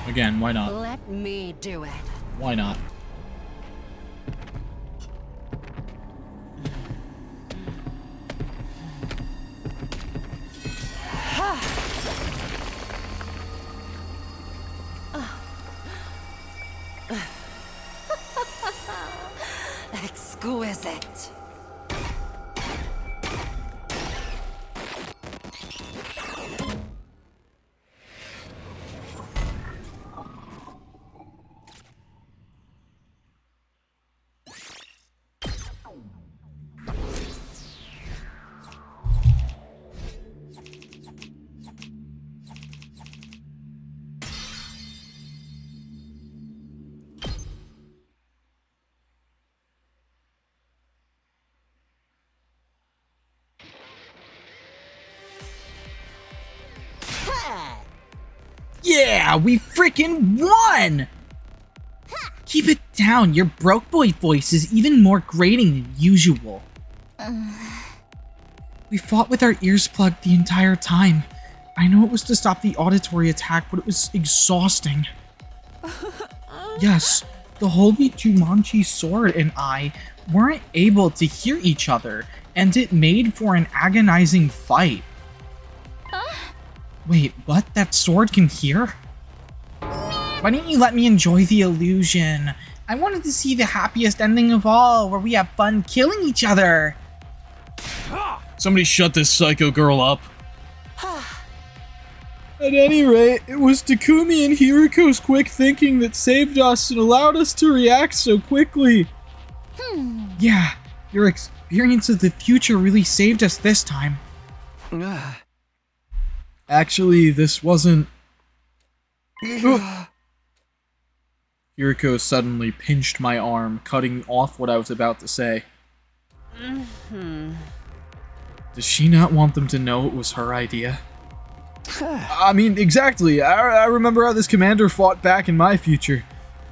Again, why not? Let me do it. Why not? Exquisite. Yeah, we freaking won! Keep it down, your broke boy voice is even more grating than usual. We fought with our ears plugged the entire time. I know it was to stop the auditory attack, but it was exhausting. Yes, the Holy Jumanji sword and I weren't able to hear each other, and it made for an agonizing fight. Wait, what? That sword can hear? Why didn't you let me enjoy the illusion? I wanted to see the happiest ending of all, where we have fun killing each other. Somebody shut this psycho girl up. At any rate, it was Takumi and Hiriko's quick thinking that saved us and allowed us to react so quickly. Yeah, your experience of the future really saved us this time. Actually, this wasn't... Hiriko suddenly pinched my arm, cutting off what I was about to say. Does she not want them to know it was her idea? I mean, exactly. I remember how this commander fought back in my future.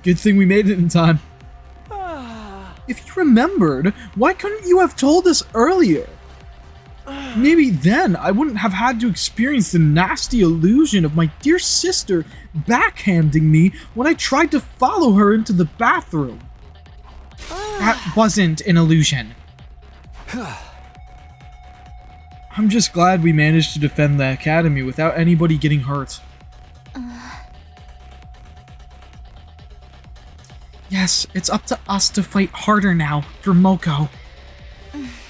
Good thing we made it in time. If you remembered, why couldn't you have told us earlier? Maybe then I wouldn't have had to experience the nasty illusion of my dear sister backhanding me when I tried to follow her into the bathroom. That wasn't an illusion. I'm just glad we managed to defend the academy without anybody getting hurt. Yes, it's up to us to fight harder now for Moko.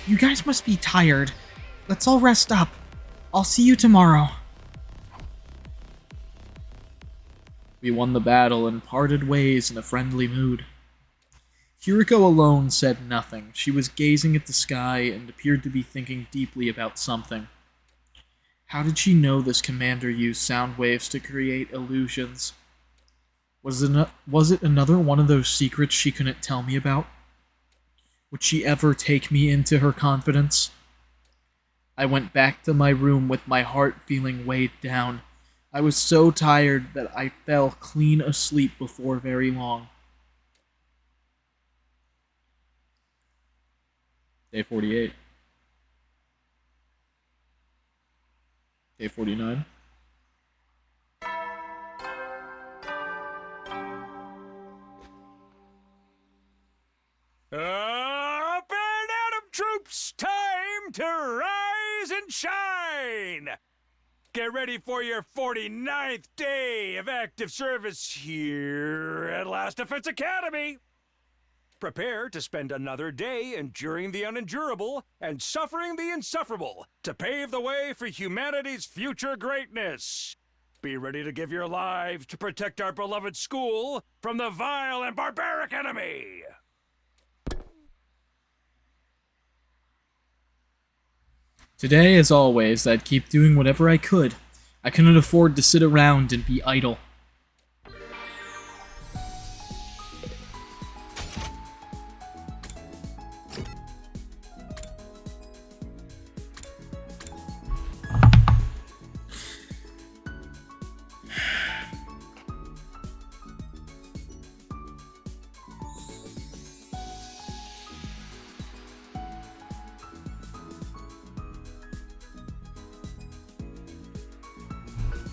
You guys must be tired. Let's all rest up. I'll see you tomorrow. We won the battle and parted ways in a friendly mood. Hiriko alone said nothing. She was gazing at the sky and appeared to be thinking deeply about something. How did she know this commander used sound waves to create illusions? Was it another one of those secrets she couldn't tell me about? Would she ever take me into her confidence? I went back to my room with my heart feeling weighed down. I was so tired that I fell clean asleep before very long. Day 48. Day 49. Up and Atom troops, time to rise and shine! Get ready for your 49th day of active service here at Last Defense Academy! Prepare to spend another day enduring the unendurable and suffering the insufferable to pave the way for humanity's future greatness. Be ready to give your lives to protect our beloved school from the vile and barbaric enemy. Today, as always, I'd keep doing whatever I could. I couldn't afford to sit around and be idle.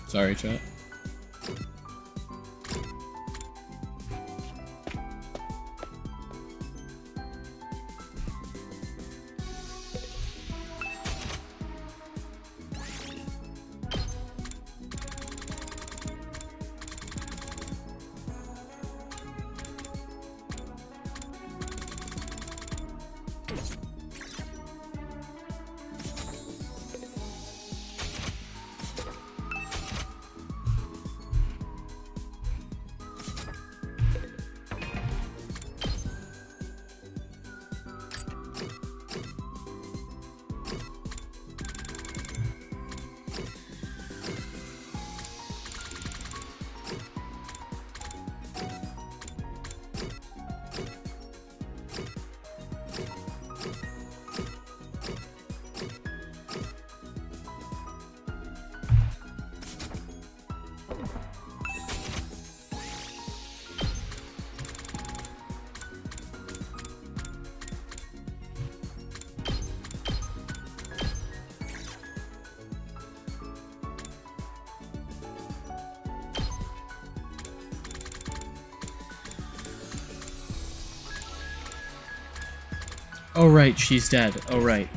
Sorry, chat. Oh right, she's dead. Oh right.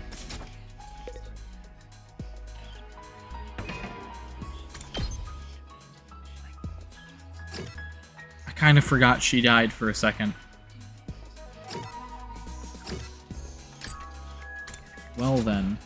I kind of forgot she died for a second. Well then.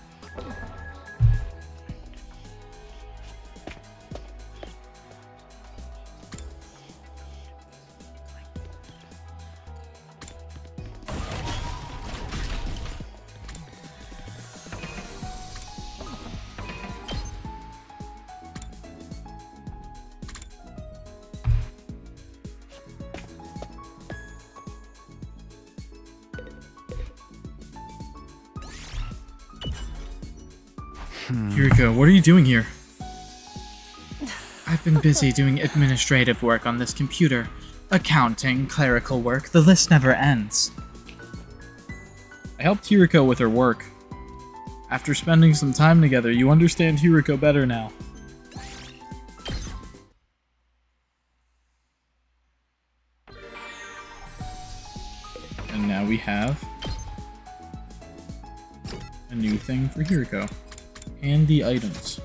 Yuriko, what are you doing here? I've been busy doing administrative work on this computer. Accounting, clerical work, the list never ends. I helped Yuriko with her work. After spending some time together, you understand Yuriko better now. And now we have a new thing for Yuriko. Handy items.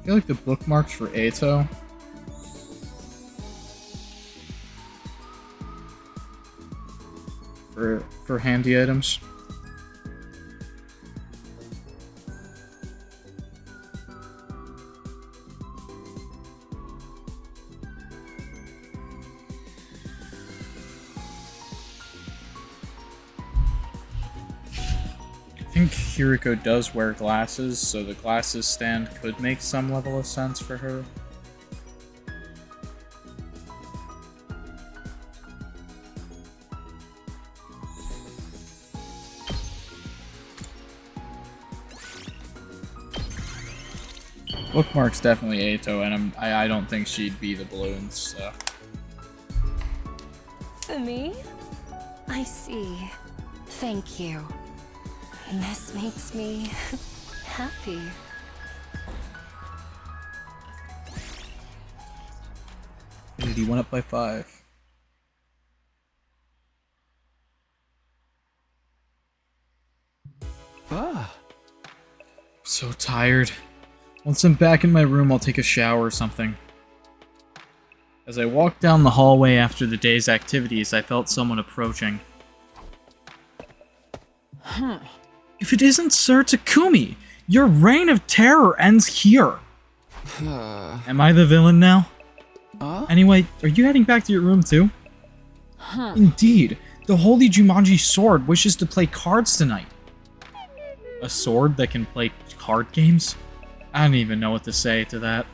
I feel like the bookmarks for Ato for handy items. I think Yuriko does wear glasses, so the glasses stand could make some level of sense for her. Bookmark's definitely Ato, and I don't think she'd be the balloons, so. For me? I see. Thank you. This makes me happy. He went up by 5. So tired. Once I'm back in my room, I'll take a shower or something. As I walked down the hallway after the day's activities, I felt someone approaching. If it isn't Sir Takumi, your reign of terror ends here. Am I the villain now? Anyway, are you heading back to your room too? Indeed, the Holy Jumanji Sword wishes to play cards tonight. A sword that can play card games? I don't even know what to say to that.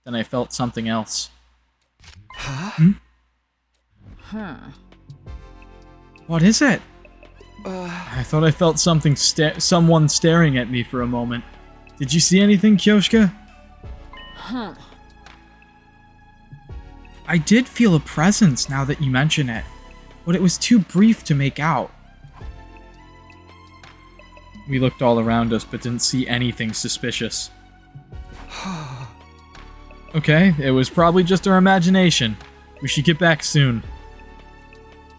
Then I felt something else. What is it? I thought I felt something someone staring at me for a moment. Did you see anything, Kyoshka? I did feel a presence now that you mention it, but it was too brief to make out. We looked all around us but didn't see anything suspicious. Okay, it was probably just our imagination. We should get back soon.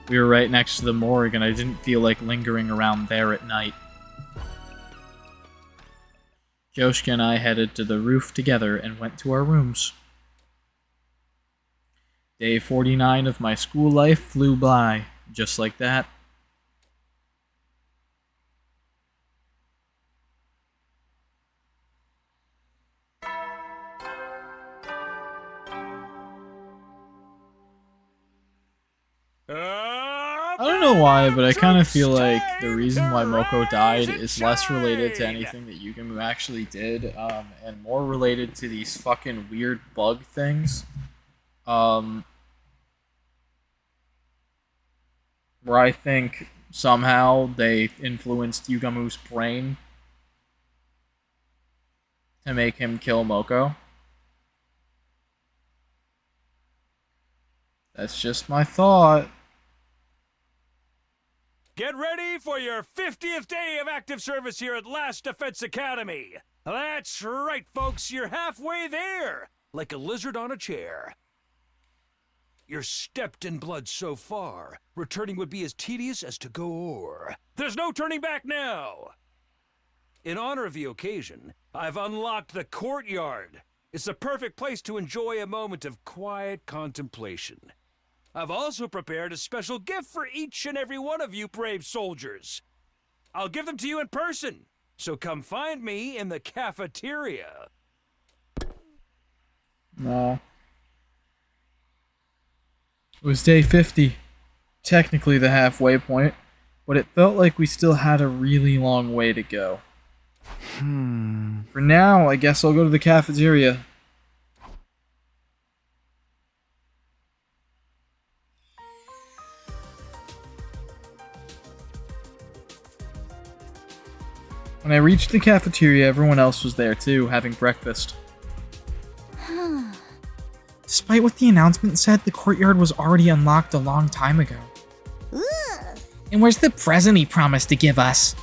We were right next to the morgue, and I didn't feel like lingering around there at night. Kyoshka and I headed to the roof together and went to our rooms. Day 49 of my school life flew by, just like that. I don't know why, but I kind of feel like the reason why Moko died is less related to anything that Yugamu actually did, and more related to these fucking weird bug things. Where I think somehow they influenced Yugamu's brain to make him kill Moko. That's just my thought. Get ready for your 50th day of active service here at Last Defense Academy. That's right, folks, you're halfway there, like a lizard on a chair. You're stepped in blood so far, returning would be as tedious as to go o'er. There's no turning back now. In honor of the occasion, I've unlocked the courtyard. It's the perfect place to enjoy a moment of quiet contemplation. I've also prepared a special gift for each and every one of you brave soldiers. I'll give them to you in person, so come find me in the cafeteria. No. It was day 50. Technically the halfway point, but it felt like we still had a really long way to go. For now, I guess I'll go to the cafeteria. When I reached the cafeteria, everyone else was there too, having breakfast. Despite what the announcement said, the courtyard was already unlocked a long time ago. And where's the present he promised to give us?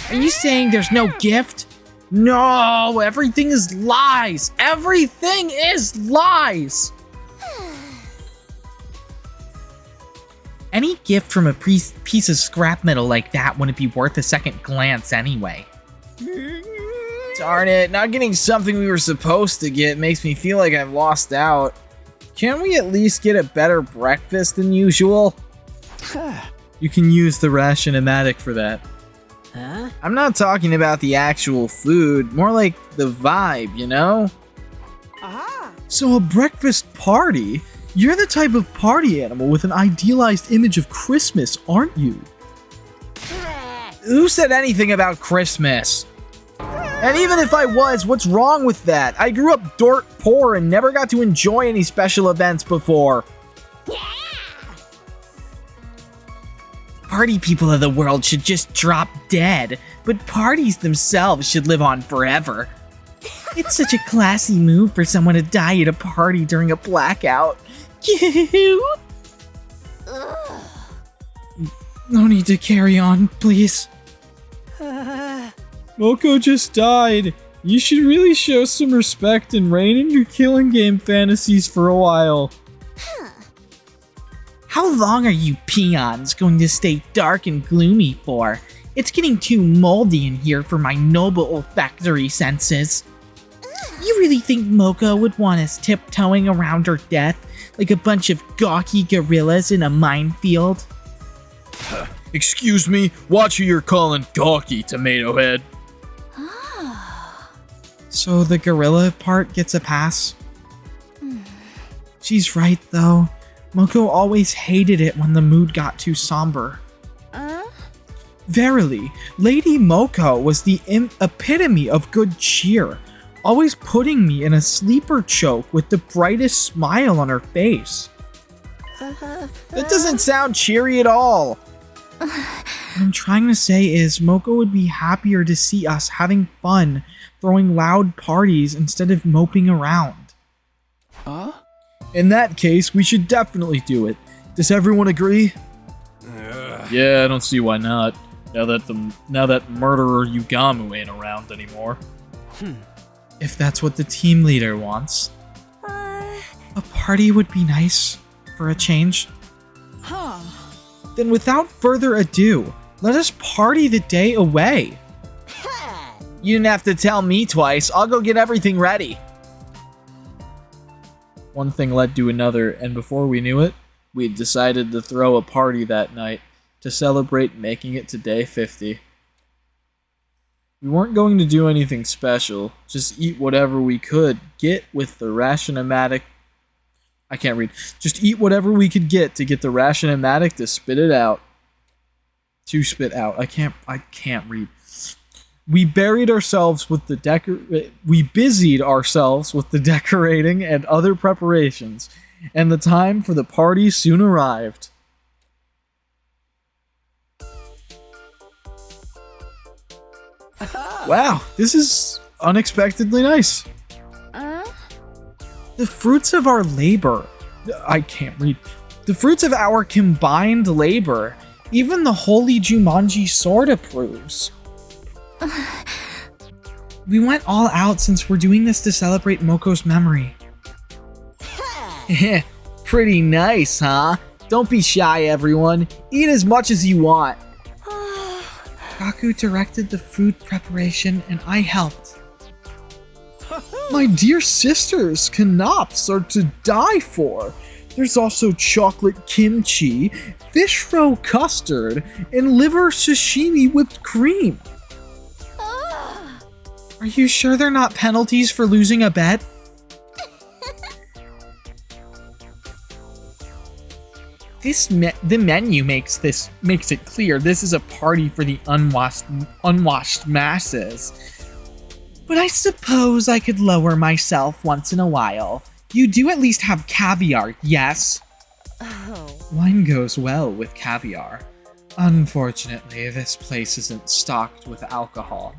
Are you saying there's no gift? No, everything is lies. Everything is lies. Any gift from a piece of scrap metal like that wouldn't be worth a second glance anyway. Darn it, not getting something we were supposed to get makes me feel like I've lost out. Can't we at least get a better breakfast than usual? You can use the ration-o-matic for that. Huh? I'm not talking about the actual food, more like the vibe, you know? Aha! So a breakfast party? You're the type of party animal with an idealized image of Christmas, aren't you? Who said anything about Christmas? And even if I was, what's wrong with that? I grew up dirt poor and never got to enjoy any special events before. Party people of the world should just drop dead, but parties themselves should live on forever. It's such a classy move for someone to die at a party during a blackout. No need to carry on, please. Moko just died. You should really show some respect and rein in your killing game fantasies for a while. How long are you peons going to stay dark and gloomy for? It's getting too moldy in here for my noble olfactory senses. You really think Moko would want us tiptoeing around her death like a bunch of gawky gorillas in a minefield? Excuse me, watch who you're calling gawky, Tomato Head. So the gorilla part gets a pass? She's right, though. Moko always hated it when the mood got too somber. Verily, Lady Moko was the epitome of good cheer, always putting me in a sleeper choke with the brightest smile on her face. That doesn't sound cheery at all. What I'm trying to say is Moko would be happier to see us having fun, throwing loud parties instead of moping around. In that case, we should definitely do it. Does everyone agree? Yeah, I don't see why not. Now that murderer Yugamu ain't around anymore. If that's what the team leader wants. A party would be nice, for a change. Then without further ado, let us party the day away. You didn't have to tell me twice. I'll go get everything ready. One thing led to another, and before we knew it, we'd decided to throw a party that night to celebrate making it to day 50. We weren't going to do anything special, just eat whatever we could get with the ration-o-matic. I can't read. Just eat whatever we could get to get the ration-o-matic to spit it out. To spit out. I can't read. We busied ourselves with the decorating and other preparations, and the time for the party soon arrived. Wow, this is unexpectedly nice. The fruits of our labor. I can't read. The fruits of our combined labor. Even the holy Jumanji sword approves. We went all out since we're doing this to celebrate Moko's memory. Pretty nice, huh? Don't be shy, everyone. Eat as much as you want. Gaku directed the food preparation and I helped. My dear sisters, Knops are to die for. There's also chocolate kimchi, fish roe custard, and liver sashimi whipped cream. Are you sure they're not penalties for losing a bet? The menu makes it clear this is a party for the unwashed masses. But I suppose I could lower myself once in a while. You do at least have caviar, yes? Oh. Wine goes well with caviar. Unfortunately, this place isn't stocked with alcohol.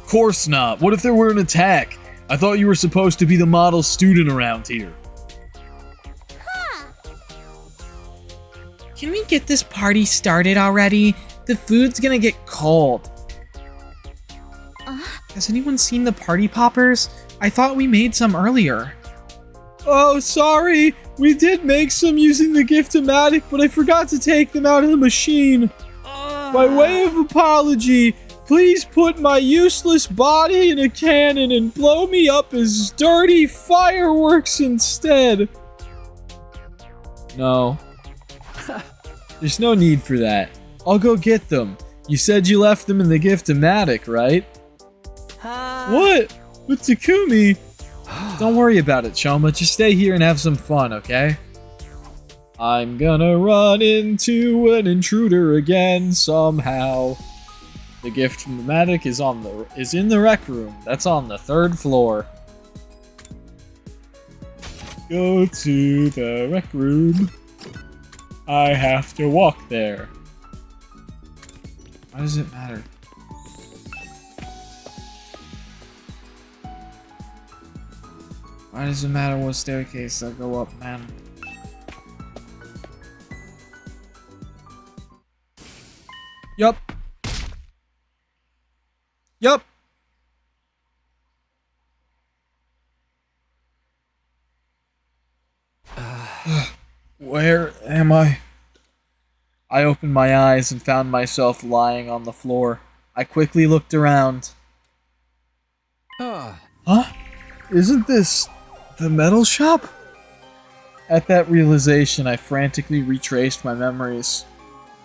Course not. What if there were an attack? I thought you were supposed to be the model student around here. Can we get this party started already? The food's gonna get cold. Has anyone seen the party poppers? I thought we made some earlier. Oh, sorry. We did make some using the Gift-O-Matic, but I forgot to take them out of the machine. By way of apology, please put my useless body in a cannon and blow me up as dirty fireworks instead. No. There's no need for that. I'll go get them. You said you left them in the Gift-O-Matic, right? What? With Takumi? Don't worry about it, Choma. Just stay here and have some fun, okay? I'm gonna run into an intruder again somehow. The Gift-O-Matic is in the rec room. That's on the 3rd floor. Go to the rec room. I have to walk there. Why does it matter? Why does it matter what staircase I go up, man? Yup. Yup. Where am I? I opened my eyes and found myself lying on the floor. I quickly looked around. Huh? Isn't this the metal shop? At that realization, I frantically retraced my memories.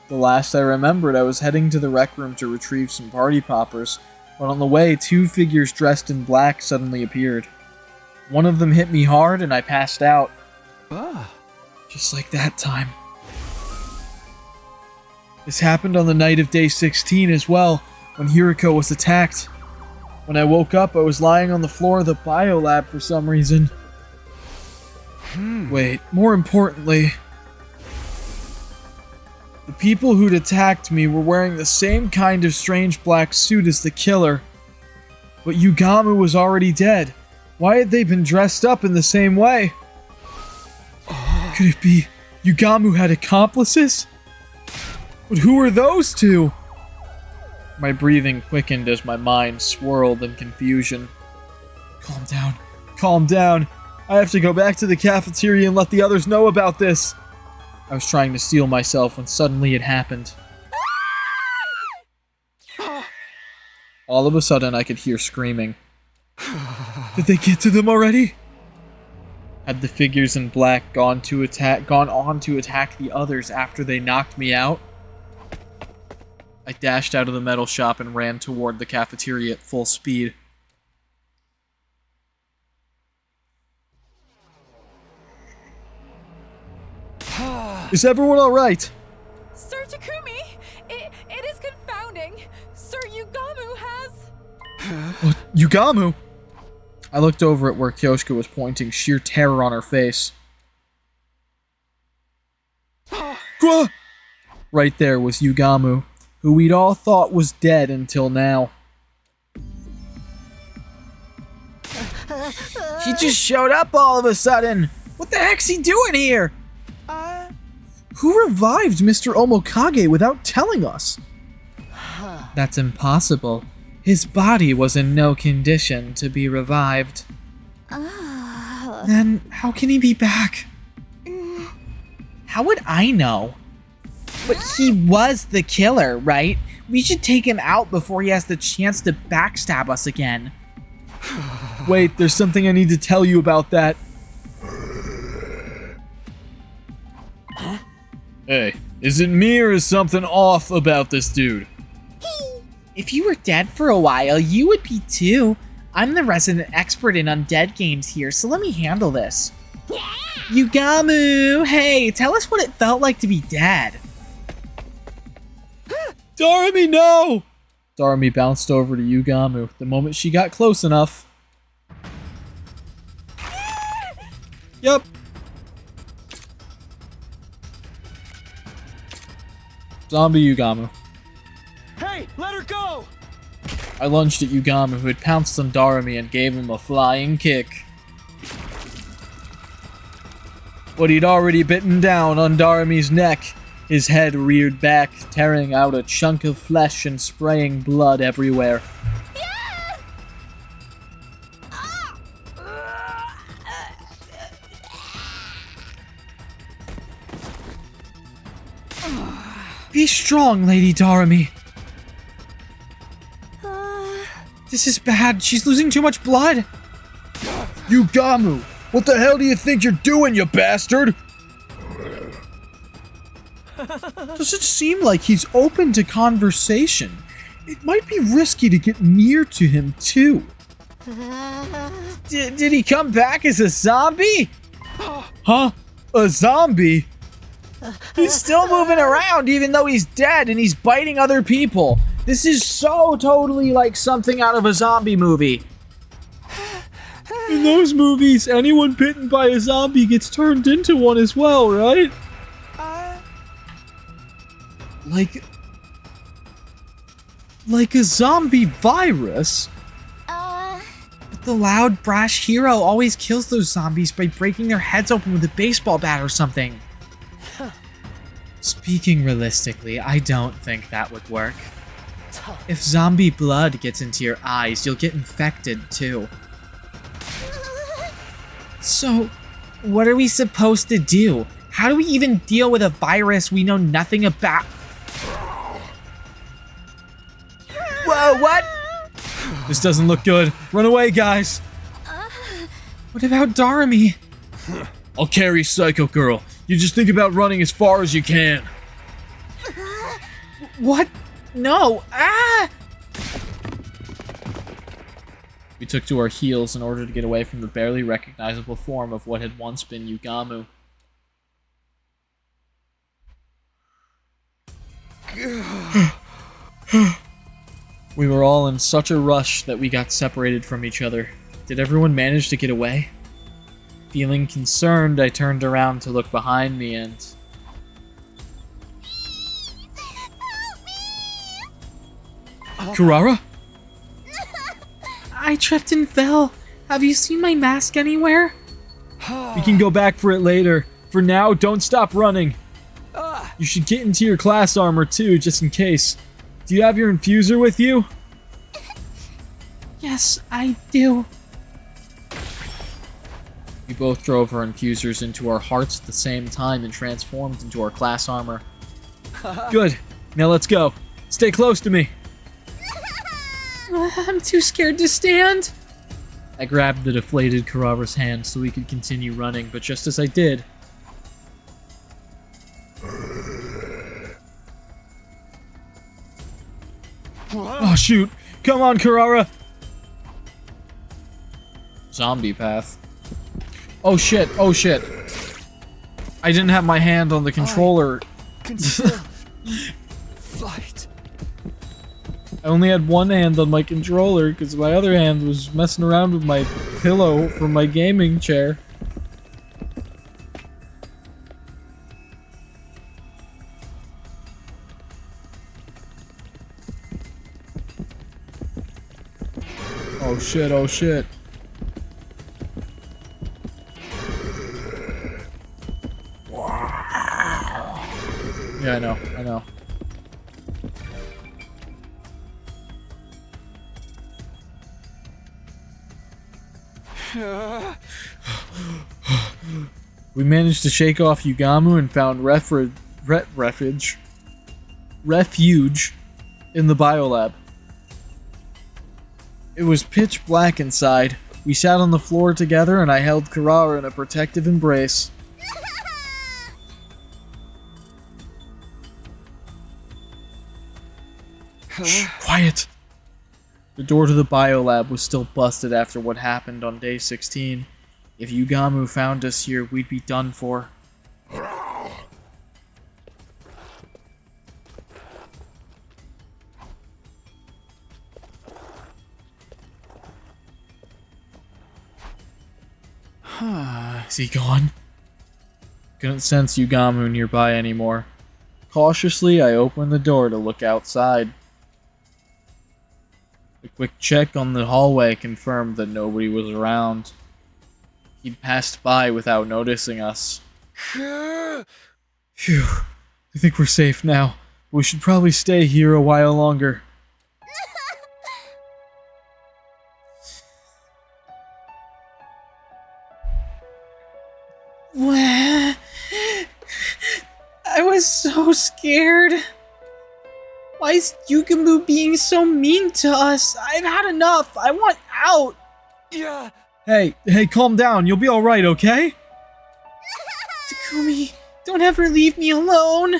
The last I remembered, I was heading to the rec room to retrieve some party poppers, but on the way, 2 figures dressed in black suddenly appeared. One of them hit me hard and I passed out. Just like that time. This happened on the night of day 16 as well, when Hiriko was attacked. When I woke up, I was lying on the floor of the biolab for some reason. Wait, more importantly, the people who'd attacked me were wearing the same kind of strange black suit as the killer. But Yugamu was already dead. Why had they been dressed up in the same way? Could it be Yugamu had accomplices? But who are those two? My breathing quickened as my mind swirled in confusion. Calm down. Calm down. I have to go back to the cafeteria and let the others know about this. I was trying to steel myself when suddenly it happened. All of a sudden, I could hear screaming. Did they get to them already? Had the figures in black gone on to attack the others after they knocked me out? I dashed out of the metal shop and ran toward the cafeteria at full speed. Is everyone alright? Sir Takumi, it is confounding. Sir Yugamu has... What? Yugamu? I looked over at where Kyoshika was pointing, sheer terror on her face. Right there was Yugamu, who we'd all thought was dead until now. He just showed up all of a sudden! What the heck's he doing here? Who revived Mr. Omokage without telling us? That's impossible. His body was in no condition to be revived. Then how can he be back? How would I know? But he was the killer, right? We should take him out before he has the chance to backstab us again. Wait, there's something I need to tell you about that. Hey, is it me or is something off about this dude? If you were dead for a while, you would be too. I'm the resident expert in undead games here, so let me handle this. Yugamu! Hey, tell us what it felt like to be dead. Darami, no! Darami bounced over to Yugamu the moment she got close enough. Yep. Zombie Yugamu. Hey, let her go! I lunged at Yugamu, who had pounced on Darami and gave him a flying kick. But he'd already bitten down on Darami's neck. His head reared back, tearing out a chunk of flesh and spraying blood everywhere. Be strong, Lady Darami. This is bad. She's losing too much blood. Yugamu, what the hell do you think you're doing, you bastard? Doesn't seem like he's open to conversation. It might be risky to get near to him, too. Did he come back as a zombie? Huh? A zombie? He's still moving around even though he's dead and he's biting other people. This is so totally like something out of a zombie movie. In those movies, anyone bitten by a zombie gets turned into one as well, right? Like a zombie virus? But the loud, brash hero always kills those zombies by breaking their heads open with a baseball bat or something. Speaking realistically, I don't think that would work. If zombie blood gets into your eyes, you'll get infected too. So, what are we supposed to do? How do we even deal with a virus we know nothing about? Whoa, what? This doesn't look good. Run away, guys. What about Darami? I'll carry Psycho Girl. You just think about running as far as you can. What? No! Ah! We took to our heels in order to get away from the barely recognizable form of what had once been Yugamu. We were all in such a rush that we got separated from each other. Did everyone manage to get away? Feeling concerned, I turned around to look behind me and... Kurara? I tripped and fell. Have you seen my mask anywhere? We can go back for it later. For now, don't stop running. You should get into your class armor too, just in case. Do you have your infuser with you? Yes, I do. We both drove our infusers into our hearts at the same time and transformed into our class armor. Good. Now let's go. Stay close to me. I'm too scared to stand. I grabbed the deflated Kurara's hand so we could continue running, but just as I did... Oh shoot! Come on, Kurara! Zombie path. Oh shit, oh shit. I didn't have my hand on the controller. Flight. I only had one hand on my controller because my other hand was messing around with my pillow from my gaming chair. Oh shit, oh shit. Yeah, I know, I know. We managed to shake off Yugamu and found refuge in the biolab. It was pitch black inside, We sat on the floor together and I held Karara in a protective embrace. Shh, quiet! The door to the biolab was still busted after what happened on day 16. If Yugamu found us here, we'd be done for. Is he gone? Couldn't sense Yugamu nearby anymore. Cautiously, I opened the door to look outside. A quick check on the hallway confirmed that nobody was around. He'd passed by without noticing us. Phew. I think we're safe now. We should probably stay here a while longer. I was so scared. Why is Yugamu being so mean to us? I've had enough. I want out. Yeah. Hey, calm down. You'll be alright, okay? Takumi, don't ever leave me alone.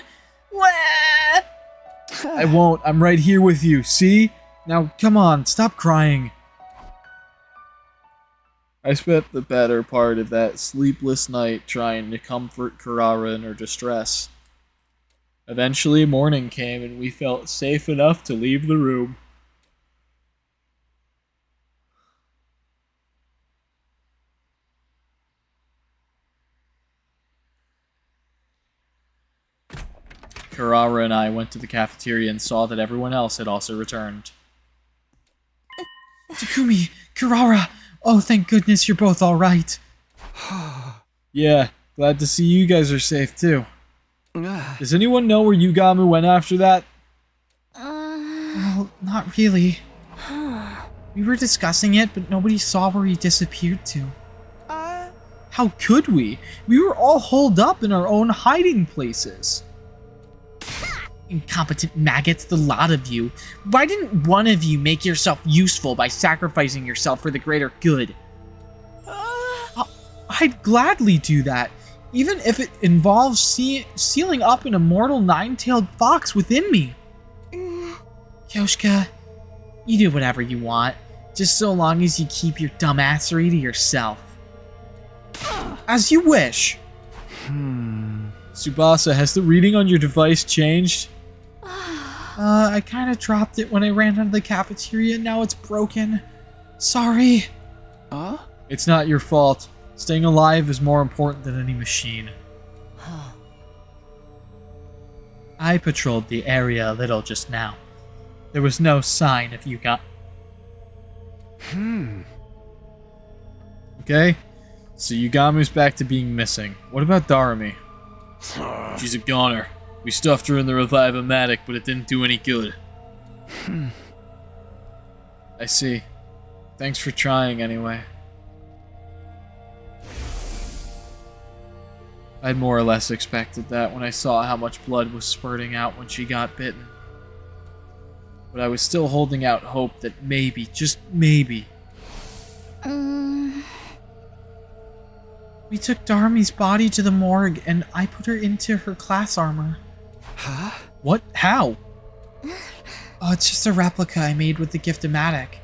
I won't. I'm right here with you, see? Now, come on, stop crying. I spent the better part of that sleepless night trying to comfort Karara in her distress. Eventually, morning came and we felt safe enough to leave the room. Karara and I went to the cafeteria and saw that everyone else had also returned. Takumi, Karara, oh thank goodness you're both alright. Yeah, glad to see you guys are safe too. Does anyone know where Yugamu went after that? Well, not really. We were discussing it, but nobody saw where he disappeared to. How could we? We were all holed up in our own hiding places. Incompetent maggots, the lot of you. Why didn't one of you make yourself useful by sacrificing yourself for the greater good? I'd gladly do that, even if it involves sealing up an immortal nine-tailed fox within me. Yoshika, you do whatever you want, just so long as you keep your dumbassery to yourself. As you wish. Tsubasa, has the reading on your device changed? I kinda dropped it when I ran out of the cafeteria, now it's broken. Sorry. It's not your fault. Staying alive is more important than any machine. I patrolled the area a little just now. There was no sign of Yuga. Okay, so Yugamu's back to being missing. What about Darumi? She's a goner. We stuffed her in the Revive-O-Matic, but it didn't do any good. I see. Thanks for trying anyway. I'd more or less expected that when I saw how much blood was spurting out when she got bitten. But I was still holding out hope that maybe, just maybe... We took Darumi's body to the morgue and I put her into her class armor. Huh? What? How? Oh, it's just a replica I made with the Gift-O-Matic.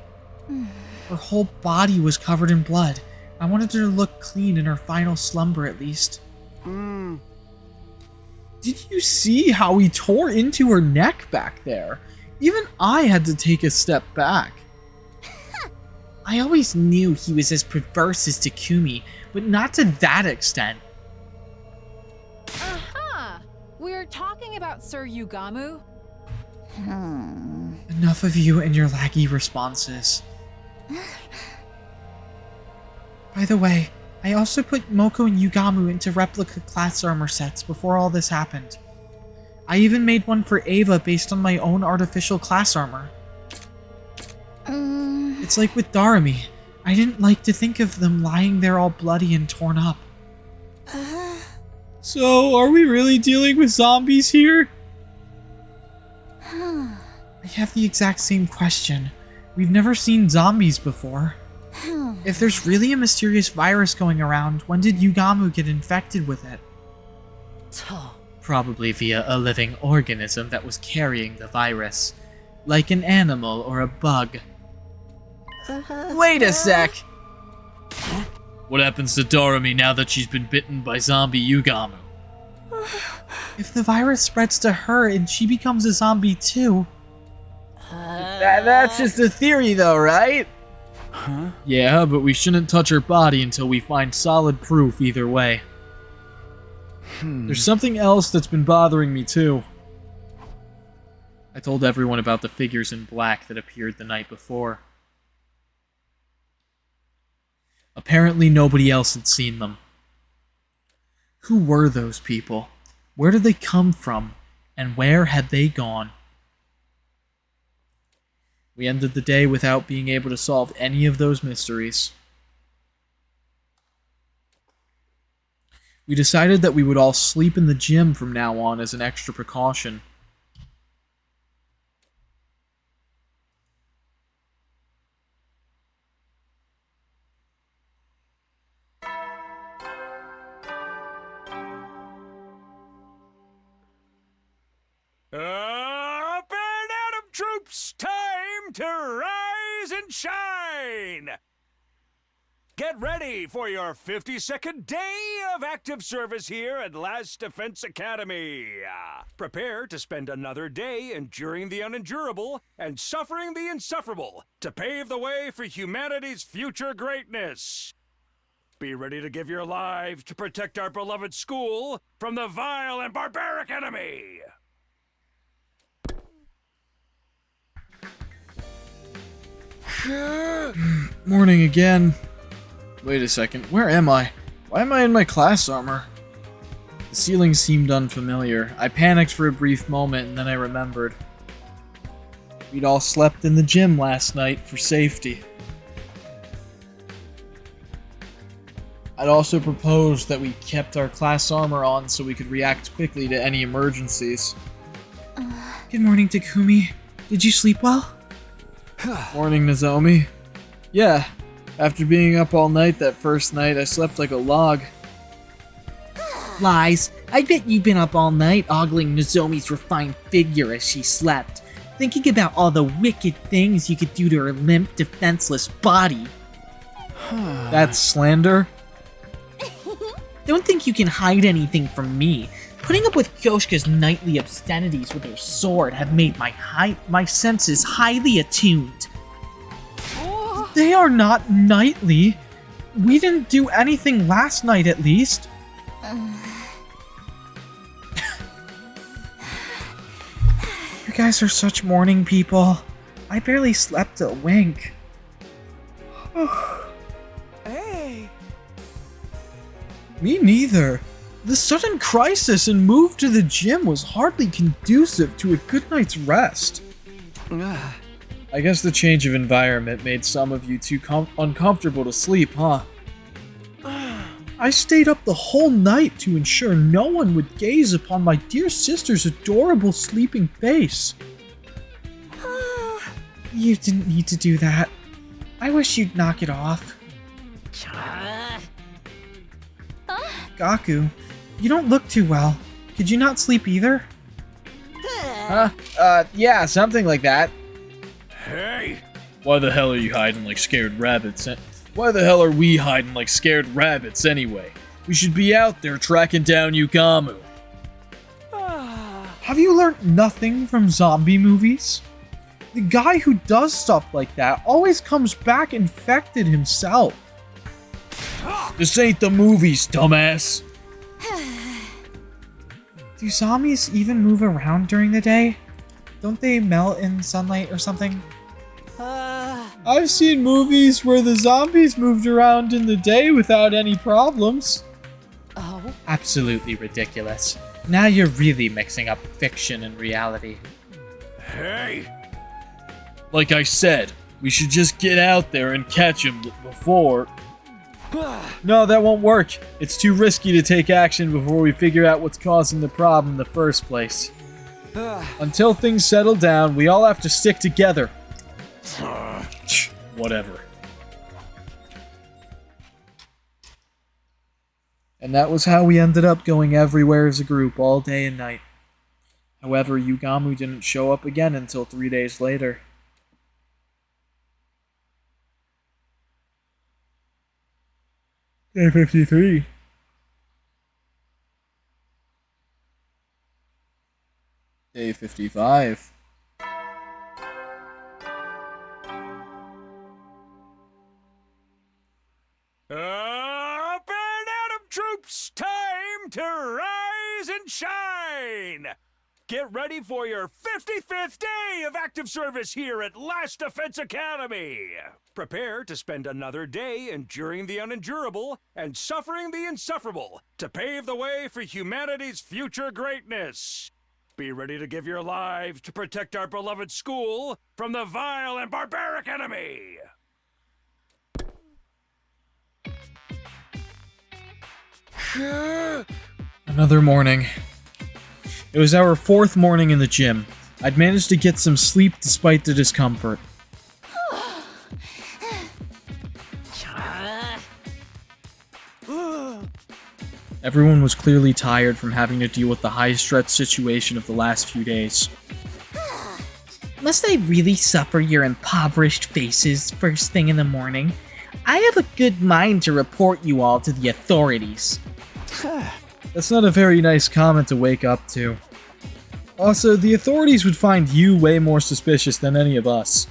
Her whole body was covered in blood. I wanted her to look clean in her final slumber at least. Did you see how he tore into her neck back there? Even I had to take a step back. I always knew he was as perverse as Takumi, but not to that extent. Aha! We're talking about Sir Yugamu? Enough of you and your laggy responses. By the way, I also put Moko and Yugamu into replica class armor sets before all this happened. I even made one for Ava based on my own artificial class armor. It's like with Darumi. I didn't like to think of them lying there all bloody and torn up. So, are we really dealing with zombies here? I have the exact same question. We've never seen zombies before. If there's really a mysterious virus going around, when did Yugamu get infected with it? Probably via a living organism that was carrying the virus. Like an animal or a bug. Wait a sec! What happens to Doremi now that she's been bitten by zombie Yugamu? If the virus spreads to her and she becomes a zombie too... That's just a theory though, right? Huh? Yeah, but we shouldn't touch her body until we find solid proof either way. There's something else that's been bothering me too. I told everyone about the figures in black that appeared the night before. Apparently nobody else had seen them. Who were those people? Where did they come from? And where had they gone? We ended the day without being able to solve any of those mysteries. We decided that we would all sleep in the gym from now on as an extra precaution. Up and Atom troops, time to rise and shine! Get ready for your 52nd day of active service here at Last Defense Academy. Prepare to spend another day enduring the unendurable and suffering the insufferable to pave the way for humanity's future greatness. Be ready to give your lives to protect our beloved school from the vile and barbaric enemy. Morning again. Wait a second, where am I? Why am I in my class armor? The ceiling seemed unfamiliar. I panicked for a brief moment and then I remembered. We'd all slept in the gym last night for safety. I'd also proposed that we kept our class armor on so we could react quickly to any emergencies. Good morning, Takumi. Did you sleep well? Morning, Nozomi. Yeah, after being up all night that first night, I slept like a log. Lies. I bet you've been up all night ogling Nozomi's refined figure as she slept, thinking about all the wicked things you could do to her limp, defenseless body. That's slander? Don't think you can hide anything from me. Putting up with Kyoshka's nightly obscenities with her sword have made my senses highly attuned. They are not nightly. We didn't do anything last night, at least. You guys are such morning people. I barely slept a wink. Hey! Me neither. The sudden crisis and move to the gym was hardly conducive to a good night's rest. I guess the change of environment made some of you too uncomfortable to sleep, huh? I stayed up the whole night to ensure no one would gaze upon my dear sister's adorable sleeping face. You didn't need to do that. I wish you'd knock it off. Gaku, you don't look too well. Could you not sleep either? Yeah, something like that. Hey! Why the hell are you hiding like scared rabbits? Why the hell are we hiding like scared rabbits anyway? We should be out there tracking down Yugamu. Have you learned nothing from zombie movies? The guy who does stuff like that always comes back infected himself. This ain't the movies, dumbass. Do zombies even move around during the day? Don't they melt in sunlight or something? I've seen movies where the zombies moved around in the day without any problems. Oh? Absolutely ridiculous. Now you're really mixing up fiction and reality. Hey! Like I said, we should just get out there and catch him before... No, that won't work. It's too risky to take action before we figure out what's causing the problem in the first place. Until things settle down, we all have to stick together. Whatever. And that was how we ended up going everywhere as a group all day and night. However, Yugamu didn't show up again until 3 days later. Day 53. Day 55. Up and out of troops! Time to rise and shine! Get ready for your 55th day of active service here at Last Defense Academy! Prepare to spend another day enduring the unendurable and suffering the insufferable to pave the way for humanity's future greatness. Be ready to give your lives to protect our beloved school from the vile and barbaric enemy! Another morning. It was our 4th morning in the gym. I'd managed to get some sleep despite the discomfort. Everyone was clearly tired from having to deal with the high-stress situation of the last few days. Must I really suffer your impoverished faces first thing in the morning? I have a good mind to report you all to the authorities. That's not a very nice comment to wake up to. Also, the authorities would find you way more suspicious than any of us.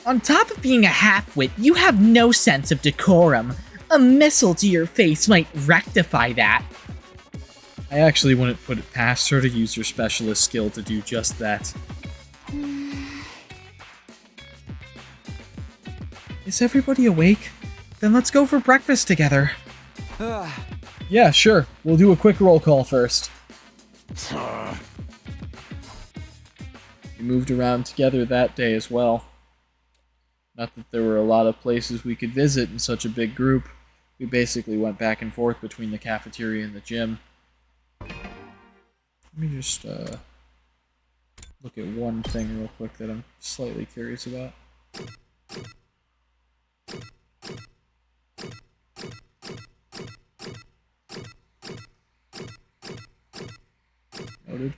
On top of being a half-wit, you have no sense of decorum. A missile to your face might rectify that. I actually wouldn't put it past her to use her specialist skill to do just that. Is everybody awake? Then let's go for breakfast together. Yeah, sure. We'll do a quick roll call first. We moved around together that day as well. Not that there were a lot of places we could visit in such a big group. We basically went back and forth between the cafeteria and the gym. Let me just look at one thing real quick that I'm slightly curious about. Noted.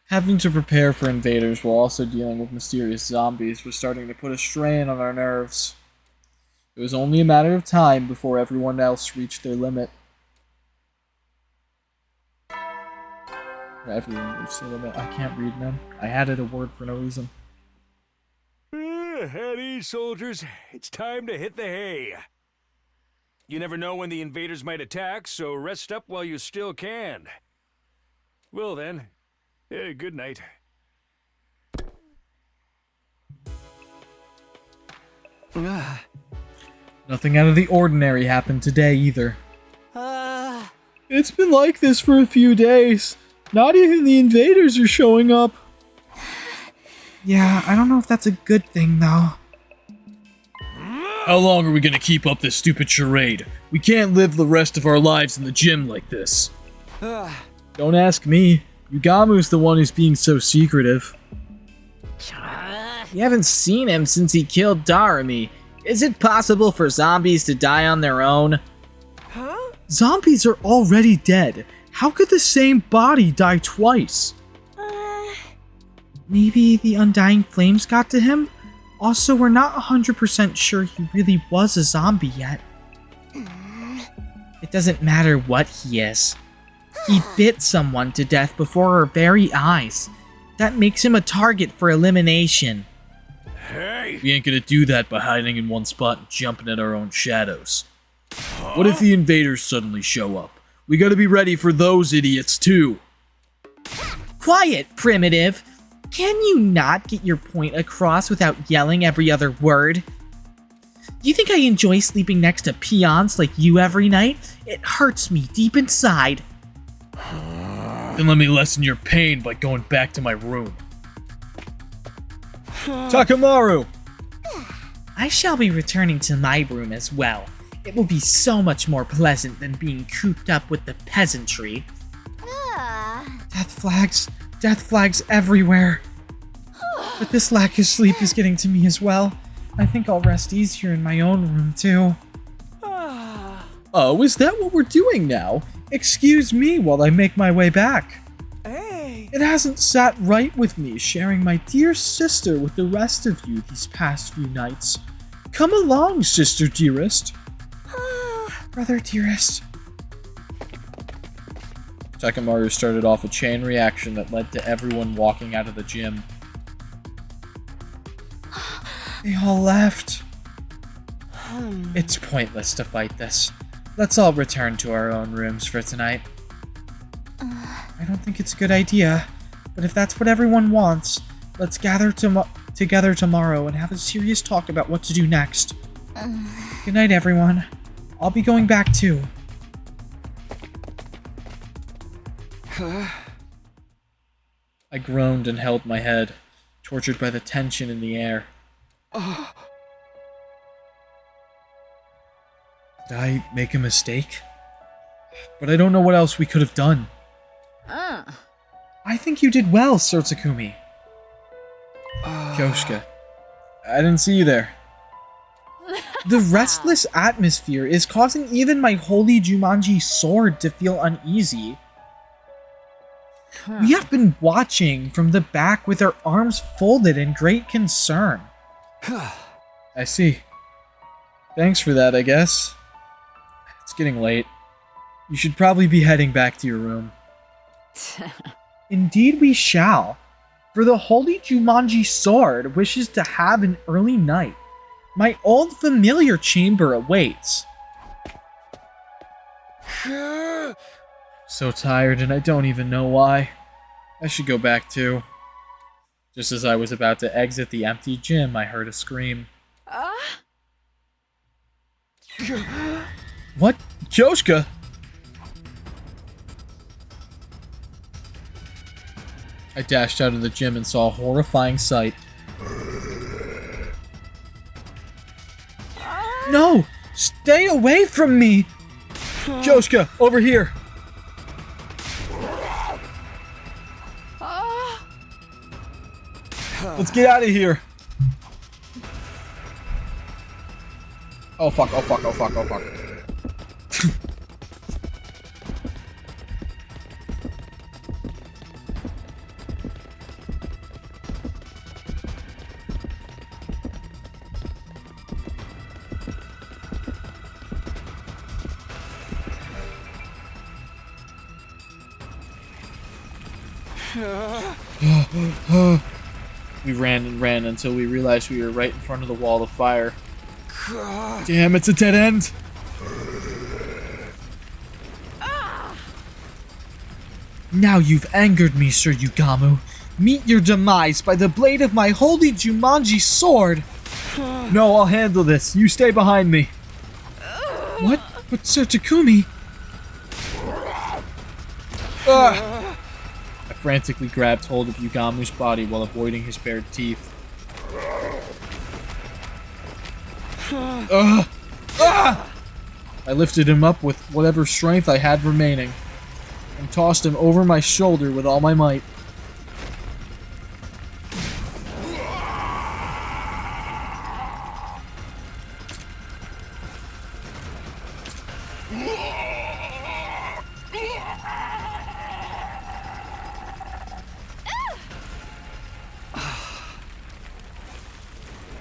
Having to prepare for invaders while also dealing with mysterious zombies was starting to put a strain on our nerves. It was only a matter of time before everyone else reached their limit. Everyone reached their limit. I can't read, man. I added a word for no reason. At ease, soldiers. It's time to hit the hay. You never know when the invaders might attack, so rest up while you still can. Well then, good night. Nothing out of the ordinary happened today either. It's been like this for a few days. Not even the invaders are showing up. Yeah, I don't know if that's a good thing, though. How long are we gonna keep up this stupid charade? We can't live the rest of our lives in the gym like this. Don't ask me. Yugamu's the one who's being so secretive. You haven't seen him since he killed Darumi. Is it possible for zombies to die on their own? Zombies are already dead. How could the same body die twice? Maybe the undying flames got to him? Also, we're not 100% sure he really was a zombie yet. It doesn't matter what he is. He bit someone to death before our very eyes. That makes him a target for elimination. Hey! We ain't gonna do that by hiding in one spot and jumping at our own shadows. What if the invaders suddenly show up? We gotta be ready for those idiots too. Quiet, primitive! Can you not get your point across without yelling every other word? Do you think I enjoy sleeping next to peons like you every night? It hurts me deep inside. Then let me lessen your pain by going back to my room. Takamaru! I shall be returning to my room as well. It will be so much more pleasant than being cooped up with the peasantry. Death flags everywhere. But this lack of sleep is getting to me as well. I think I'll rest easier in my own room, too. Oh, is that what we're doing now? Excuse me while I make my way back. Hey! It hasn't sat right with me sharing my dear sister with the rest of you these past few nights. Come along, sister dearest. Brother dearest. Takamaru started off a chain reaction that led to everyone walking out of the gym. They all left. It's pointless to fight this. Let's all return to our own rooms for tonight. I don't think it's a good idea, but if that's what everyone wants, let's gather together tomorrow and have a serious talk about what to do next. Good night, everyone. I'll be going back too. I groaned and held my head, tortured by the tension in the air. Did I make a mistake? But I don't know what else we could have done. I think you did well, Sir Takumi. Kyosuke, I didn't see you there. The restless atmosphere is causing even my holy Jumanji sword to feel uneasy. We have been watching from the back with our arms folded in great concern. I see. Thanks for that, I guess. It's getting late. You should probably be heading back to your room. Indeed we shall. For the holy Jumanji sword wishes to have an early night. My old familiar chamber awaits. So tired and I don't even know why. I should go back too. Just as I was about to exit the empty gym, I heard a scream. What? Kyosuke? I dashed out of the gym and saw a horrifying sight. No! Stay away from me! Kyosuke, over here! Let's get out of here! Oh fuck, oh fuck, oh fuck, oh fuck. We ran and ran until we realized we were right in front of the wall of fire. Damn, it's a dead end! Now you've angered me, Sir Yugamu. Meet your demise by the blade of my holy Jumanji sword! No, I'll handle this. You stay behind me. What? But Sir Takumi... I frantically grabbed hold of Yugamu's body while avoiding his bared teeth. I lifted him up with whatever strength I had remaining, and tossed him over my shoulder with all my might.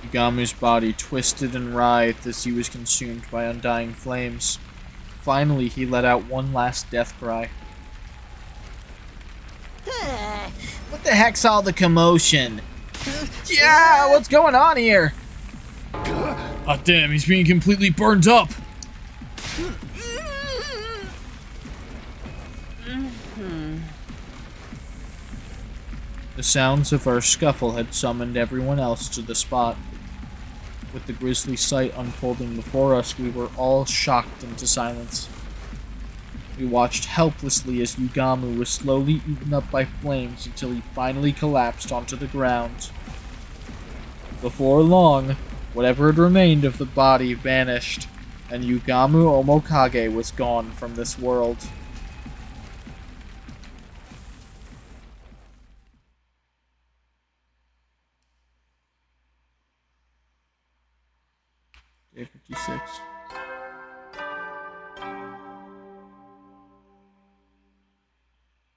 Yugamu's body twisted and writhed as he was consumed by undying flames. Finally, he let out one last death cry. What the heck's all the commotion? Yeah, what's going on here? Oh damn, he's being completely burned up! The sounds of our scuffle had summoned everyone else to the spot. With the grisly sight unfolding before us, we were all shocked into silence. We watched helplessly as Yugamu was slowly eaten up by flames until he finally collapsed onto the ground. Before long, whatever had remained of the body vanished, and Yugamu Omokage was gone from this world. Day 56.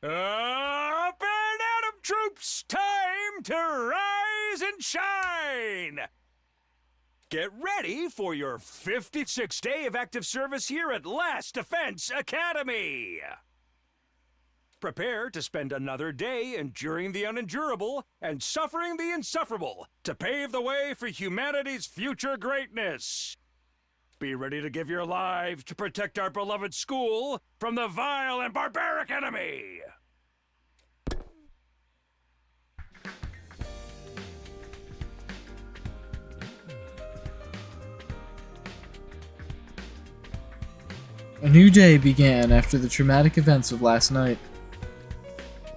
Up and Atom troops, time to rise and shine! Get ready for your 56th day of active service here at Last Defense Academy! Prepare to spend another day enduring the unendurable and suffering the insufferable to pave the way for humanity's future greatness. Be ready to give your lives to protect our beloved school from the vile and barbaric enemy! A new day began after the traumatic events of last night.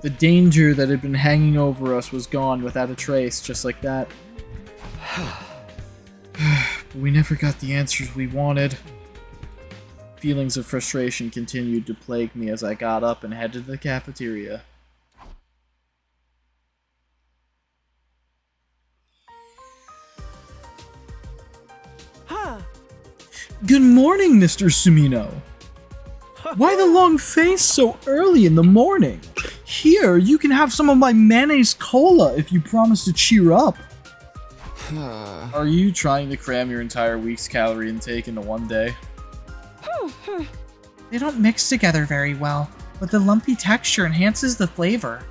The danger that had been hanging over us was gone without a trace, just like that. But we never got the answers we wanted. Feelings of frustration continued to plague me as I got up and headed to the cafeteria. Good morning, Mr. Sumino. Why the long face so early in the morning? Here, you can have some of my mayonnaise cola if you promise to cheer up. Are you trying to cram your entire week's calorie intake into one day? They don't mix together very well, but the lumpy texture enhances the flavor.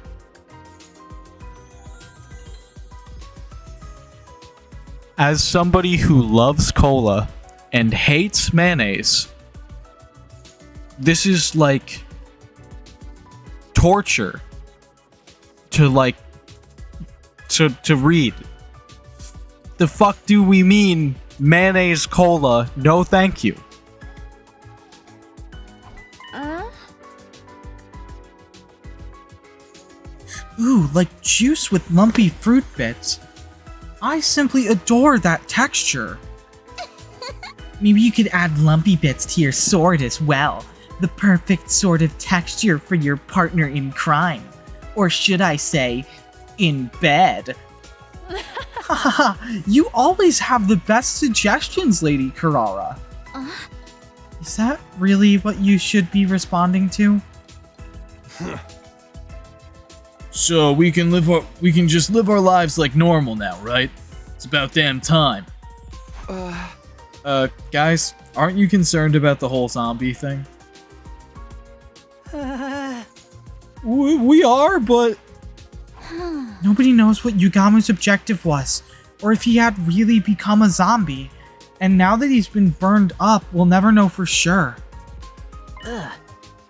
As somebody who loves cola and hates mayonnaise, this is like torture to read. The fuck do we mean mayonnaise cola? No thank you. Ooh, like juice with lumpy fruit bits. I simply adore that texture. Maybe you could add lumpy bits to your sword as well. The perfect sort of texture for your partner in crime. Or should I say, in bed. Hahaha, you always have the best suggestions, Lady Carrara. Is that really what you should be responding to? So we can just live our lives like normal now, right? It's about damn time. Guys, aren't you concerned about the whole zombie thing? We are, but nobody knows what Yugamu's objective was, or if he had really become a zombie. And now that he's been burned up, we'll never know for sure.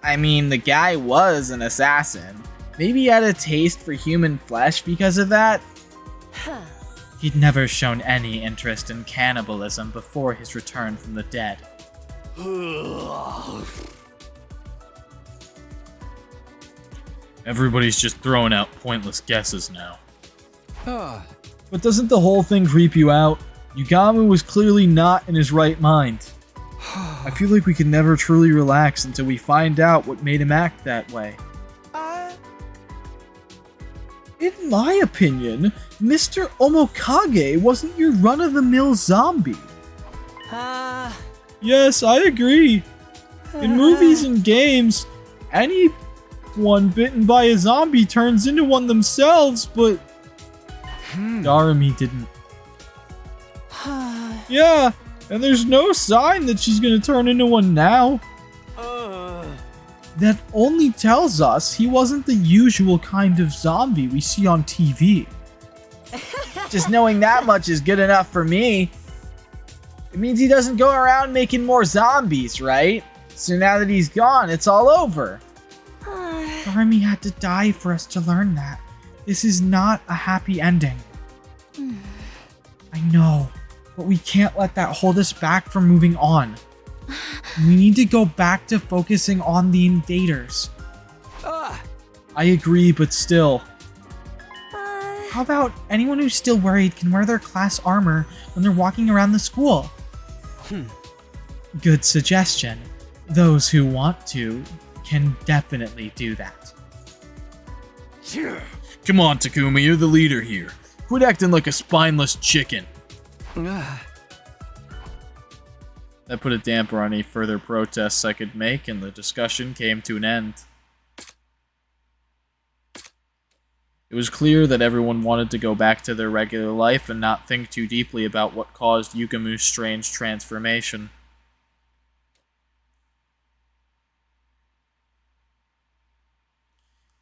I mean, the guy was an assassin. Maybe he had a taste for human flesh because of that? He'd never shown any interest in cannibalism before his return from the dead. Everybody's just throwing out pointless guesses now. But doesn't the whole thing creep you out? Yugamu was clearly not in his right mind. I feel like we can never truly relax until we find out what made him act that way. In my opinion, Mr. Omokage wasn't your run-of-the-mill zombie. Yes, I agree. In movies and games, anyone bitten by a zombie turns into one themselves, but Darumi didn't. Yeah, and there's no sign that she's gonna turn into one now. That only tells us he wasn't the usual kind of zombie we see on TV. Just knowing that much is good enough for me. It means he doesn't go around making more zombies, right? So now that he's gone, it's all over. Darumi had to die for us to learn that. This is not a happy ending. I know, but we can't let that hold us back from moving on. We need to go back to focusing on the invaders. I agree, but still. How about anyone who's still worried can wear their class armor when they're walking around the school? Good suggestion. Those who want to can definitely do that. Come on, Takumi, you're the leader here. Quit acting like a spineless chicken. That put a damper on any further protests I could make, and the discussion came to an end. It was clear that everyone wanted to go back to their regular life and not think too deeply about what caused Yugamu's strange transformation.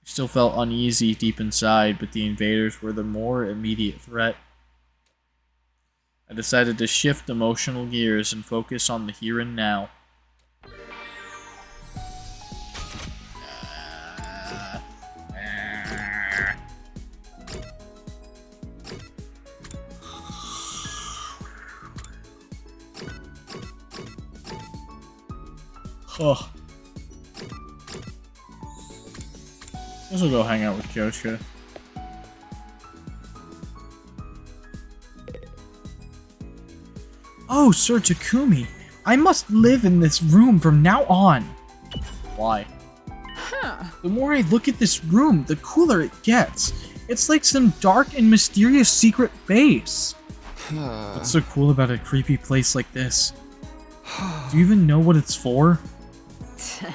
I still felt uneasy deep inside, but the invaders were the more immediate threat. I decided to shift emotional gears and focus on the here and now. Oh. Guess we'll go hang out with Kyoshka. Oh, Sir Takumi, I must live in this room from now on. Why? The more I look at this room, the cooler it gets. It's like some dark and mysterious secret base. What's so cool about a creepy place like this? Do you even know what it's for?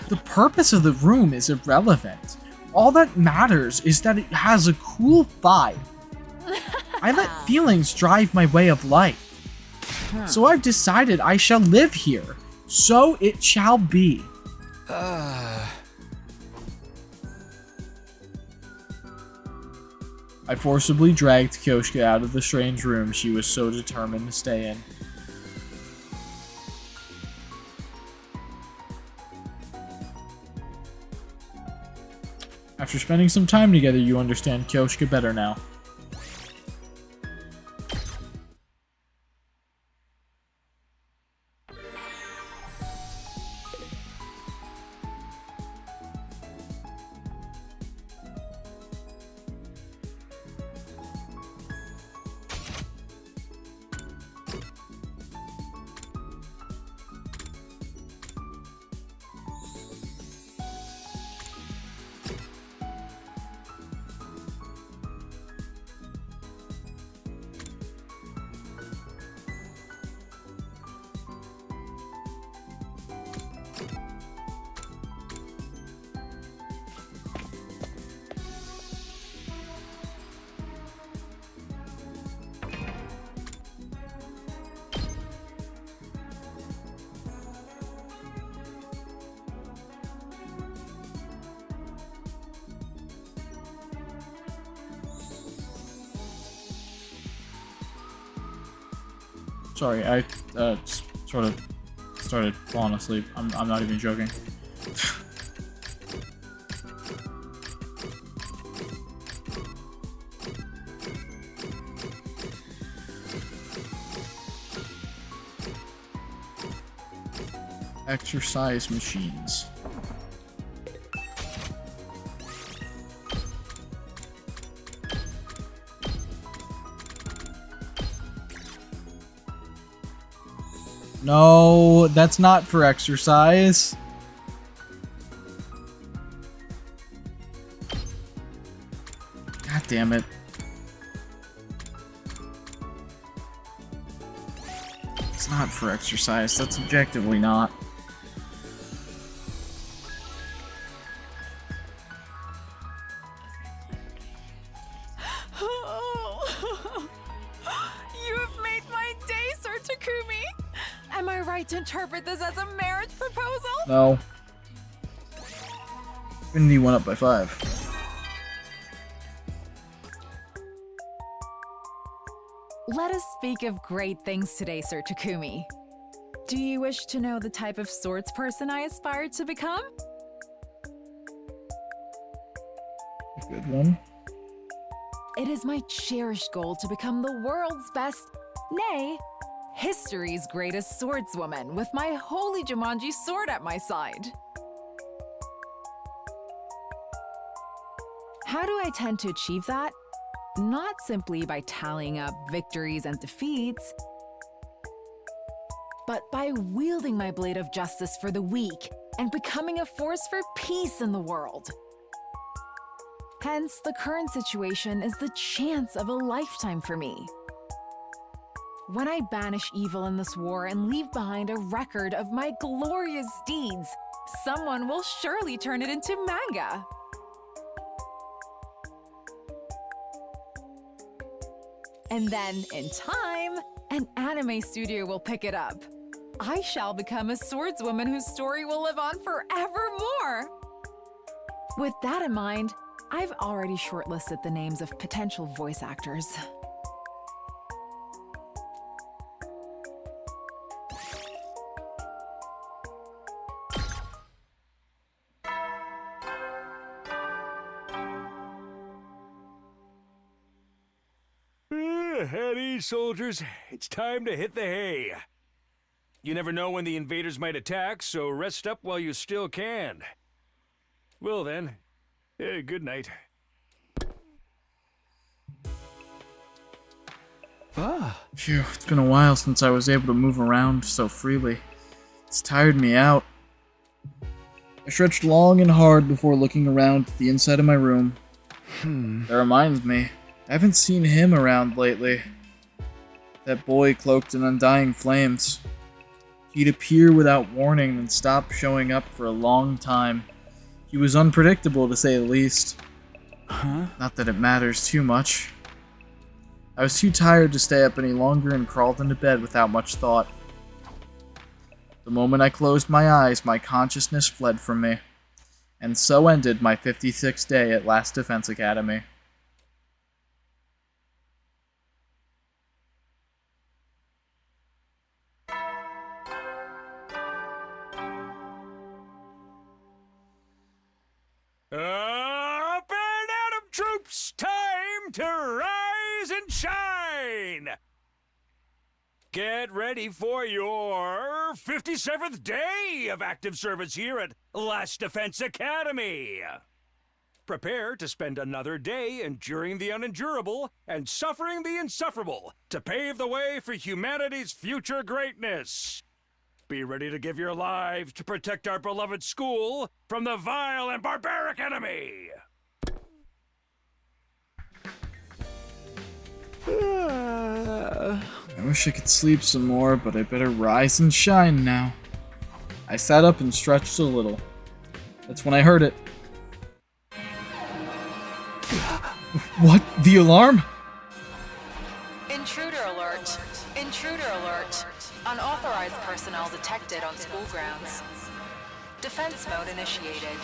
The purpose of the room is irrelevant. All that matters is that it has a cool vibe. I let feelings drive my way of life. So I've decided I shall live here. So it shall be. I forcibly dragged Kyoshka out of the strange room she was so determined to stay in. After spending some time together, you understand Kyoshka better now. Sorry, I sort of started falling asleep. I'm not even joking. Exercise machines. No, that's not for exercise. God damn it. It's not for exercise. That's objectively not. You have made my day, Sir Takumi! Am I right to interpret this as a marriage proposal? No. Infinity went up by 5. Let us speak of great things today, Sir Takumi. Do you wish to know the type of swords person I aspire to become? Good one. It is my cherished goal to become the world's best, nay, history's greatest swordswoman with my holy Jumanji sword at my side. How do I tend to achieve that? Not simply by tallying up victories and defeats, but by wielding my blade of justice for the weak and becoming a force for peace in the world. Hence, the current situation is the chance of a lifetime for me. When I banish evil in this war and leave behind a record of my glorious deeds, someone will surely turn it into manga. And then, in time, an anime studio will pick it up. I shall become a swordswoman whose story will live on forevermore. With that in mind, I've already shortlisted the names of potential voice actors. At ease, soldiers. It's time to hit the hay. You never know when the invaders might attack, so rest up while you still can. Well then, good night. Phew, it's been a while since I was able to move around so freely. It's tired me out. I stretched long and hard before looking around at the inside of my room. That reminds me, I haven't seen him around lately. That boy cloaked in undying flames. He'd appear without warning and stop showing up for a long time. He was unpredictable, to say the least. Not that it matters too much. I was too tired to stay up any longer and crawled into bed without much thought. The moment I closed my eyes, my consciousness fled from me. And so ended my 56th day at Last Defense Academy. Up and at 'em, troops! Time to rise and shine! Get ready for your 57th day of active service here at Last Defense Academy! Prepare to spend another day enduring the unendurable and suffering the insufferable to pave the way for humanity's future greatness. Be ready to give your lives to protect our beloved school from the vile and barbaric enemy! I wish I could sleep some more, but I better rise and shine now. I sat up and stretched a little. That's when I heard it. What? The alarm? Intruder alert! Intruder alert! Unauthorized personnel detected on school grounds. Defense mode initiated.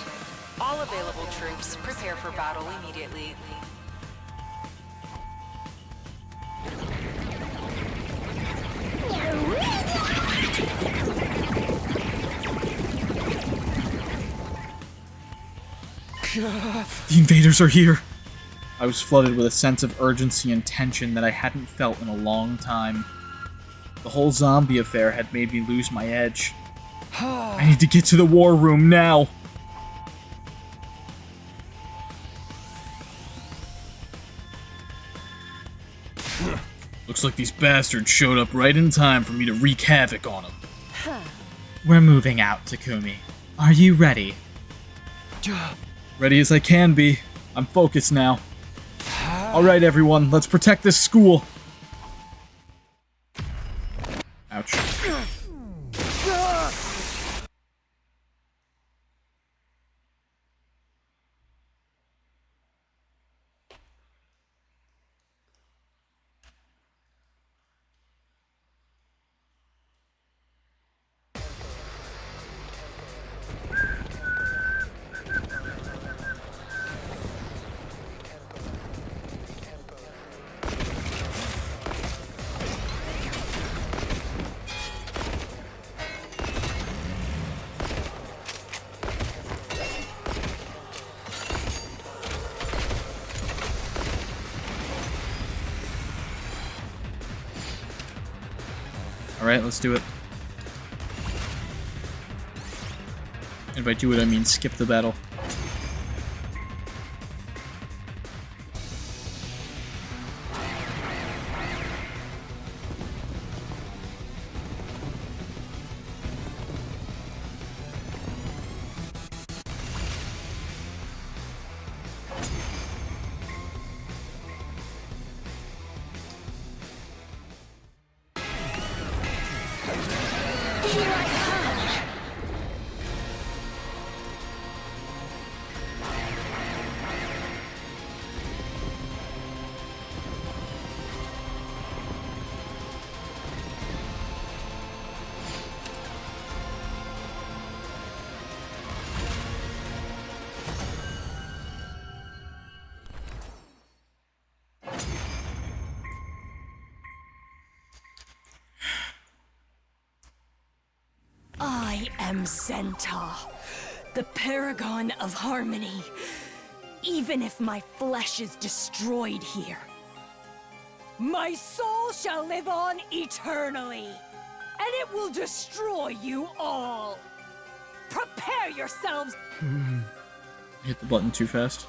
All available troops prepare for battle immediately. The invaders are here! I was flooded with a sense of urgency and tension that I hadn't felt in a long time. The whole zombie affair had made me lose my edge. I need to get to the war room now! Looks like these bastards showed up right in time for me to wreak havoc on them. We're moving out, Takumi. Are you ready? Ready as I can be. I'm focused now. Alright everyone, let's protect this school! Ouch. Alright, let's do it. And by do it, I mean skip the battle. Here I come! I am Zenta, the paragon of harmony. Even if my flesh is destroyed here, my soul shall live on eternally, and it will destroy you all. Prepare yourselves. Hit the button too fast.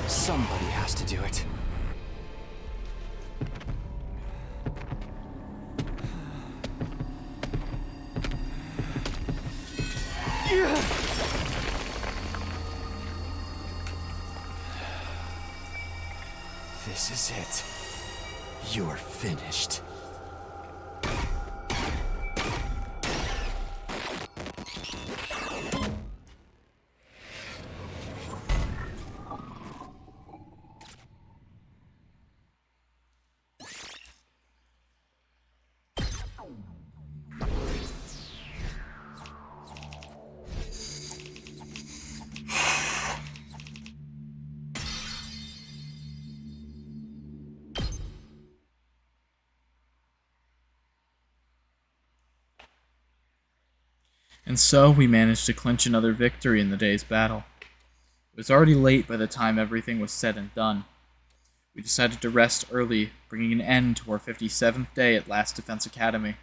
Somebody has to do it. This is it. You're finished. And so, we managed to clinch another victory in the day's battle. It was already late by the time everything was said and done. We decided to rest early, bringing an end to our 57th day at Last Defense Academy.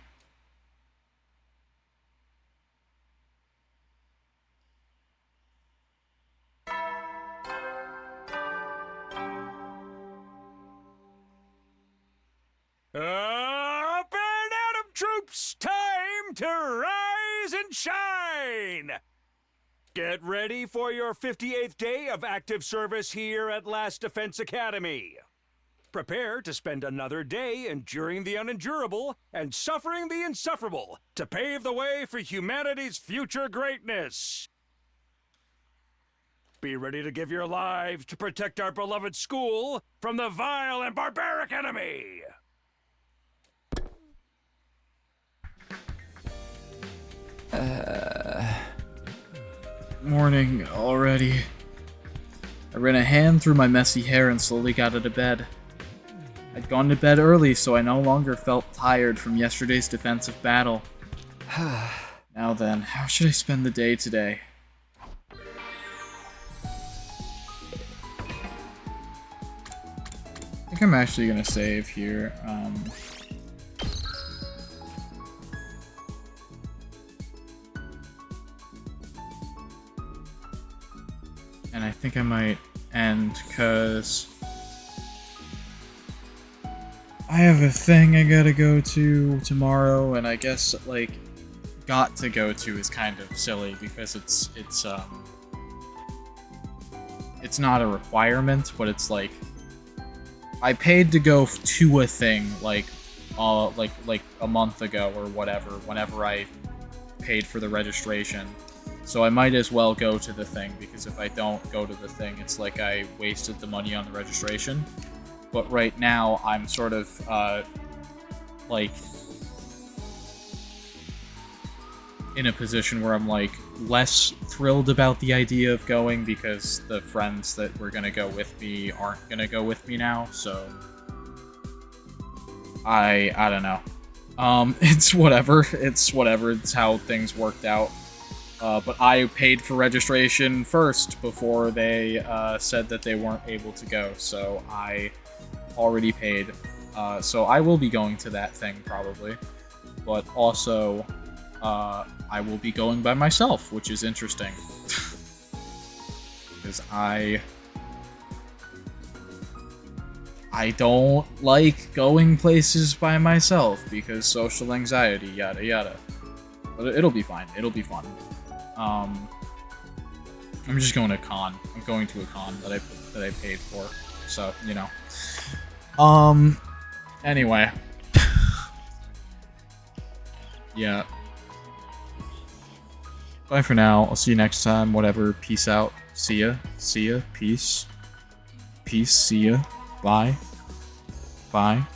Up and Atom troops, time to rise and shine! Get ready for your 58th day of active service here at Last Defense Academy. Prepare to spend another day enduring the unendurable and suffering the insufferable to pave the way for humanity's future greatness. Be ready to give your lives to protect our beloved school from the vile and barbaric enemy! Morning already. I ran a hand through my messy hair and slowly got out of bed. I'd gone to bed early, so I no longer felt tired from yesterday's defensive battle. Now then, how should I spend the day today? I think I'm actually gonna save here. And I think I might end, because I have a thing I gotta go to tomorrow, and I guess, like, got to go to is kind of silly, because it's not a requirement, but it's like, I paid to go to a thing, like a month ago or whatever, whenever I paid for the registration. So I might as well go to the thing, because if I don't go to the thing, it's like I wasted the money on the registration. But right now, I'm sort of, like, in a position where I'm, like, less thrilled about the idea of going, because the friends that were gonna go with me aren't gonna go with me now, so I don't know. It's whatever. It's whatever. It's how things worked out. But I paid for registration first before they said that they weren't able to go, so I already paid. So I will be going to that thing probably, but also I will be going by myself, which is interesting. Because I don't like going places by myself because social anxiety, yada yada. But it'll be fine. It'll be fun. I'm just going to a con. I'm going to a con that I paid for. So, you know. Anyway. Yeah. Bye for now. I'll see you next time. Whatever. Peace out. See ya. See ya. Peace. Peace. See ya. Bye. Bye.